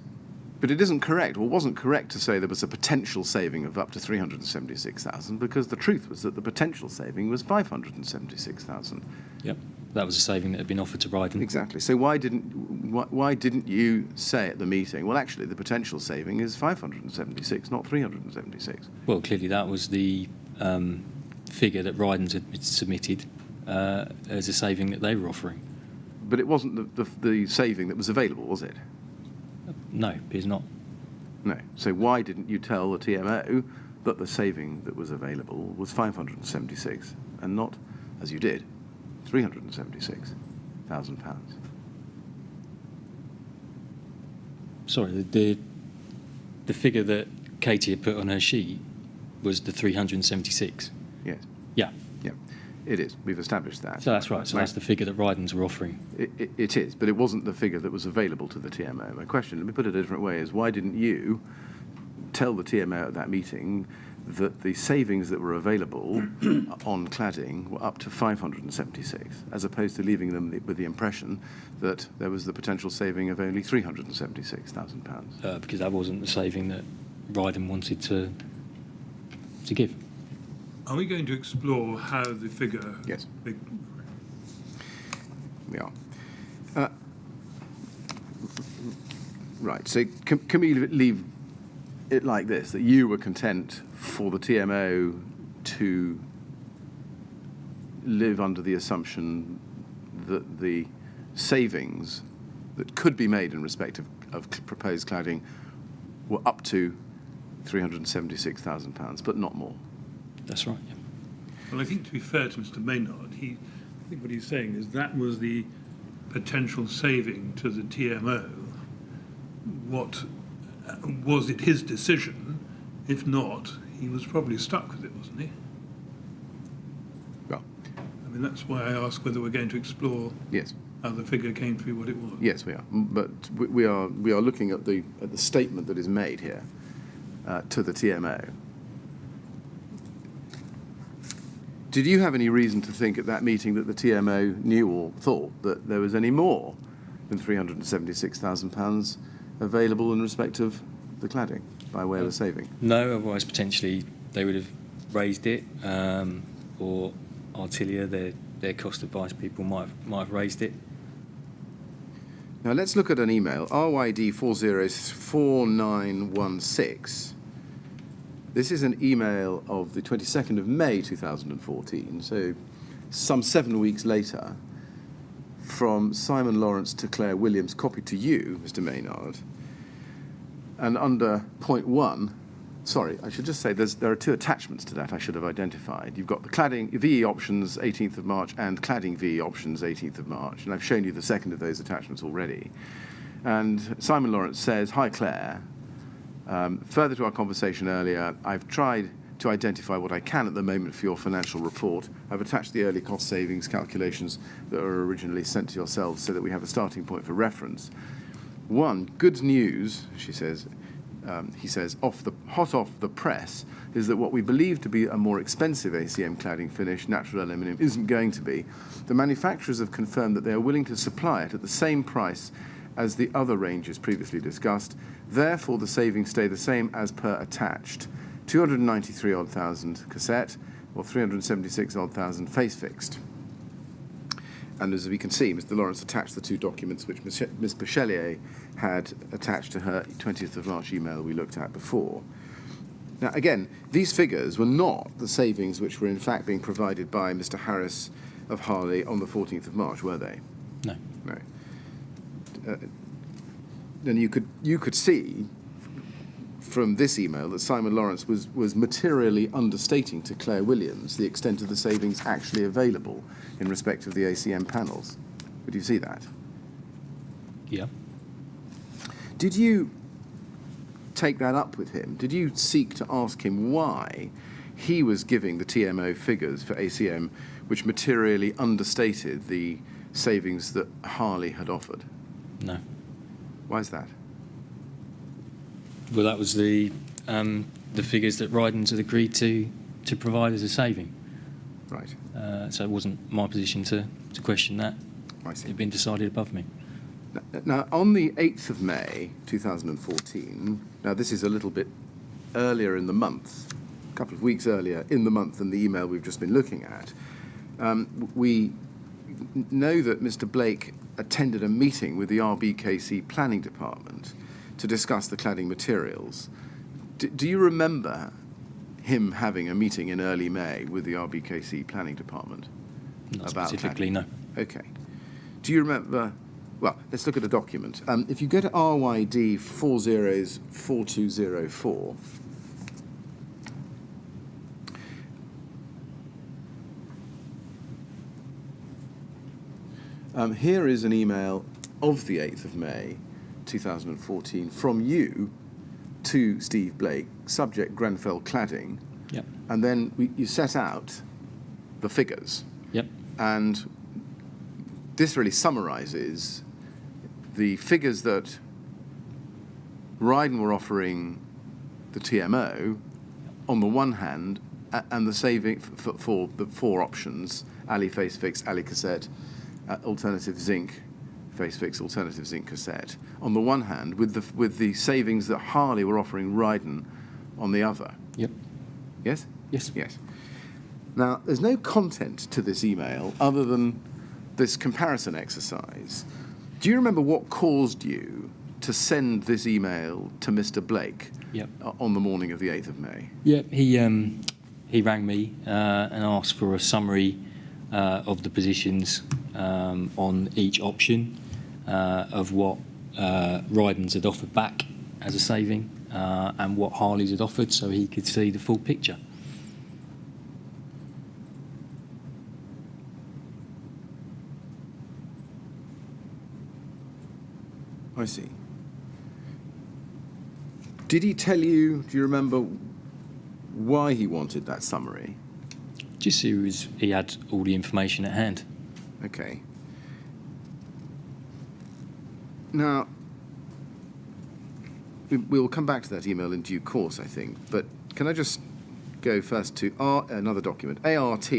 [SPEAKER 2] But it isn't correct, or wasn't correct to say there was a potential saving of up to 376,000, because the truth was that the potential saving was 576,000.
[SPEAKER 3] Yep. That was a saving that had been offered to Rydon.
[SPEAKER 2] Exactly. So why didn't you say at the meeting, well, actually, the potential saving is 576, not 376?
[SPEAKER 3] Well, clearly that was the figure that Rydon's had submitted as a saving that they were offering.
[SPEAKER 2] But it wasn't the saving that was available, was it?
[SPEAKER 3] No, it's not.
[SPEAKER 2] No. So why didn't you tell the TMO that the saving that was available was 576 and not, as you did, £376,000?
[SPEAKER 3] Sorry, the figure that Katie had put on her sheet was the 376.
[SPEAKER 2] Yes.
[SPEAKER 3] Yeah.
[SPEAKER 2] Yeah. It is. We've established that.
[SPEAKER 3] So that's right. So that's the figure that Rydon's were offering.
[SPEAKER 2] It is, but it wasn't the figure that was available to the TMO. My question, let me put it a different way, is why didn't you tell the TMO at that meeting that the savings that were available on cladding were up to 576, as opposed to leaving them with the impression that there was the potential saving of only £376,000?
[SPEAKER 3] Because that wasn't the saving that Rydon wanted to give.
[SPEAKER 1] Are we going to explore how the figure...
[SPEAKER 2] Yes. We are. Right, so can we leave it like this, that you were content for the TMO to live under the assumption that the savings that could be made in respect of proposed cladding were up to £376,000, but not more?
[SPEAKER 3] That's right, yeah.
[SPEAKER 1] Well, I think to be fair to Mr. Maynard, I think what he's saying is that was the potential saving to the TMO. What was it his decision? If not, he was probably stuck with it, wasn't he?
[SPEAKER 2] Well,
[SPEAKER 1] I mean, that's why I asked whether we're going to explore
[SPEAKER 2] yes.
[SPEAKER 1] how the figure came to be what it was.
[SPEAKER 2] Yes, we are. But we are looking at the statement that is made here to the TMO. Did you have any reason to think at that meeting that the TMO knew or thought that there was any more than £376,000 available in respect of the cladding by way of a saving?
[SPEAKER 3] No, otherwise potentially they would have raised it, or Artilia, their cost advice people might have raised it.
[SPEAKER 2] Now let's look at an email, RYD 404916. This is an email of the 22nd of May 2014, so some 7 weeks later, from Simon Lawrence to Claire Williams, copied to you, Mr. Maynard. And under point 1, sorry, I should just say there are 2 attachments to that I should have identified. You've got the cladding VE options 18th of March and cladding VE options 18th of March, and I've shown you the second of those attachments already. And Simon Lawrence says, "Hi Claire, further to our conversation earlier, I've tried to identify what I can at the moment for your financial report. I've attached the early cost savings calculations that were originally sent to yourselves so that we have a starting point for reference. One, good news," he says, hot off the press, is that what we believe to be a more expensive ACM cladding finish, natural aluminium, isn't going to be. The manufacturers have confirmed that they are willing to supply it at the same price as the other ranges previously discussed. Therefore, the savings stay the same as per attached. 293 odd thousand cassette or 376 odd thousand face fixed. And as we can see, Mr. Lawrence attached the two documents which Ms. Bachelier had attached to her 20th of March email we looked at before. Now, again, these figures were not the savings which were in fact being provided by Mr. Harris of Harley on the 14th of March, were they?
[SPEAKER 3] No.
[SPEAKER 2] No. Then you could see from this email that Simon Lawrence was materially understating to Claire Williams the extent of the savings actually available in respect of the ACM panels. Would you see that?
[SPEAKER 3] Yeah.
[SPEAKER 2] Did you take that up with him? Did you seek to ask him why he was giving the TMO figures for ACM which materially understated the savings that Harley had offered?
[SPEAKER 3] No.
[SPEAKER 2] Why is that?
[SPEAKER 3] Well, that was the figures that Rydon had agreed to provide as a saving.
[SPEAKER 2] Right.
[SPEAKER 3] So it wasn't my position to question that.
[SPEAKER 2] I see.
[SPEAKER 3] It had been decided above me.
[SPEAKER 2] Now, on the 8th of May 2014, now this is a little bit earlier in the month, a couple of weeks earlier in the month than the email we've just been looking at, we know that Mr. Blake attended a meeting with the RBKC Planning Department to discuss the cladding materials. Do you remember him having a meeting in early May with the RBKC Planning Department?
[SPEAKER 3] Not
[SPEAKER 2] about
[SPEAKER 3] specifically,
[SPEAKER 2] cladding?
[SPEAKER 3] no.
[SPEAKER 2] Okay. Do you remember? Well, let's look at a document. If you go to RYD 404204, here is an email of the 8th of May 2014 from you to Steve Blake, subject Grenfell Cladding,
[SPEAKER 3] Yep.
[SPEAKER 2] and then you set out the figures.
[SPEAKER 3] Yep.
[SPEAKER 2] And this really summarises the figures that Rydon were offering the TMO on the one hand, and the saving for the four options: alley face fix, alley cassette, alternative zinc face fix, alternative zinc cassette, on the one hand, with the savings that Harley were offering Rydon on the other.
[SPEAKER 3] Yep.
[SPEAKER 2] Yes?
[SPEAKER 3] Yes.
[SPEAKER 2] Yes. Now, there's no content to this email other than this comparison exercise. Do you remember what caused you to send this email to Mr. Blake
[SPEAKER 3] Yep.
[SPEAKER 2] on the morning of the 8th of May?
[SPEAKER 3] Yeah, he rang me and asked for a summary of the positions on each option of what Rydon's had offered back as a saving and what Harley's had offered, so he could see the full picture.
[SPEAKER 2] I see. Did he tell you, do you remember why he wanted that summary?
[SPEAKER 3] Just so he had all the information at hand.
[SPEAKER 2] Okay. Now, we'll come back to that email in due course, I think, but can I just go first to another document, ART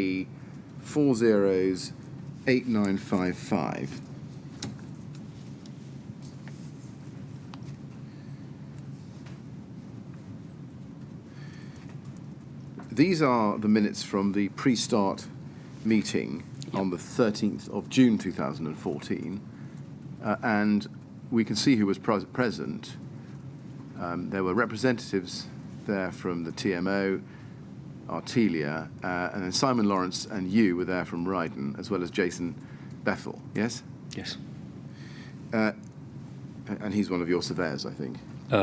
[SPEAKER 2] 408955. These are the minutes from the pre-start meeting on the 13th of June 2014, and we can see who was present. There were representatives there from the TMO, Artelia, and then Simon Lawrence and you were there from Rydon, as well as Jason Bethel, yes?
[SPEAKER 3] Yes.
[SPEAKER 2] And he's one of your surveyors, I think.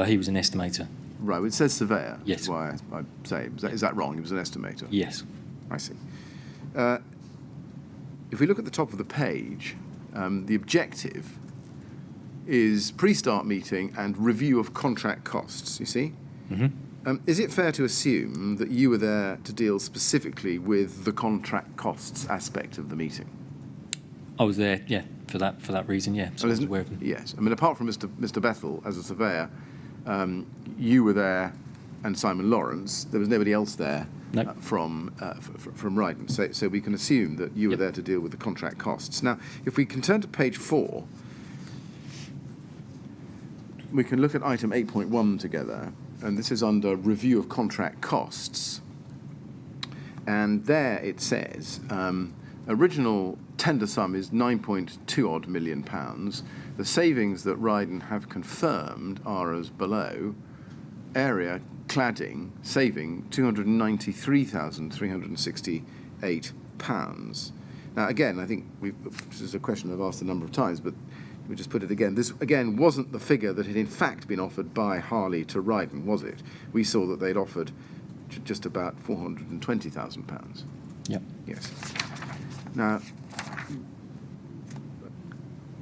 [SPEAKER 3] He was an estimator.
[SPEAKER 2] Right, well, it says surveyor.
[SPEAKER 3] Yes.
[SPEAKER 2] That's why I say, is that wrong? He was an estimator.
[SPEAKER 3] Yes.
[SPEAKER 2] I see. If we look at the top of the page, the objective is pre-start meeting and review of contract costs, you see? Is it fair to assume that you were there to deal specifically with the contract costs aspect of the meeting?
[SPEAKER 3] I was there, yeah, for that reason, yeah. So I was aware of them.
[SPEAKER 2] Yes. I mean, apart from Mr. Bethel as a surveyor, you were there and Simon Lawrence. There was nobody else there
[SPEAKER 3] No.
[SPEAKER 2] from Rydon. So we can assume that you were
[SPEAKER 3] Yep.
[SPEAKER 2] there to deal with the contract costs. Now, if we can turn to page 4, we can look at item 8.1 together, and this is under review of contract costs. And there it says, original tender sum is 9.2 odd million pounds. The savings that Rydon have confirmed are as below. Area cladding saving £293,368. Now, again, I think this is a question I've asked a number of times, but we just put it again. This, again, wasn't the figure that had in fact been offered by Harley to Rydon, was it? We saw that they'd offered just about £420,000.
[SPEAKER 3] Yep.
[SPEAKER 2] Yes. Now,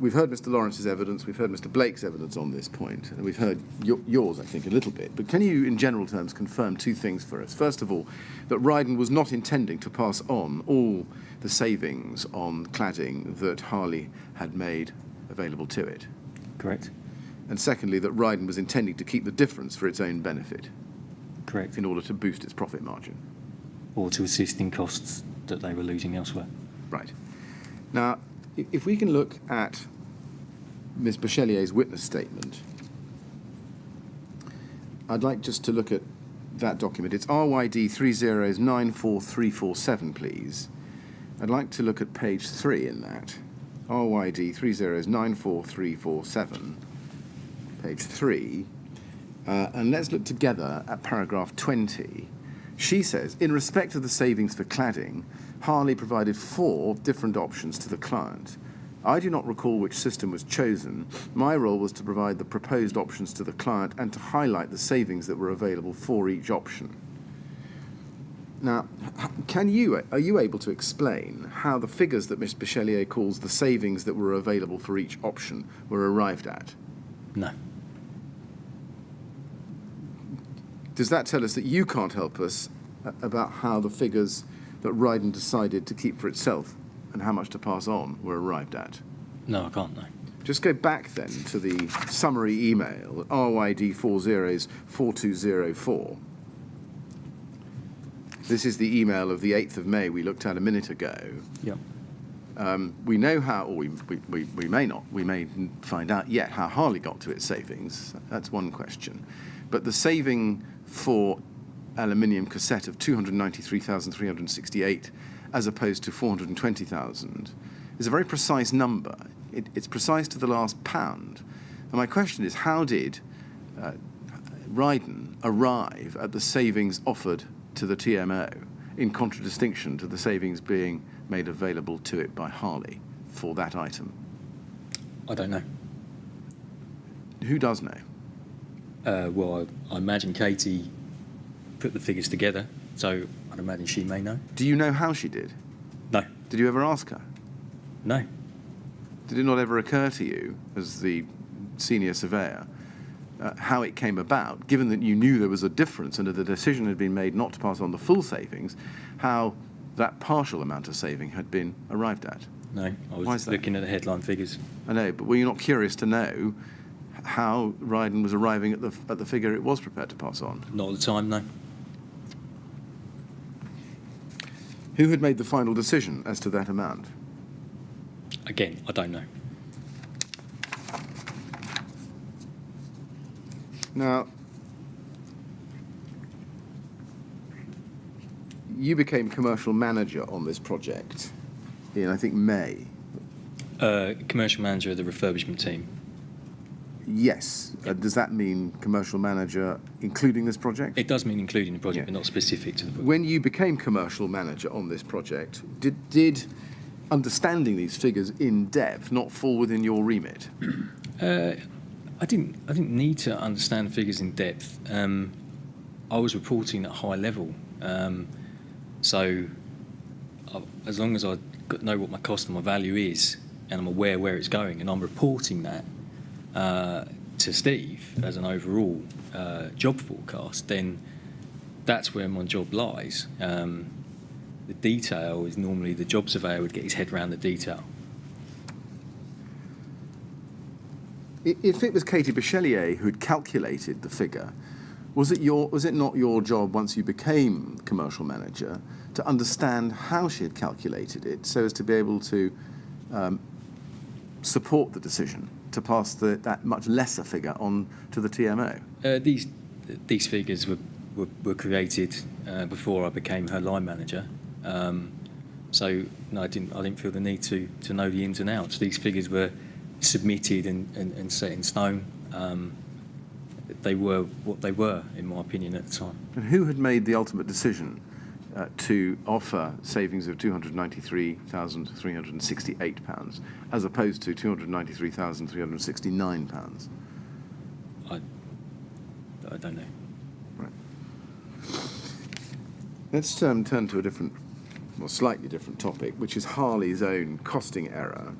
[SPEAKER 2] we've heard Mr. Lawrence's evidence, we've heard Mr. Blake's evidence on this point, and we've heard yours, I think, a little bit. But can you, in general terms, confirm two things for us? First of all, that Rydon was not intending to pass on all the savings on cladding that Harley had made available to it.
[SPEAKER 3] Correct.
[SPEAKER 2] And secondly, that Rydon was intending to keep the difference for its own benefit
[SPEAKER 3] Correct.
[SPEAKER 2] in order to boost its profit margin.
[SPEAKER 3] Or to assist in costs that they were losing elsewhere.
[SPEAKER 2] Right. Now, if we can look at Ms. Bachelier's witness statement, I'd like just to look at that document. It's RYD 3094347, please. I'd like to look at page 3 in that. RYD 3094347, page 3. And let's look together at paragraph 20. She says, in respect of the savings for cladding, Harley provided 4 different options to the client. I do not recall which system was chosen. My role was to provide the proposed options to the client and to highlight the savings that were available for each option. Now, are you able to explain how the figures that Ms. Bachelier calls the savings that were available for each option were arrived at?
[SPEAKER 3] No.
[SPEAKER 2] Does that tell us that you can't help us about how the figures that Rydon decided to keep for itself and how much to pass on were arrived at?
[SPEAKER 3] No, I can't, no.
[SPEAKER 2] Just go back then to the summary email, RYD 404204. This is the email of the 8th of May we looked at a minute ago.
[SPEAKER 3] Yep.
[SPEAKER 2] We know how, or we may not, we may find out yet how Harley got to its savings. That's one question. But the saving for aluminium cassette of 293,368 as opposed to 420,000 is a very precise number. It's precise to the last pound. And my question is, how did Rydon arrive at the savings offered to the TMO in contradistinction to the savings being made available to it by Harley for that item?
[SPEAKER 3] I don't know.
[SPEAKER 2] Who does know?
[SPEAKER 3] Well, I imagine Katie put the figures together, so I'd imagine she may know.
[SPEAKER 2] Do you know how she did?
[SPEAKER 3] No.
[SPEAKER 2] Did you ever ask her?
[SPEAKER 3] No.
[SPEAKER 2] Did it not ever occur to you, as the senior surveyor, how it came about, given that you knew there was a difference and that the decision had been made not to pass on the full savings, how that partial amount of saving had been arrived at?
[SPEAKER 3] No, I was
[SPEAKER 2] Why is
[SPEAKER 3] just
[SPEAKER 2] that?
[SPEAKER 3] looking at the headline figures.
[SPEAKER 2] I know, but were you not curious to know how Rydon was arriving at the figure it was prepared to pass on?
[SPEAKER 3] Not at the time, no.
[SPEAKER 2] Who had made the final decision as to that amount?
[SPEAKER 3] Again, I don't know.
[SPEAKER 2] Now, you became commercial manager on this project in, I think, May.
[SPEAKER 3] Commercial manager of the refurbishment team.
[SPEAKER 2] Yes. Does that mean commercial manager including this project?
[SPEAKER 3] It does mean including the project,
[SPEAKER 2] Yeah.
[SPEAKER 3] but not specific to the project.
[SPEAKER 2] When you became commercial manager on this project, did understanding these figures in depth not fall within your remit?
[SPEAKER 3] I didn't need to understand the figures in depth. I was reporting at high level, so as long as I know what my cost and my value is, and I'm aware where it's going, and I'm reporting that, to Steve as an overall job forecast, then that's where my job lies. The detail is normally the job surveyor would get his head around the detail.
[SPEAKER 2] If it was Katie Bachelier who'd calculated the figure, was it not your job once you became commercial manager to understand how she had calculated it so as to be able to support the decision to pass that much lesser figure on to the TMO?
[SPEAKER 3] These figures were created before I became her line manager. So no, I didn't feel the need to know the ins and outs. These figures were submitted and set in stone. They were what they were, in my opinion, at the time.
[SPEAKER 2] And who had made the ultimate decision to offer savings of £293,368 as opposed to £293,369?
[SPEAKER 3] I don't know.
[SPEAKER 2] Right. Let's turn to a different, well, slightly different topic, which is Harley's own costing error.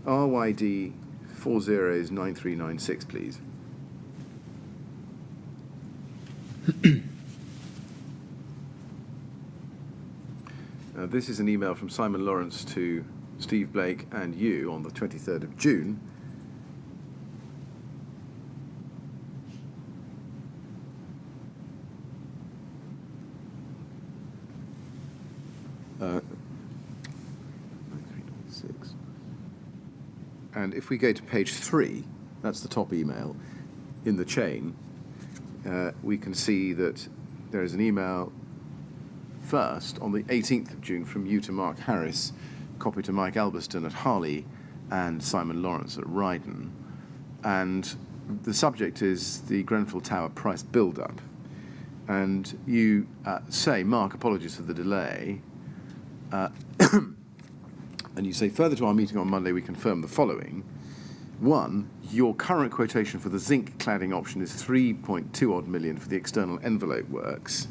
[SPEAKER 2] RYD 409396, please. This is an email from Simon Lawrence to Steve Blake and you on the 23rd of June. And if we go to page 3, that's the top email in the chain, we can see that there is an email first on the 18th of June from you to Mark Harris, copy to Mike Albiston at Harley and Simon Lawrence at Rydon. And the subject is the Grenfell Tower price build-up. And you say, Mark, apologies for the delay. And you say, further to our meeting on Monday, we confirm the following. 1, your current quotation for the zinc cladding option is 3.2 odd million for the external envelope works.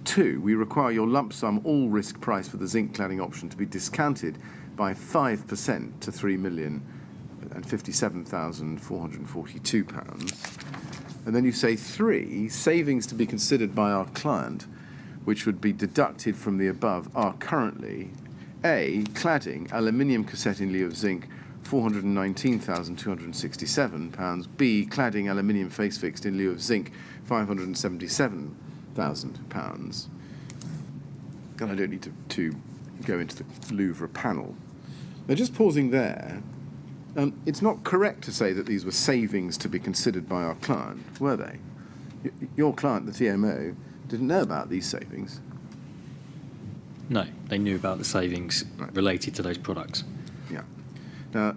[SPEAKER 2] 2, we require your lump sum all risk price for the zinc cladding option to be discounted by 5% to £3,057,442. And then you say 3, savings to be considered by our client, which would be deducted from the above, are currently A, cladding, aluminium cassette in lieu of zinc, £419,267. B, cladding, aluminium face fixed in lieu of zinc, £577,000. And I don't need to go into the Louvre panel. Now, just pausing there, it's not correct to say that these were savings to be considered by our client, were they? Your client, the TMO, didn't know about these savings.
[SPEAKER 3] No, they knew about the savings related to those products.
[SPEAKER 2] Yeah. Now,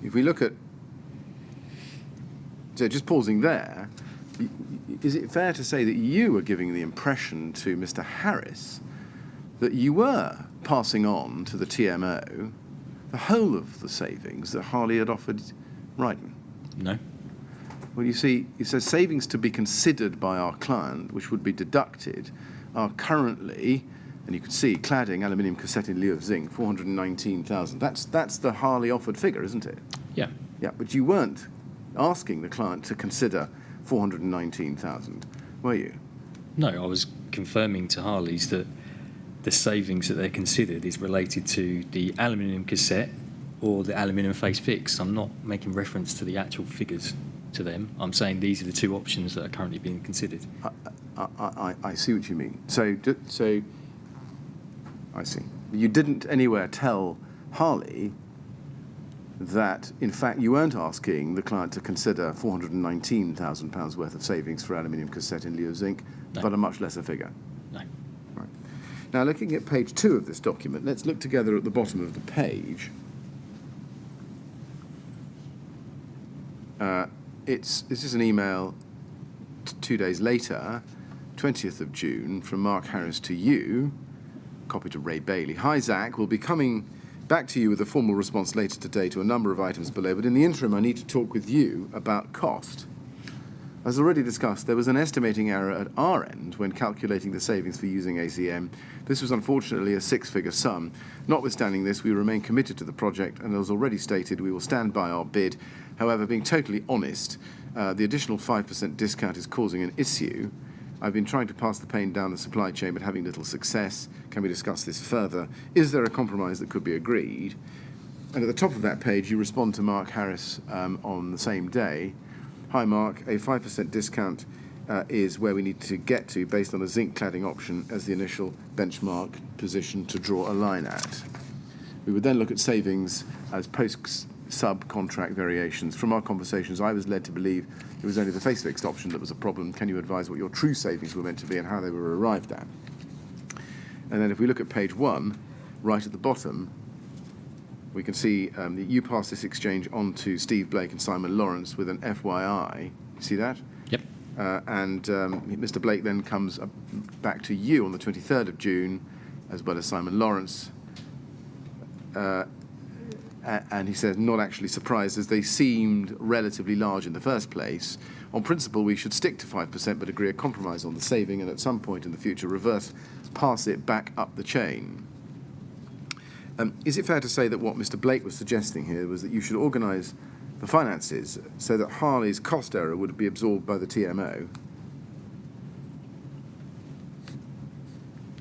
[SPEAKER 2] if we look at, so just pausing there, is it fair to say that you were giving the impression to Mr. Harris that you were passing on to the TMO the whole of the savings that Harley had offered Rydon?
[SPEAKER 3] No.
[SPEAKER 2] Well, you see, it says savings to be considered by our client, which would be deducted, are currently, and you can see, cladding, aluminium cassette in lieu of zinc, 419,000. That's the Harley offered figure, isn't it?
[SPEAKER 3] Yeah.
[SPEAKER 2] Yeah, but you weren't asking the client to consider 419,000, were you?
[SPEAKER 3] No, I was confirming to Harley's that the savings that they're considered is related to the aluminium cassette or the aluminium face fix. I'm not making reference to the actual figures to them. I'm saying these are the two options that are currently being considered.
[SPEAKER 2] I see what you mean. So I see. You didn't anywhere tell Harley that, in fact, you weren't asking the client to consider £419,000 worth of savings for aluminium cassette in lieu of zinc,
[SPEAKER 3] No.
[SPEAKER 2] but a much lesser figure.
[SPEAKER 3] No.
[SPEAKER 2] Right. Now, looking at page 2 of this document, let's look together at the bottom of the page. This is an email 2 days later, 20th of June, from Mark Harris to you, copy to Ray Bailey. Hi, Zak. We'll be coming back to you with a formal response later today to a number of items below, but in the interim, I need to talk with you about cost. As already discussed, there was an estimating error at our end when calculating the savings for using ACM. This was unfortunately a six-figure sum. Notwithstanding this, we remain committed to the project, and as already stated, we will stand by our bid. However, being totally honest, the additional 5% discount is causing an issue. I've been trying to pass the pain down the supply chain, but having little success. Can we discuss this further? Is there a compromise that could be agreed? And at the top of that page, you respond to Mark Harris on the same day. Hi, Mark. A 5% discount is where we need to get to based on a zinc cladding option as the initial benchmark position to draw a line at. We would then look at savings as post-subcontract variations. From our conversations, I was led to believe it was only the face-fixed option that was a problem. Can you advise what your true savings were meant to be and how they were arrived at? And then if we look at page 1, right at the bottom, we can see that you passed this exchange on to Steve Blake and Simon Lawrence with an FYI. You see that?
[SPEAKER 3] Yep.
[SPEAKER 2] And Mr. Blake then comes back to you on the 23rd of June, as well as Simon Lawrence. And he says, not actually surprised, as they seemed relatively large in the first place. On principle, we should stick to 5%, but agree a compromise on the saving, and at some point in the future, pass it back up the chain. Is it fair to say that what Mr. Blake was suggesting here was that you should organise the finances so that Harley's cost error would be absorbed by the TMO?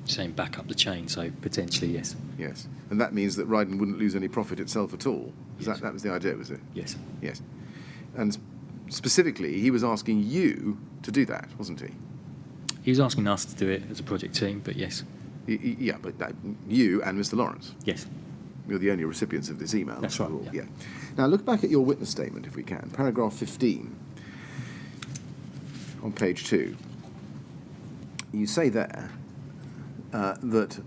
[SPEAKER 3] Saying back up the chain, so potentially yes.
[SPEAKER 2] Yes. And that means that Rydon wouldn't lose any profit itself at all?
[SPEAKER 3] Yes.
[SPEAKER 2] That was the idea, was it?
[SPEAKER 3] Yes.
[SPEAKER 2] Yes. And specifically, he was asking you to do that, wasn't he?
[SPEAKER 3] He was asking us to do it as a project team, but yes.
[SPEAKER 2] Yeah, but you and Mr. Lawrence.
[SPEAKER 3] Yes.
[SPEAKER 2] You're the only recipients of this email.
[SPEAKER 3] That's right,
[SPEAKER 2] Yeah.
[SPEAKER 3] yeah.
[SPEAKER 2] Now, look back at your witness statement, if we can. Paragraph 15 on page 2. You say there that,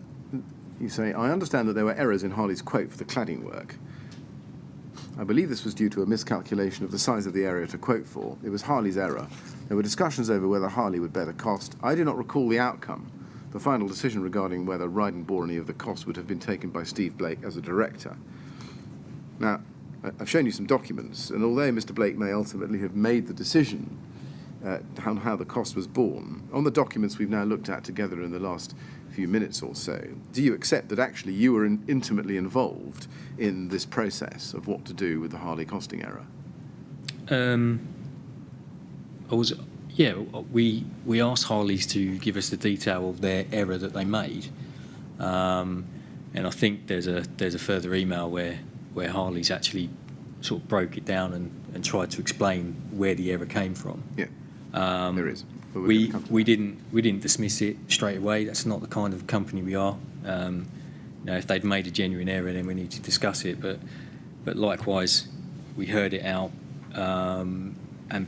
[SPEAKER 2] you say, I understand that there were errors in Harley's quote for the cladding work. I believe this was due to a miscalculation of the size of the area to quote for. It was Harley's error. There were discussions over whether Harley would bear the cost. I do not recall the outcome. The final decision regarding whether Rydon bore any of the cost would have been taken by Steve Blake as a director. Now, I've shown you some documents, and although Mr. Blake may ultimately have made the decision on how the cost was borne, on the documents we've now looked at together in the last few minutes or so, do you accept that actually you were intimately involved in this process of what to do with the Harley costing error?
[SPEAKER 3] Yeah, we asked Harleys to give us the detail of their error that they made, and I think there's a further email where Harleys actually sort of broke it down and tried to explain where the error came from.
[SPEAKER 2] Yeah, there is. But
[SPEAKER 3] We didn't dismiss it straight away. That's not the kind of company we are. If they'd made a genuine error, then we need to discuss it. But likewise, we heard it out and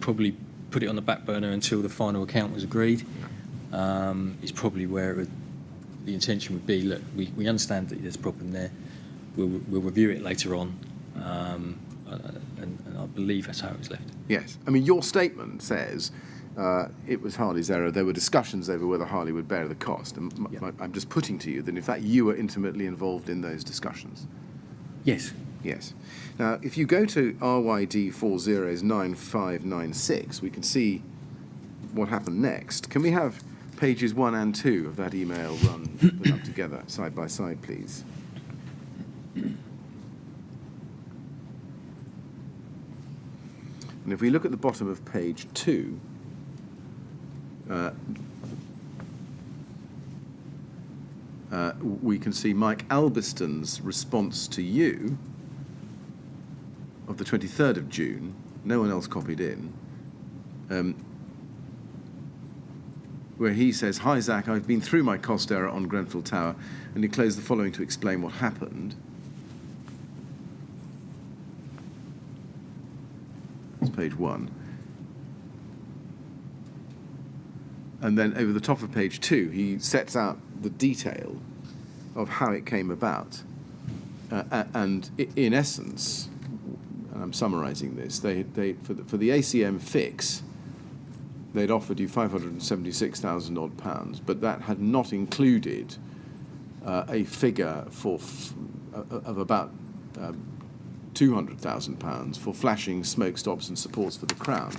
[SPEAKER 3] probably put it on the back burner until the final account was agreed. Is probably where the intention would be. Look, we understand that there's a problem there. We'll review it later on, and I believe that's how it was left.
[SPEAKER 2] Yes. I mean, your statement says it was Harley's error. There were discussions over whether Harley would bear the cost. And I'm just putting to you that, in fact, you were intimately involved in those discussions.
[SPEAKER 3] Yes.
[SPEAKER 2] Yes. Now, if you go to RYD 409596, we can see what happened next. Can we have pages 1 and 2 of that email put up together, side by side, please? And if we look at the bottom of page 2, we can see Mike Albiston's response to you of the 23rd of June. No one else copied in. Where he says, "Hi Zak, I've been through my cost error on Grenfell Tower," and he closed the following to explain what happened. It's page 1. And then over the top of page 2, he sets out the detail of how it came about. And in essence, and I'm summarising this, they for the ACM fix, they'd offered you £576,000 odd pounds, but that had not included a figure of about £200,000 for flashing smoke stops and supports for the crown.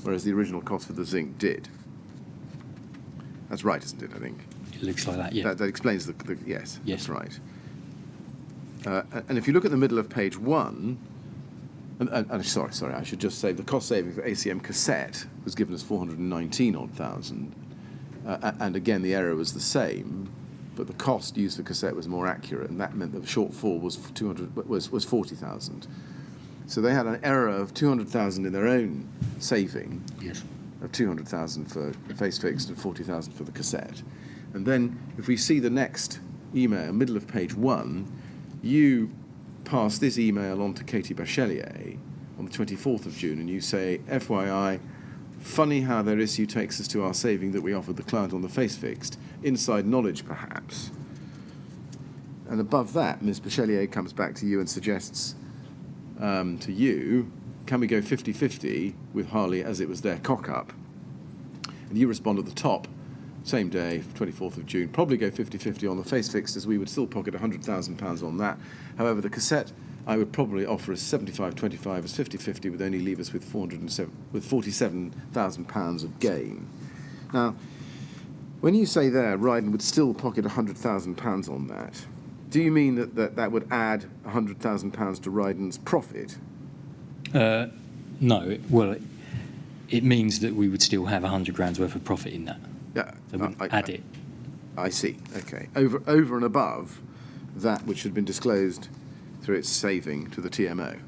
[SPEAKER 2] whereas the original cost for the zinc did. That's right, isn't it, I think?
[SPEAKER 3] It looks like that, yeah.
[SPEAKER 2] That explains the yes,
[SPEAKER 3] Yes.
[SPEAKER 2] that's right. And if you look at the middle of page 1, and sorry, I should just say the cost saving for ACM cassette was given as 419 odd thousand, and again the error was the same, but the cost used for cassette was more accurate, and that meant that the shortfall was 40,000. So they had an error of 200,000 in their own saving,
[SPEAKER 3] Yes.
[SPEAKER 2] of 200,000 for face fixed and 40,000 for the cassette. And then if we see the next email, middle of page 1, you pass this email on to Katie Bachelier on the 24th of June, and you say, FYI, funny how their issue takes us to our saving that we offered the client on the face fixed. Inside knowledge, perhaps. And above that, Ms. Bachelier comes back to you and suggests to you, can we go 50-50 with Harley as it was their cock-up? And you respond at the top, same day, 24th of June, probably go 50-50 on the face fixed, as we would still pocket £100,000 on that. However, the cassette I would probably offer as 75-25, as 50-50 would only leave us with £47,000 of gain. Now, when you say there, Rydon would still pocket £100,000 on that, do you mean that would add £100,000 to Rydon's profit?
[SPEAKER 3] No, it means that we would still have 100 grand's worth of profit in that.
[SPEAKER 2] Yeah,
[SPEAKER 3] So we add it.
[SPEAKER 2] I see. Okay, over and above that which had been disclosed through its saving to the TMO.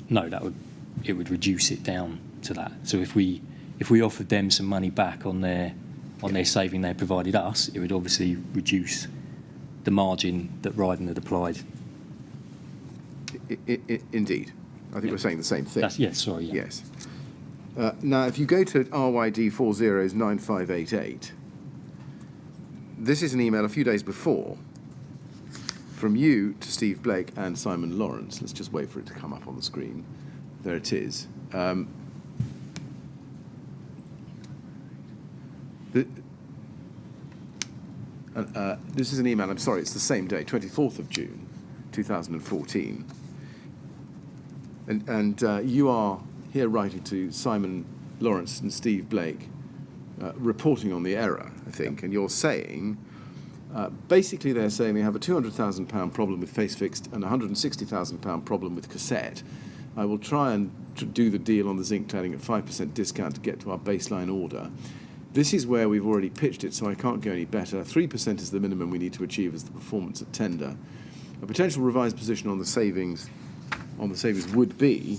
[SPEAKER 3] No, it would reduce it down to that. So if we offered them some money back on their saving they provided us, it would obviously reduce the margin that Rydon had applied.
[SPEAKER 2] Indeed, I think we're saying the same thing.
[SPEAKER 3] Yes, sorry. Yeah.
[SPEAKER 2] Yes. Now, if you go to RYD 409588, this is an email a few days before from you to Steve Blake and Simon Lawrence. Let's just wait for it to come up on the screen. There it is. This is an email, I'm sorry, it's the same day, 24th of June, 2014. And you are here writing to Simon Lawrence and Steve Blake, reporting on the error, I think, and you're saying, basically they're saying they have a £200,000 problem with face fixed and a £160,000 problem with cassette. I will try and do the deal on the zinc cladding at 5% discount to get to our baseline order. This is where we've already pitched it, so I can't go any better. 3% is the minimum we need to achieve as the performance at tender. A potential revised position on the savings would be,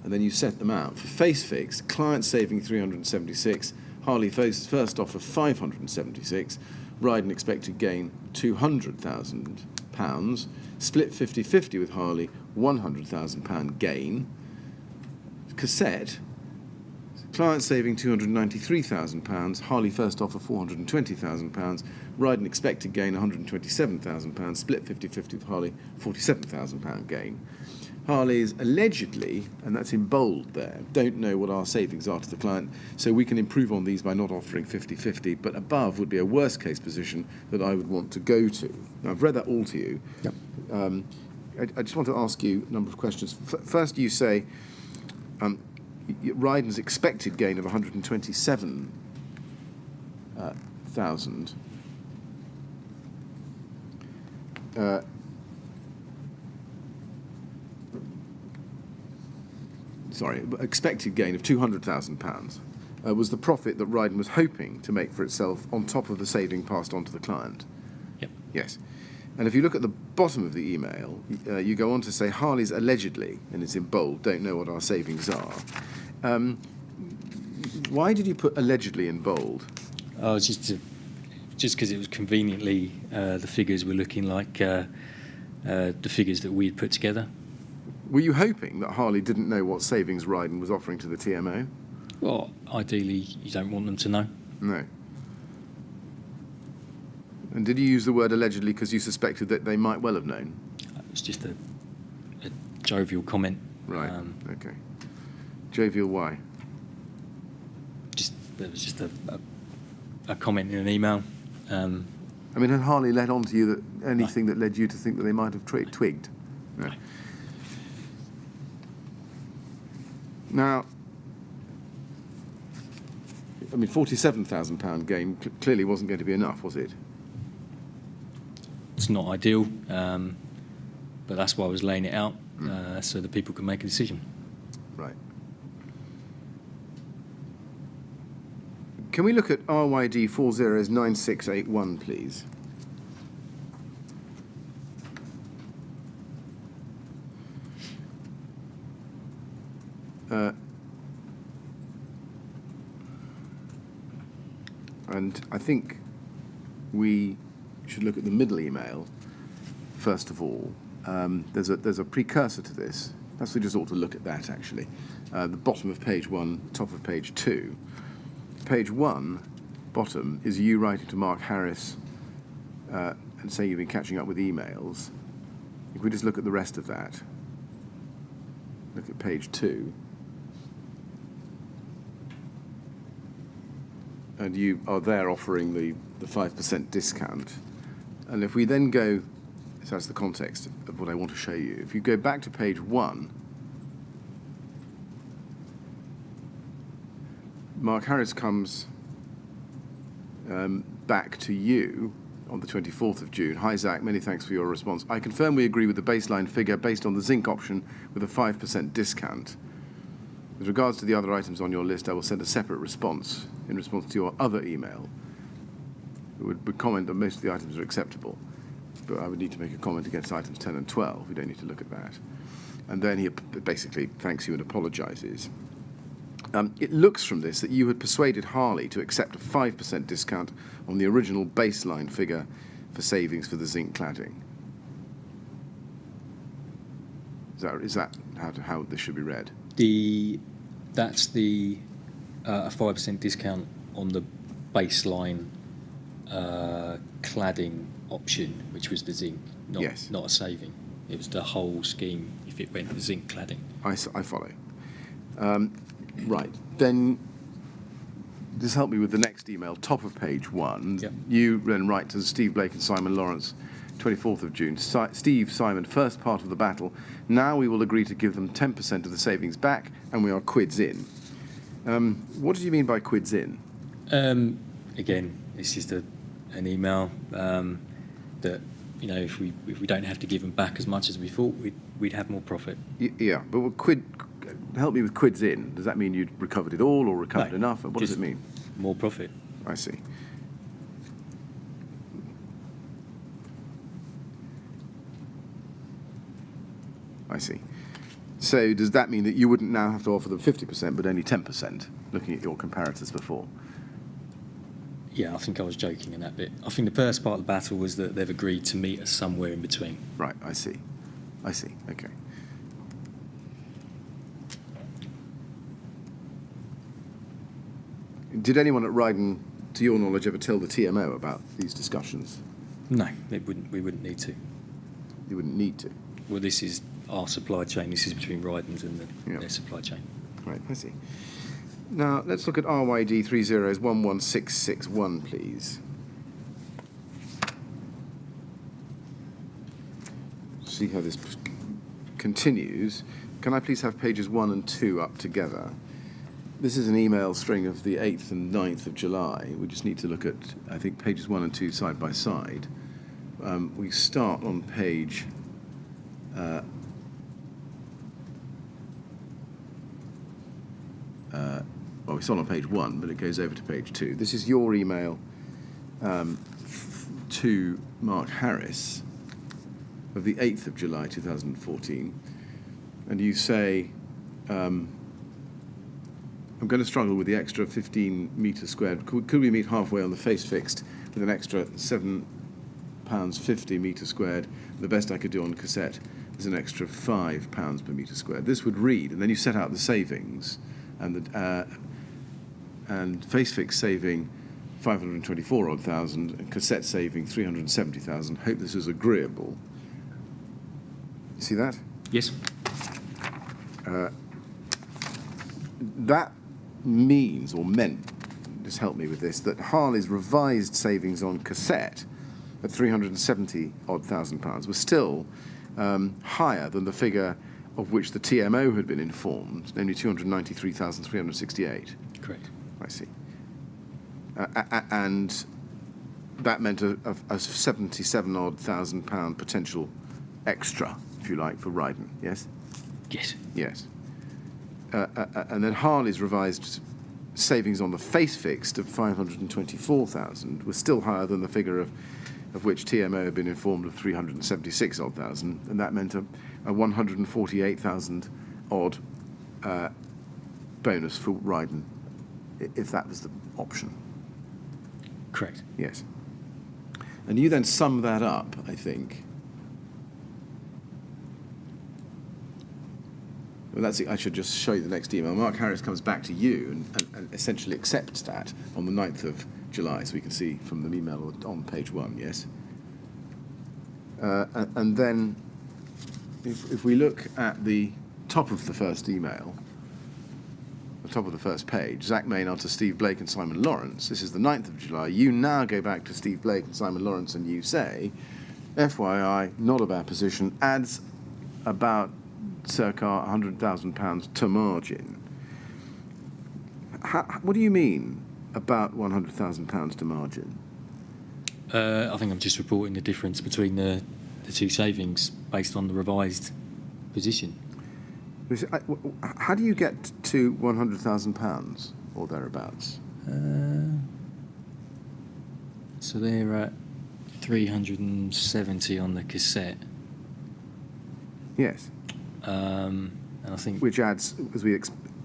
[SPEAKER 2] and then you set them out. For face fixed, client saving 376, Harley first offer 576, Rydon expected gain £200,000, split 50-50 with Harley, £100,000 gain. Cassette, client saving £293,000, Harley first offer £420,000, Rydon expected gain £127,000, split 50-50 with Harley, £47,000 gain. Harley's allegedly, and that's in bold there, don't know what our savings are to the client, so we can improve on these by not offering 50-50, but above would be a worst case position that I would want to go to. Now, I've read that all to you.
[SPEAKER 3] Yep.
[SPEAKER 2] I just want to ask you a number of questions. First, you say Rydon's expected gain of 127,000 expected gain of £200,000 was the profit that Rydon was hoping to make for itself on top of the saving passed on to the client.
[SPEAKER 3] Yep.
[SPEAKER 2] Yes. And if you look at the bottom of the email, you go on to say Harley's allegedly, and it's in bold, don't know what our savings are. Why did you put allegedly in bold?
[SPEAKER 3] Oh, it's just because it was conveniently the figures were looking like the figures that we'd put together.
[SPEAKER 2] Were you hoping that Harley didn't know what savings Rydon was offering to the TMO?
[SPEAKER 3] Well, ideally, you don't want them to know.
[SPEAKER 2] No. And did you use the word allegedly because you suspected that they might well have known?
[SPEAKER 3] It was just a jovial comment.
[SPEAKER 2] Right, okay. Jovial why?
[SPEAKER 3] There was just a comment in an email.
[SPEAKER 2] I mean, had Harley let on to you that anything that led you to think that they might have twigged? No. Now, I mean, £47,000 gain clearly wasn't going to be enough, was it?
[SPEAKER 3] It's not ideal, but that's why I was laying it out, so that people can make a decision.
[SPEAKER 2] Right. Can we look at RYD 409681, please? And I think we should look at the middle email first of all. There's a precursor to this. Perhaps we just ought to look at that, actually. The bottom of page 1, top of page 2. Page 1, bottom, is you writing to Mark Harris and saying you've been catching up with emails. If we just look at the rest of that, look at page 2. And you are there offering the 5% discount. And if we then go, so that's the context of what I want to show you. If you go back to page 1, Mark Harris comes back to you on the 24th of June. Hi, Zak, many thanks for your response. I confirm we agree with the baseline figure based on the zinc option with a 5% discount. With regards to the other items on your list, I will send a separate response in response to your other email. It would comment that most of the items are acceptable, but I would need to make a comment against items 10 and 12. We don't need to look at that. And then he basically thanks you and apologises. It looks from this that you had persuaded Harley to accept a 5% discount on the original baseline figure for savings for the zinc cladding. Is that how this should be read?
[SPEAKER 3] That's the a 5% discount on the baseline cladding option, which was the zinc,
[SPEAKER 2] Yes.
[SPEAKER 3] not a saving. It was the whole scheme if it went with zinc cladding.
[SPEAKER 2] I follow. Right. Then just help me with the next email, top of page 1.
[SPEAKER 3] Yep.
[SPEAKER 2] You then write to Steve Blake and Simon Lawrence, 24th of June. Steve, Simon, first part of the battle. Now we will agree to give them 10% of the savings back, and we are quids in. What did you mean by quids in?
[SPEAKER 3] Again, it's just an email that, you know, if we don't have to give them back as much as we thought, we'd have more profit.
[SPEAKER 2] Yeah, but help me with quids in. Does that mean you'd recovered it all or recovered enough? What does it mean?
[SPEAKER 3] More profit.
[SPEAKER 2] I see. I see. So does that mean that you wouldn't now have to offer them 50%, but only 10%, looking at your comparators before?
[SPEAKER 3] Yeah, I think I was joking in that bit. I think the first part of the battle was that they've agreed to meet us somewhere in between.
[SPEAKER 2] Right, I see. Okay. Did anyone at Rydon, to your knowledge, ever tell the TMO about these discussions?
[SPEAKER 3] No, we wouldn't need to.
[SPEAKER 2] You wouldn't need to.
[SPEAKER 3] Well, this is our supply chain. This is between Rydon's and their supply chain.
[SPEAKER 2] Right, I see. Now, let's look at RYD 30111661, please. See how this continues. Can I please have pages 1 and 2 up together? This is an email string of the 8th and 9th of July. We just need to look at, I think, pages 1 and 2 side by side. We start on page... well, we start on page 1, but it goes over to page 2. This is your email to Mark Harris of the 8th of July 2014. And you say, I'm going to struggle with the extra 15 metres squared. Could we meet halfway on the face fixed with an extra £7.50 metre squared? The best I could do on cassette is an extra £5 per metre squared. This would read, and then you set out the savings, and face fix saving 524 odd thousand, and cassette saving 370,000. Hope this is agreeable. You see that?
[SPEAKER 3] Yes.
[SPEAKER 2] That means, or meant, just help me with this, that Harley's revised savings on cassette at 370 odd thousand pounds was still higher than the figure of which the TMO had been informed, namely 293,368.
[SPEAKER 3] Correct.
[SPEAKER 2] I see. And that meant a 77-odd thousand pound potential extra, if you like, for Rydon, yes?
[SPEAKER 3] Yes.
[SPEAKER 2] Yes. And then Harley's revised savings on the face fixed of 524,000 was still higher than the figure of which TMO had been informed of 376 odd thousand, and that meant a 148,000 odd bonus for Rydon, if that was the option.
[SPEAKER 3] Correct.
[SPEAKER 2] Yes. And you then sum that up, I think. Well, that's it. I should just show you the next email. Mark Harris comes back to you and essentially accepts that on the 9th of July, so we can see from the email on page 1, yes? And then if we look at the top of the first email, the top of the first page, Zak Maynard to Steve Blake and Simon Lawrence, this is the 9th of July, you now go back to Steve Blake and Simon Lawrence and you say, FYI, not a bad position, adds about circa £100,000 to margin. What do you mean about £100,000 to margin?
[SPEAKER 3] I think I'm just reporting the difference between the two savings based on the revised position.
[SPEAKER 2] How do you get to £100,000 or thereabouts?
[SPEAKER 3] So they're at 370 on the cassette.
[SPEAKER 2] Yes.
[SPEAKER 3] And I think...
[SPEAKER 2] Which adds, as we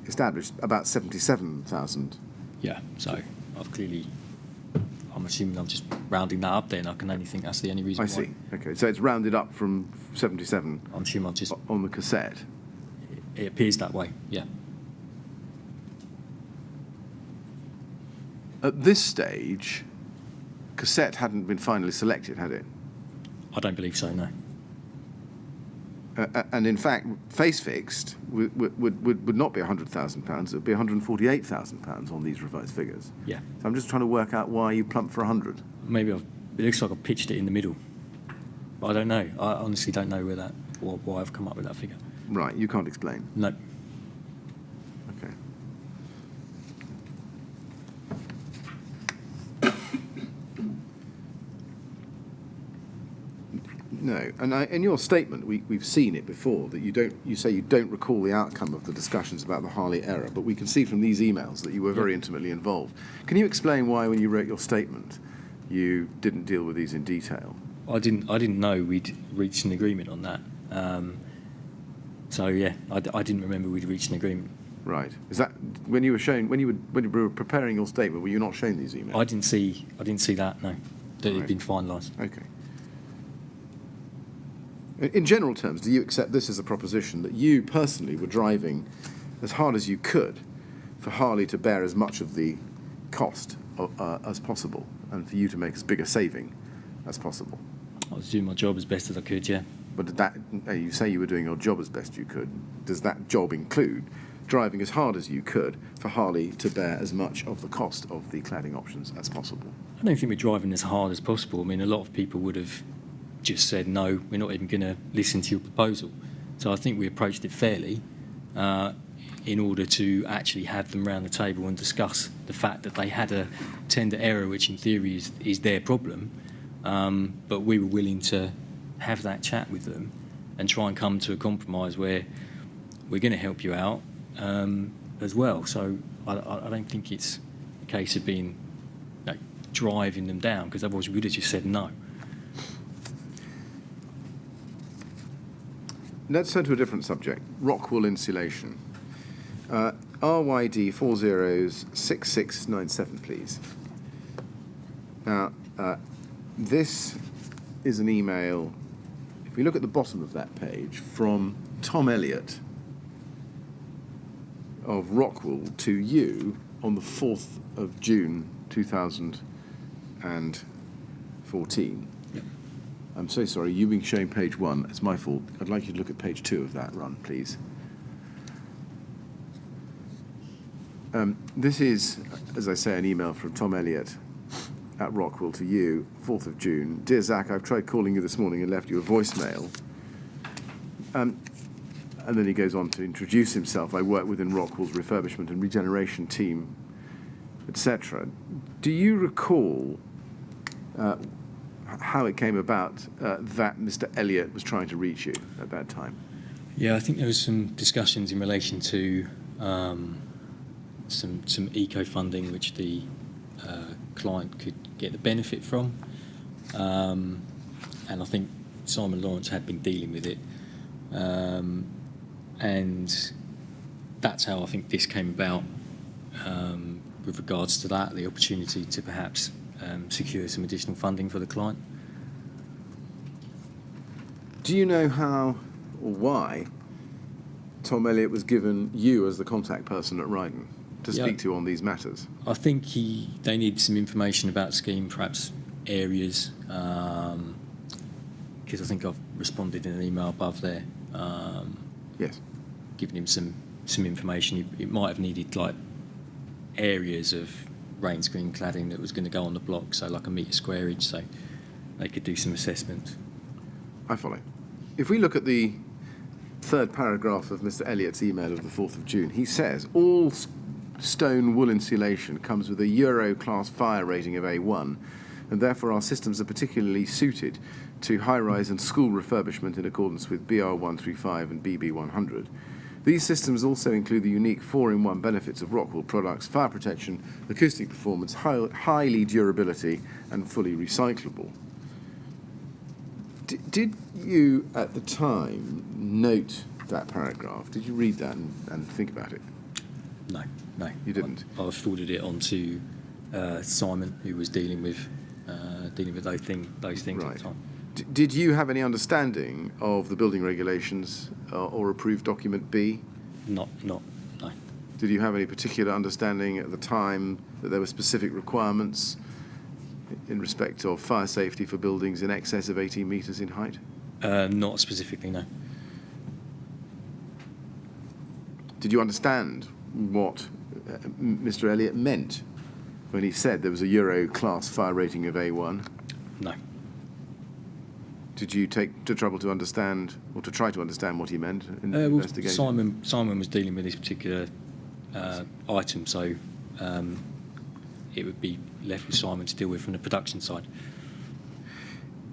[SPEAKER 2] established, about 77,000.
[SPEAKER 3] Yeah, so I'm assuming I'm just rounding that up then. I can only think that's the only reason
[SPEAKER 2] I
[SPEAKER 3] why.
[SPEAKER 2] see. Okay, so it's rounded up from 77
[SPEAKER 3] I'm assuming I've just...
[SPEAKER 2] on the cassette.
[SPEAKER 3] It appears that way, yeah.
[SPEAKER 2] At this stage, cassette hadn't been finally selected, had it?
[SPEAKER 3] I don't believe so, no.
[SPEAKER 2] And in fact, face fixed would not be £100,000. It would be £148,000 on these revised figures.
[SPEAKER 3] Yeah.
[SPEAKER 2] So I'm just trying to work out why you plumped for 100.
[SPEAKER 3] Maybe it looks like I've pitched it in the middle. But I don't know. I honestly don't know why I've come up with that figure.
[SPEAKER 2] Right, you can't explain.
[SPEAKER 3] No.
[SPEAKER 2] Okay. No, and in your statement, we've seen it before that you say you don't recall the outcome of the discussions about the Harley error, but we can see from these emails that you were very intimately involved. Can you explain why, when you wrote your statement, you didn't deal with these in detail?
[SPEAKER 3] I didn't know we'd reached an agreement on that. So yeah, I didn't remember we'd reached an agreement.
[SPEAKER 2] Right. Is that when you were preparing your statement? Were you not shown these emails?
[SPEAKER 3] I didn't see that. No, that it had been finalised.
[SPEAKER 2] Okay. In general terms, do you accept this as a proposition that you personally were driving as hard as you could for Harley to bear as much of the cost as possible, and for you to make as big a saving as possible?
[SPEAKER 3] I was doing my job as best as I could. Yeah.
[SPEAKER 2] But did that, you say you were doing your job as best you could. Does that job include driving as hard as you could for Harley to bear as much of the cost of the cladding options as possible?
[SPEAKER 3] I don't think we're driving as hard as possible. I mean, a lot of people would have just said, no, we're not even going to listen to your proposal. So I think we approached it fairly in order to actually have them round the table and discuss the fact that they had a tender error, which in theory is their problem. But we were willing to have that chat with them and try and come to a compromise where we're going to help you out as well. So I don't think it's a case of being driving them down, because otherwise we would have just said no.
[SPEAKER 2] Let's turn to a different subject, rock wool insulation. RYD 406697, please. Now, this is an email, if we look at the bottom of that page, from Tom Elliott of Rockwool to you on the 4th of June 2014.
[SPEAKER 3] Yep.
[SPEAKER 2] I'm so sorry, you've been showing page 1. It's my fault. I'd like you to look at page 2 of that run, please. This is, as I say, an email from Tom Elliott at Rockwool to you, 4th of June. Dear Zak, I've tried calling you this morning and left you a voicemail. And then he goes on to introduce himself. I work within Rockwool's refurbishment and regeneration team. etc. Do you recall how it came about that Mr. Elliott was trying to reach you at that time?
[SPEAKER 3] Yeah, I think there was some discussions in relation to some eco funding which the client could get the benefit from, and I think Simon Lawrence had been dealing with it, and that's how I think this came about with regards to that, the opportunity to perhaps secure some additional funding for the client.
[SPEAKER 2] Do you know how or why Tom Elliott was given you as the contact person at Rydon to speak to on these matters?
[SPEAKER 3] I think they need some information about the scheme, perhaps areas, because I think I've responded in an email above there.
[SPEAKER 2] Yes.
[SPEAKER 3] Giving him some information. It might have needed like areas of rain screen cladding that was going to go on the block, so like a metre squareage, so they could do some assessment.
[SPEAKER 2] I follow. If we look at the third paragraph of Mr. Elliott's email of the 4th of June, he says, all stone wool insulation comes with a Euro class fire rating of A1, and therefore our systems are particularly suited to high-rise and school refurbishment in accordance with BR 135 and BB 100. These systems also include the unique 4-in-1 benefits of Rockwool products: fire protection, acoustic performance, highly durability, and fully recyclable. Did you, at the time, note that paragraph? Did you read that and think about it?
[SPEAKER 3] No.
[SPEAKER 2] You didn't?
[SPEAKER 3] I forwarded it on to Simon, who was dealing with those things
[SPEAKER 2] Right.
[SPEAKER 3] at the time.
[SPEAKER 2] Did you have any understanding of the building regulations or approved document B?
[SPEAKER 3] No.
[SPEAKER 2] Did you have any particular understanding at the time that there were specific requirements in respect of fire safety for buildings in excess of 18 metres in height?
[SPEAKER 3] Not specifically, no.
[SPEAKER 2] Did you understand what Mr. Elliott meant when he said there was a Euro class fire rating of A1?
[SPEAKER 3] No.
[SPEAKER 2] Did you take the trouble to understand, or to try to understand what he meant in the investigation?
[SPEAKER 3] Simon was dealing with this particular item, so it would be left with Simon to deal with from the production side.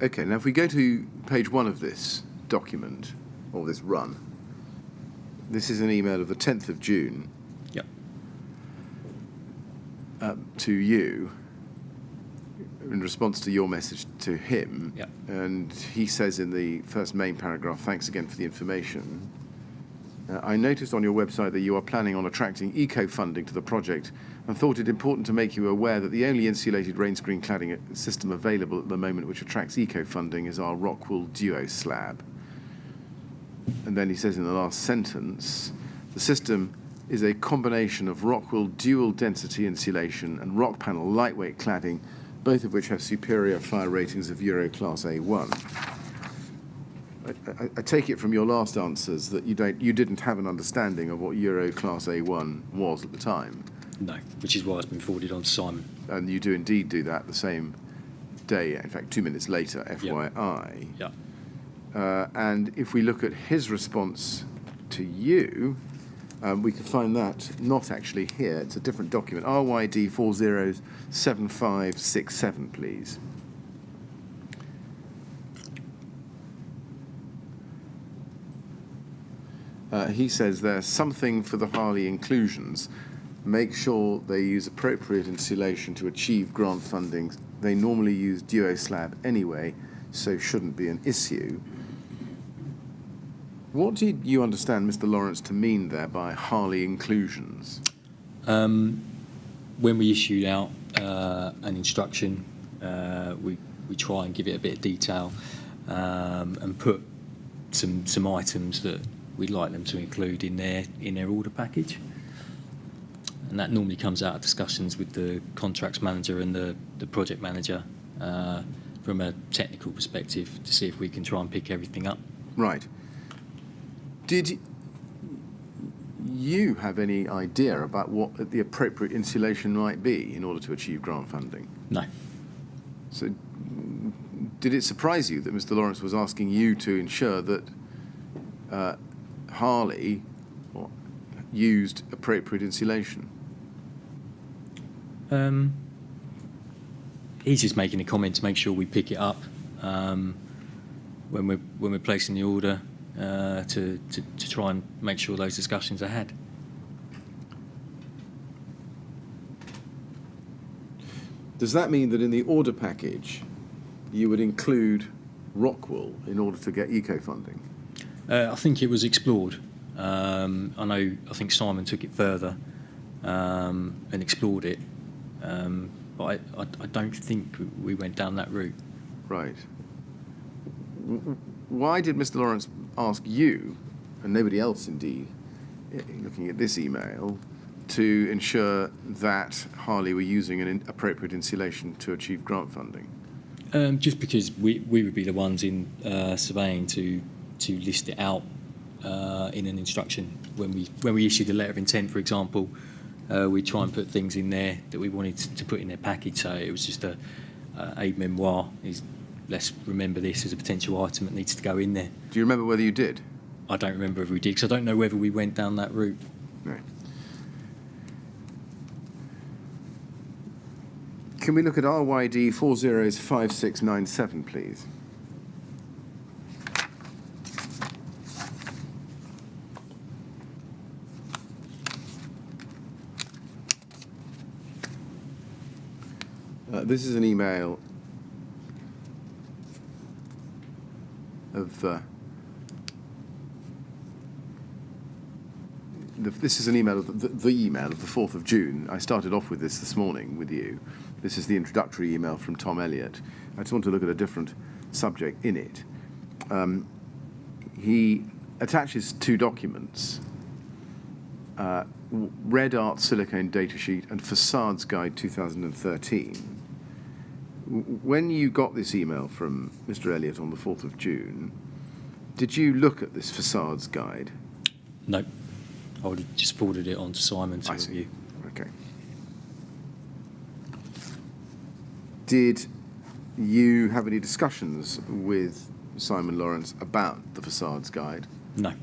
[SPEAKER 2] Okay, now if we go to page 1 of this document, or this run, this is an email of the 10th of June
[SPEAKER 3] Yep.
[SPEAKER 2] To you in response to your message to him.
[SPEAKER 3] Yep.
[SPEAKER 2] And he says in the first main paragraph, thanks again for the information. I noticed on your website that you are planning on attracting eco-funding to the project and thought it important to make you aware that the only insulated rain screen cladding system available at the moment which attracts eco-funding is our Rockwool Duo slab. And then he says in the last sentence, the system is a combination of Rockwool dual density insulation and rock panel lightweight cladding, both of which have superior fire ratings of Euro Class A1. I take it from your last answers that you didn't have an understanding of what Euro Class A1 was at the time.
[SPEAKER 3] No, which is why it's been forwarded on to Simon.
[SPEAKER 2] And you do indeed do that the same day, in fact 2 minutes later, FYI.
[SPEAKER 3] Yeah.
[SPEAKER 2] And if we look at his response to you, we can find that not actually here. It's a different document. RYD 407567, please. He says there's something for the Harley inclusions. Make sure they use appropriate insulation to achieve grant funding. They normally use Duo slab anyway, so shouldn't be an issue. What did you understand Mr. Lawrence to mean there by Harley inclusions?
[SPEAKER 3] When we issued out an instruction, we try and give it a bit of detail and put some items that we'd like them to include in their order package. And that normally comes out of discussions with the contracts manager and the project manager from a technical perspective to see if we can try and pick everything up.
[SPEAKER 2] Right. Did you have any idea about what the appropriate insulation might be in order to achieve grant funding?
[SPEAKER 3] No.
[SPEAKER 2] So did it surprise you that Mr. Lawrence was asking you to ensure that Harley used appropriate insulation?
[SPEAKER 3] He's just making a comment to make sure we pick it up when we're placing the order to try and make sure those discussions are had.
[SPEAKER 2] Does that mean that in the order package you would include Rockwool in order to get eco funding?
[SPEAKER 3] I think it was explored. I think Simon took it further and explored it, but I don't think we went down that route.
[SPEAKER 2] Right. Why did Mr. Lawrence ask you, and nobody else indeed, looking at this email, to ensure that Harley were using an appropriate insulation to achieve grant funding?
[SPEAKER 3] Just because we would be the ones in surveying to list it out in an instruction. When we issued the letter of intent, for example, we try and put things in there that we wanted to put in their package. So it was just a memoir. Let's remember this as a potential item that needs to go in there.
[SPEAKER 2] Do you remember whether you did?
[SPEAKER 3] I don't remember if we did, because I don't know whether we went down that route.
[SPEAKER 2] No. Can we look at RYD 405697, please? This is an email of this is an email of the email of the 4th of June. I started off with this morning with you. This is the introductory email from Tom Elliott. I just want to look at a different subject in it. He attaches 2 documents, Red Art Silicone Datasheet and Facades Guide 2013. When you got this email from Mr. Elliott on the 4th of June, did you look at this Facades Guide?
[SPEAKER 3] No. I would have just forwarded it on to Simon to review.
[SPEAKER 2] Okay. Did you have any discussions with Simon Lawrence about the Facades Guide?
[SPEAKER 3] No.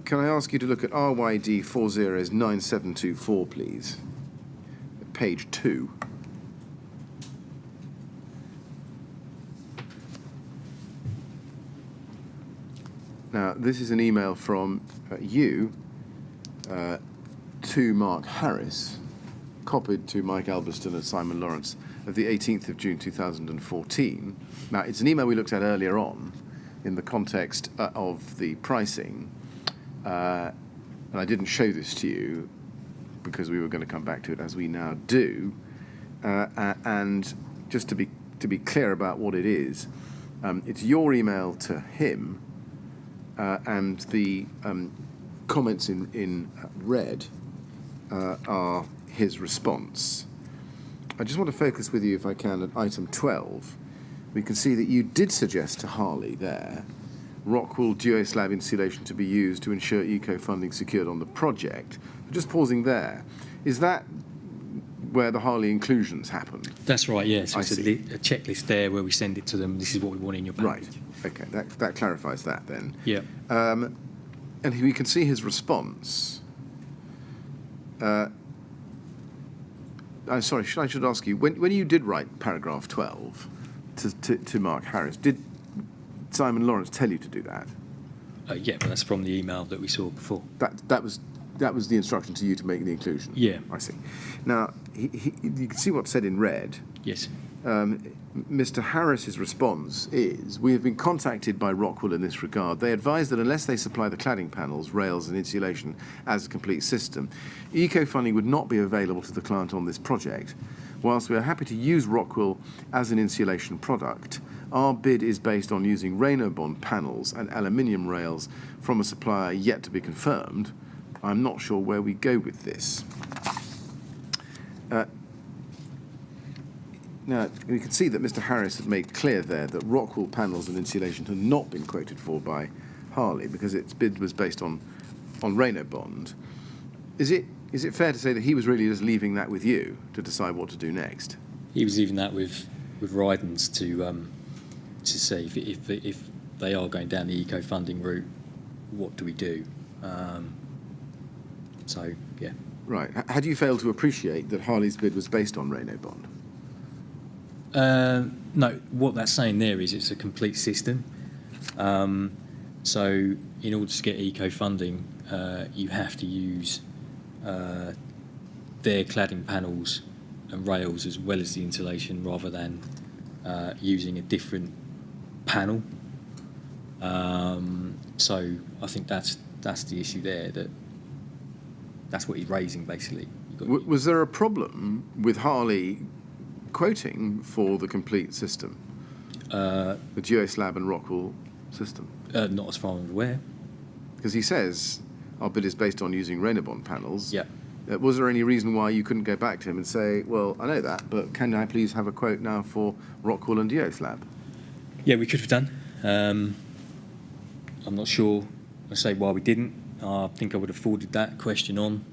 [SPEAKER 2] Can I ask you to look at RYD 409724, please? Page 2. Now, this is an email from you to Mark Harris, copied to Mike Albiston and Simon Lawrence of the 18th of June 2014. Now, it's an email we looked at earlier on in the context of the pricing, and I didn't show this to you because we were going to come back to it as we now do. And just to be clear about what it is, it's your email to him, and the comments in red are his response. I just want to focus with you, if I can, at item 12. We can see that you did suggest to Harley there Rockwool duo-slab insulation to be used to ensure eco-funding secured on the project. Just pausing there, is that where the Harley inclusions happened?
[SPEAKER 3] That's right, yes.
[SPEAKER 2] I
[SPEAKER 3] It's a
[SPEAKER 2] see.
[SPEAKER 3] checklist there where we send it to them. This is what we want in your package.
[SPEAKER 2] Right, okay, that clarifies that then.
[SPEAKER 3] Yeah.
[SPEAKER 2] And we can see his response. I'm sorry, I should ask you, when you did write paragraph 12 to Mark Harris, did Simon Lawrence tell you to do that?
[SPEAKER 3] Yeah, but that's from the email that we saw before.
[SPEAKER 2] That was the instruction to you to make the inclusion?
[SPEAKER 3] Yeah.
[SPEAKER 2] I see. Now, you can see what's said in red.
[SPEAKER 3] Yes.
[SPEAKER 2] Mr. Harris's response is, we have been contacted by Rockwool in this regard. They advise that unless they supply the cladding panels, rails and insulation as a complete system, eco-funding would not be available to the client on this project. Whilst we are happy to use Rockwool as an insulation product, our bid is based on using Rydon panels and aluminium rails from a supplier yet to be confirmed. I'm not sure where we go with this. Now, we can see that Mr. Harris had made clear there that Rockwool panels and insulation had not been quoted for by Harley because its bid was based on Rydon. Is it fair to say that he was really just leaving that with you to decide what to do next?
[SPEAKER 3] He was leaving that with Rydon's to see if they are going down the eco-funding route, what do we do? So, yeah.
[SPEAKER 2] Right. Had you failed to appreciate that Harley's bid was based on Rayno bond?
[SPEAKER 3] No, what that's saying there is it's a complete system. So in order to get eco funding, you have to use their cladding panels and rails as well as the insulation, rather than using a different panel. So I think that's the issue there. That's what he's raising, basically.
[SPEAKER 2] Was there a problem with Harley quoting for the complete system? The geoslab and Rockwool system?
[SPEAKER 3] Not as far as I'm aware.
[SPEAKER 2] Because he says our bid is based on using Rayno panels.
[SPEAKER 3] Yeah.
[SPEAKER 2] Was there any reason why you couldn't go back to him and say, well, I know that, but can I please have a quote now for Rockwool and geoslab?
[SPEAKER 3] Yeah, we could have done. I'm not sure, I say why we didn't. I think I would have forwarded that question on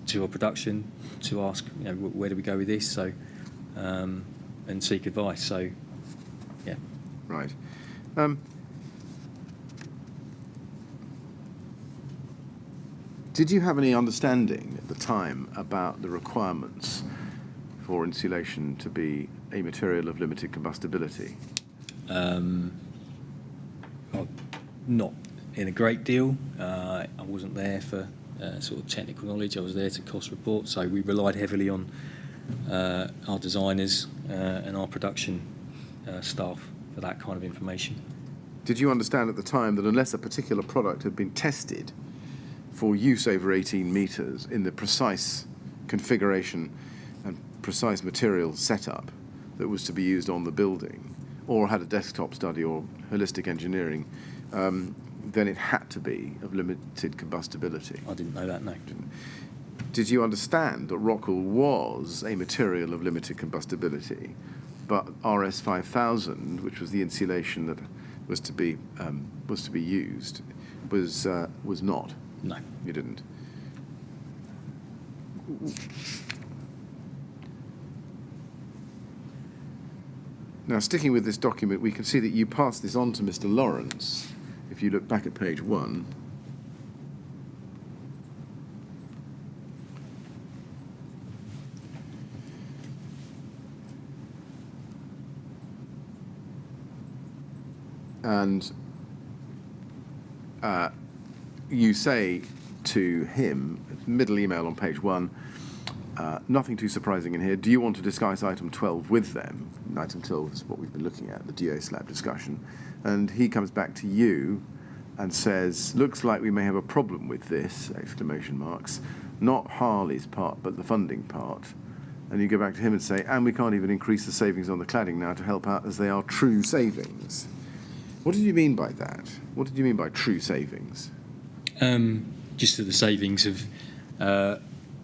[SPEAKER 3] to our production to ask, where do we go with this? So, and seek advice. So, yeah.
[SPEAKER 2] Right. Did you have any understanding at the time about the requirements for insulation to be a material of limited combustibility?
[SPEAKER 3] Not in a great deal. I wasn't there for sort of technical knowledge. I was there to cost report. So we relied heavily on our designers and our production staff for that kind of information.
[SPEAKER 2] Did you understand at the time that unless a particular product had been tested for use over 18 metres in the precise configuration and precise material setup that was to be used on the building, or had a desktop study or holistic engineering, then it had to be of limited combustibility?
[SPEAKER 3] I didn't know that, no.
[SPEAKER 2] Did you understand that Rockwool was a material of limited combustibility, but RS 5000, which was the insulation that was to be used, was not?
[SPEAKER 3] No.
[SPEAKER 2] You didn't. Now, sticking with this document, we can see that you passed this on to Mr. Lawrence. If you look back at page 1. And you say to him, middle email on page 1, nothing too surprising in here. Do you want to discuss item 12 with them? Item 12 is what we've been looking at, the geoslab discussion. And he comes back to you and says, looks like we may have a problem with this, exclamation marks. Not Harley's part, but the funding part. And you go back to him and say, and we can't even increase the savings on the cladding now to help out, as they are true savings. What did you mean by that? What did you mean by true savings?
[SPEAKER 3] Just that the savings have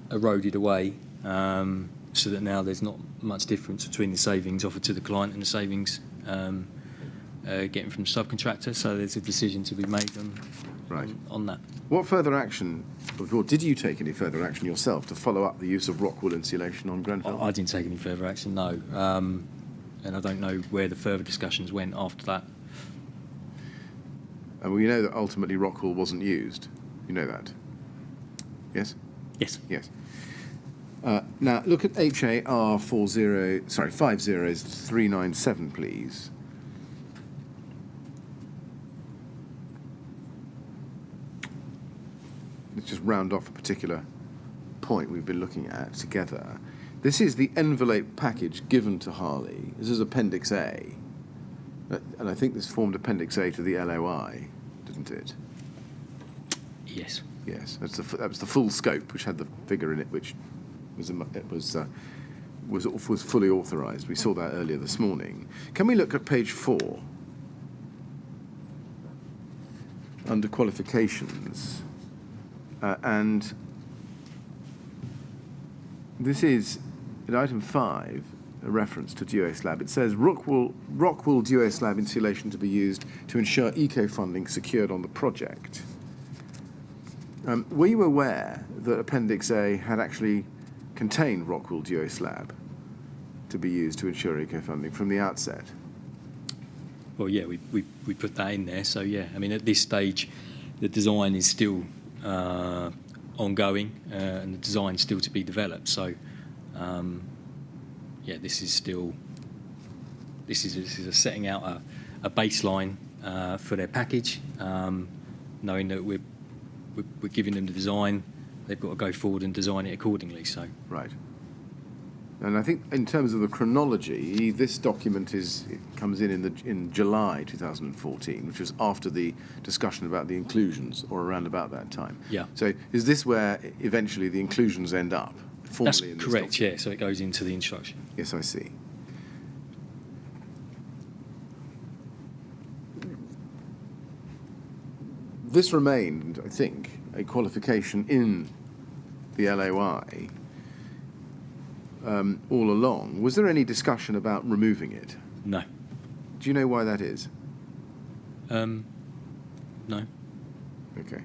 [SPEAKER 3] eroded away, so that now there's not much difference between the savings offered to the client and the savings getting from the subcontractor. So there's a decision to be made on that.
[SPEAKER 2] What further action, or did you take any further action yourself to follow up the use of Rockwool insulation on Grenfell?
[SPEAKER 3] I didn't take any further action, no. And I don't know where the further discussions went after that.
[SPEAKER 2] And we know that ultimately Rockwool wasn't used. You know that? Yes?
[SPEAKER 3] Yes.
[SPEAKER 2] Yes. Now, look at HAR 50397, please. Let's just round off a particular point we've been looking at together. This is the envelope package given to Harley. This is Appendix A. And I think this formed Appendix A to the LOI, didn't it?
[SPEAKER 3] Yes.
[SPEAKER 2] Yes, that was the full scope, which had the figure in it, which was fully authorised. We saw that earlier this morning. Can we look at page 4 under qualifications, and this is in item 5. A reference to geoslab. It says Rockwool geoslab insulation to be used to ensure eco-funding secured on the project. Were you aware that Appendix A had actually contained Rockwool geoslab to be used to ensure eco-funding from the outset?
[SPEAKER 3] Well, yeah, we put that in there. So, yeah, I mean, at this stage, the design is still ongoing, and the design's still to be developed. So, this is a setting out a baseline for their package, knowing that we're giving them the design. They've got to go forward and design it accordingly. So
[SPEAKER 2] Right. And I think in terms of the chronology, this document comes in July 2014, which was after the discussion about the inclusions, or around about that time.
[SPEAKER 3] Yeah.
[SPEAKER 2] So is this where eventually the inclusions end up? Formally
[SPEAKER 3] that's
[SPEAKER 2] in this
[SPEAKER 3] correct.
[SPEAKER 2] document?
[SPEAKER 3] Yeah. So it goes into the instruction.
[SPEAKER 2] Yes, I see. This remained, I think, a qualification in the LOI all along. Was there any discussion about removing it?
[SPEAKER 3] No.
[SPEAKER 2] Do you know why that is?
[SPEAKER 3] No.
[SPEAKER 2] Okay.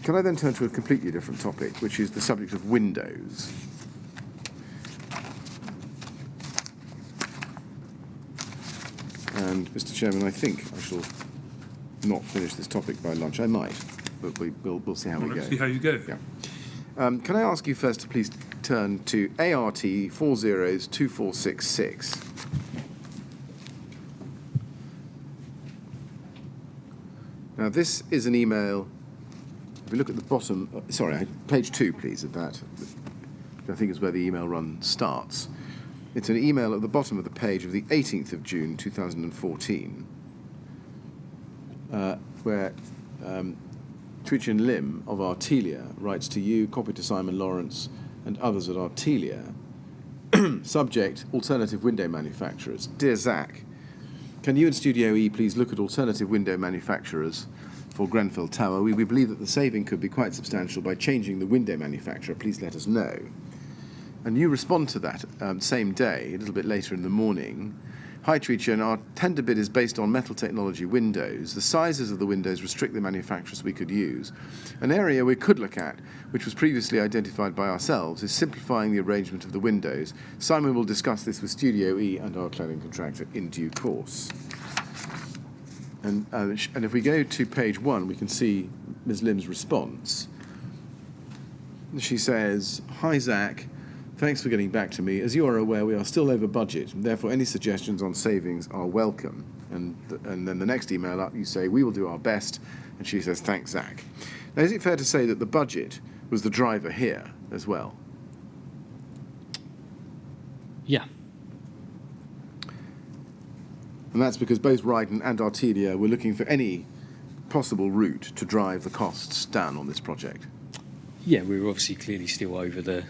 [SPEAKER 2] Can I then turn to a completely different topic, which is the subject of windows? And, Mr. Chairman, I think I shall not finish this topic by lunch. I might, but we'll see how we go.
[SPEAKER 1] Let's see how you go.
[SPEAKER 2] Yeah. Can I ask you first to please turn to ART 402466? Now, this is an email. If we look at the bottom, page 2, please, of that. I think is where the email run starts. It's an email at the bottom of the page of the 18th of June 2014, where Twichin Lim of Artelia writes to you, copied to Simon Lawrence and others at Artelia, subject, alternative window manufacturers. Dear Zak, can you and Studio E please look at alternative window manufacturers for Grenfell Tower? We believe that the saving could be quite substantial by changing the window manufacturer. Please let us know. And you respond to that same day, a little bit later in the morning. Hi, Twichin, our tender bid is based on metal technology windows. The sizes of the windows restrict the manufacturers we could use. An area we could look at, which was previously identified by ourselves, is simplifying the arrangement of the windows. Simon will discuss this with Studio E and our cladding contractor in due course. And if we go to page 1, we can see Ms. Lim's response. She says, Hi, Zak. Thanks for getting back to me. As you are aware, we are still over budget, and therefore any suggestions on savings are welcome. And then the next email up, you say, we will do our best, and she says, thanks, Zak. Now, is it fair to say that the budget was the driver here as well?
[SPEAKER 3] Yeah.
[SPEAKER 2] And that's because both Rydon and Artelia were looking for any possible route to drive the costs down on this project.
[SPEAKER 3] Yeah, we were obviously clearly still over the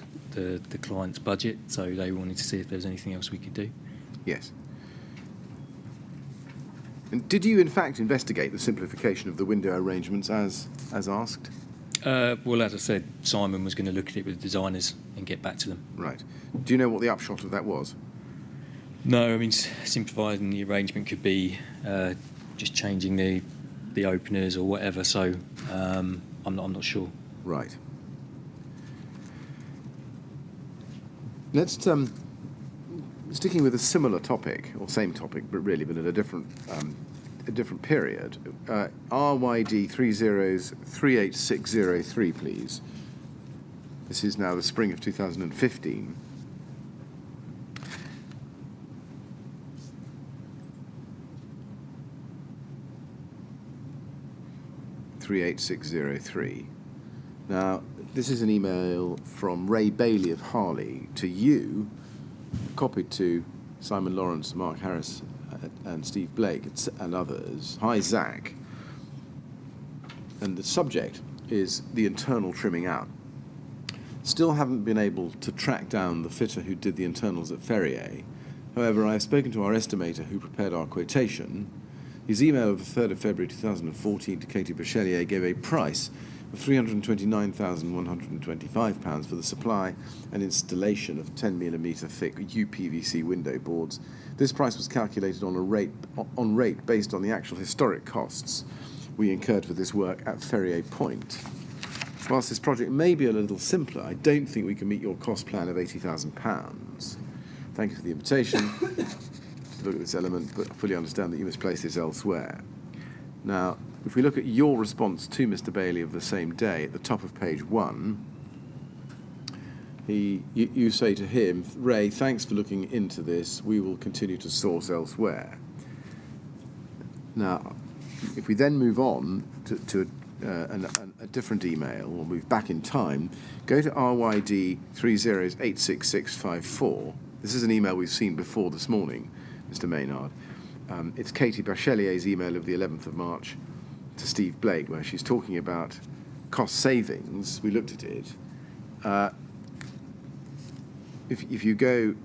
[SPEAKER 3] client's budget, so they wanted to see if there was anything else we could do.
[SPEAKER 2] Yes. And did you, in fact, investigate the simplification of the window arrangements as asked?
[SPEAKER 3] Well, as I said, Simon was going to look at it with the designers and get back to them.
[SPEAKER 2] Right. Do you know what the upshot of that was?
[SPEAKER 3] No, I mean, simplifying the arrangement could be just changing the openers or whatever, so I'm not sure.
[SPEAKER 2] Right. Let's sticking with a similar topic, or same topic, but at a different period. RYD 30386003, please. This is now the spring of 2015. Now, this is an email from Ray Bailey of Harley to you, copied to Simon Lawrence, Mark Harris, and Steve Blake, and others. Hi, Zak. And the subject is the internal trimming out. Still haven't been able to track down the fitter who did the internals at Ferrier. However, I have spoken to our estimator who prepared our quotation. His email of the 3rd of February 2014 to Katie Bachelier gave a price of £329,125 for the supply and installation of 10mm thick UPVC window boards. This price was calculated on rate based on the actual historic costs we incurred for this work at Ferrier Point. Whilst this project may be a little simpler, I don't think we can meet your cost plan of £80,000. Thank you for the invitation to look at this element, but I fully understand that you must place this elsewhere. Now, if we look at your response to Mr. Bailey of the same day at the top of page 1, you say to him, Ray, thanks for looking into this. We will continue to source elsewhere. Now, if we then move on to a different email, or move back in time, go to RYD 3086654. This is an email we've seen before this morning, Mr. Maynard. It's Katie Bachelier's email of the 11th of March to Steve Blake, where she's talking about cost savings. We looked at it. If you go...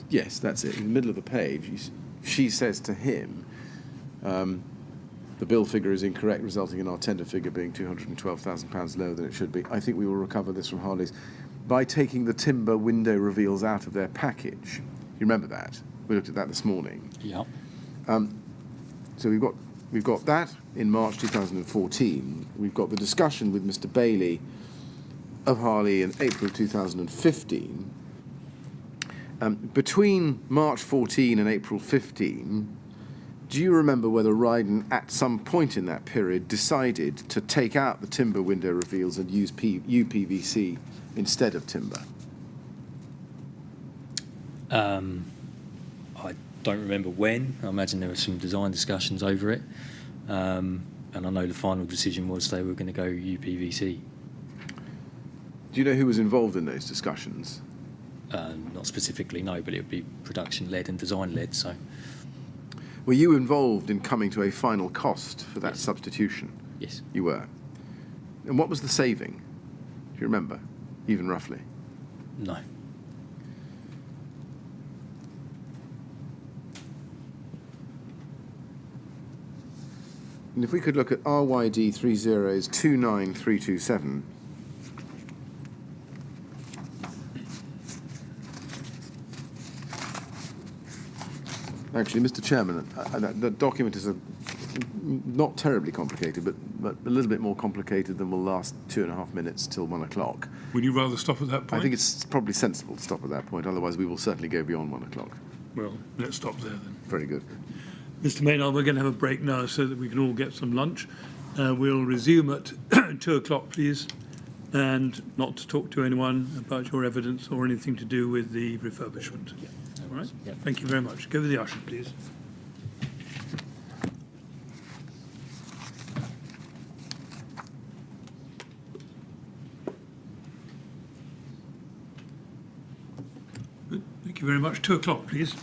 [SPEAKER 2] yes, that's it. In the middle of the page, she says to him, the bill figure is incorrect, resulting in our tender figure being £212,000 lower than it should be. I think we will recover this from Harley's by taking the timber window reveals out of their package. You remember that? We looked at that this morning.
[SPEAKER 3] Yeah.
[SPEAKER 2] So we've got that in March 2014. We've got the discussion with Mr. Bailey of Harley in April 2015. Between March 14 and April 15, do you remember whether Rydon at some point in that period decided to take out the timber window reveals and use UPVC instead of timber?
[SPEAKER 3] I don't remember when. I imagine there were some design discussions over it. And I know the final decision was they were going to go UPVC.
[SPEAKER 2] Do you know who was involved in those discussions?
[SPEAKER 3] Not specifically, no, but it would be production-led and design-led, so...
[SPEAKER 2] Were you involved in coming to a final cost for that
[SPEAKER 3] Yes.
[SPEAKER 2] substitution?
[SPEAKER 3] Yes.
[SPEAKER 2] You were. And what was the saving? Do you remember, even roughly?
[SPEAKER 3] No.
[SPEAKER 2] And if we could look at RYD 3029327. Actually, Mr. Chairman, the document is not terribly complicated, but a little bit more complicated than will last 2.5 minutes till 1 o'clock.
[SPEAKER 1] Would you rather stop at that point?
[SPEAKER 2] I think it's probably sensible to stop at that point, otherwise we will certainly go beyond 1 o'clock.
[SPEAKER 1] Well, let's stop there then.
[SPEAKER 2] Very good.
[SPEAKER 1] Mr. Maynard, we're going to have a break now so that we can all get some lunch. We'll resume at 2 o'clock, please, and not to talk to anyone about your evidence or anything to do with the refurbishment.
[SPEAKER 3] Yeah.
[SPEAKER 1] All right?
[SPEAKER 3] Yeah.
[SPEAKER 1] Thank you very much. Go with the usher, please. Good. Thank you very much. 2 o'clock, please.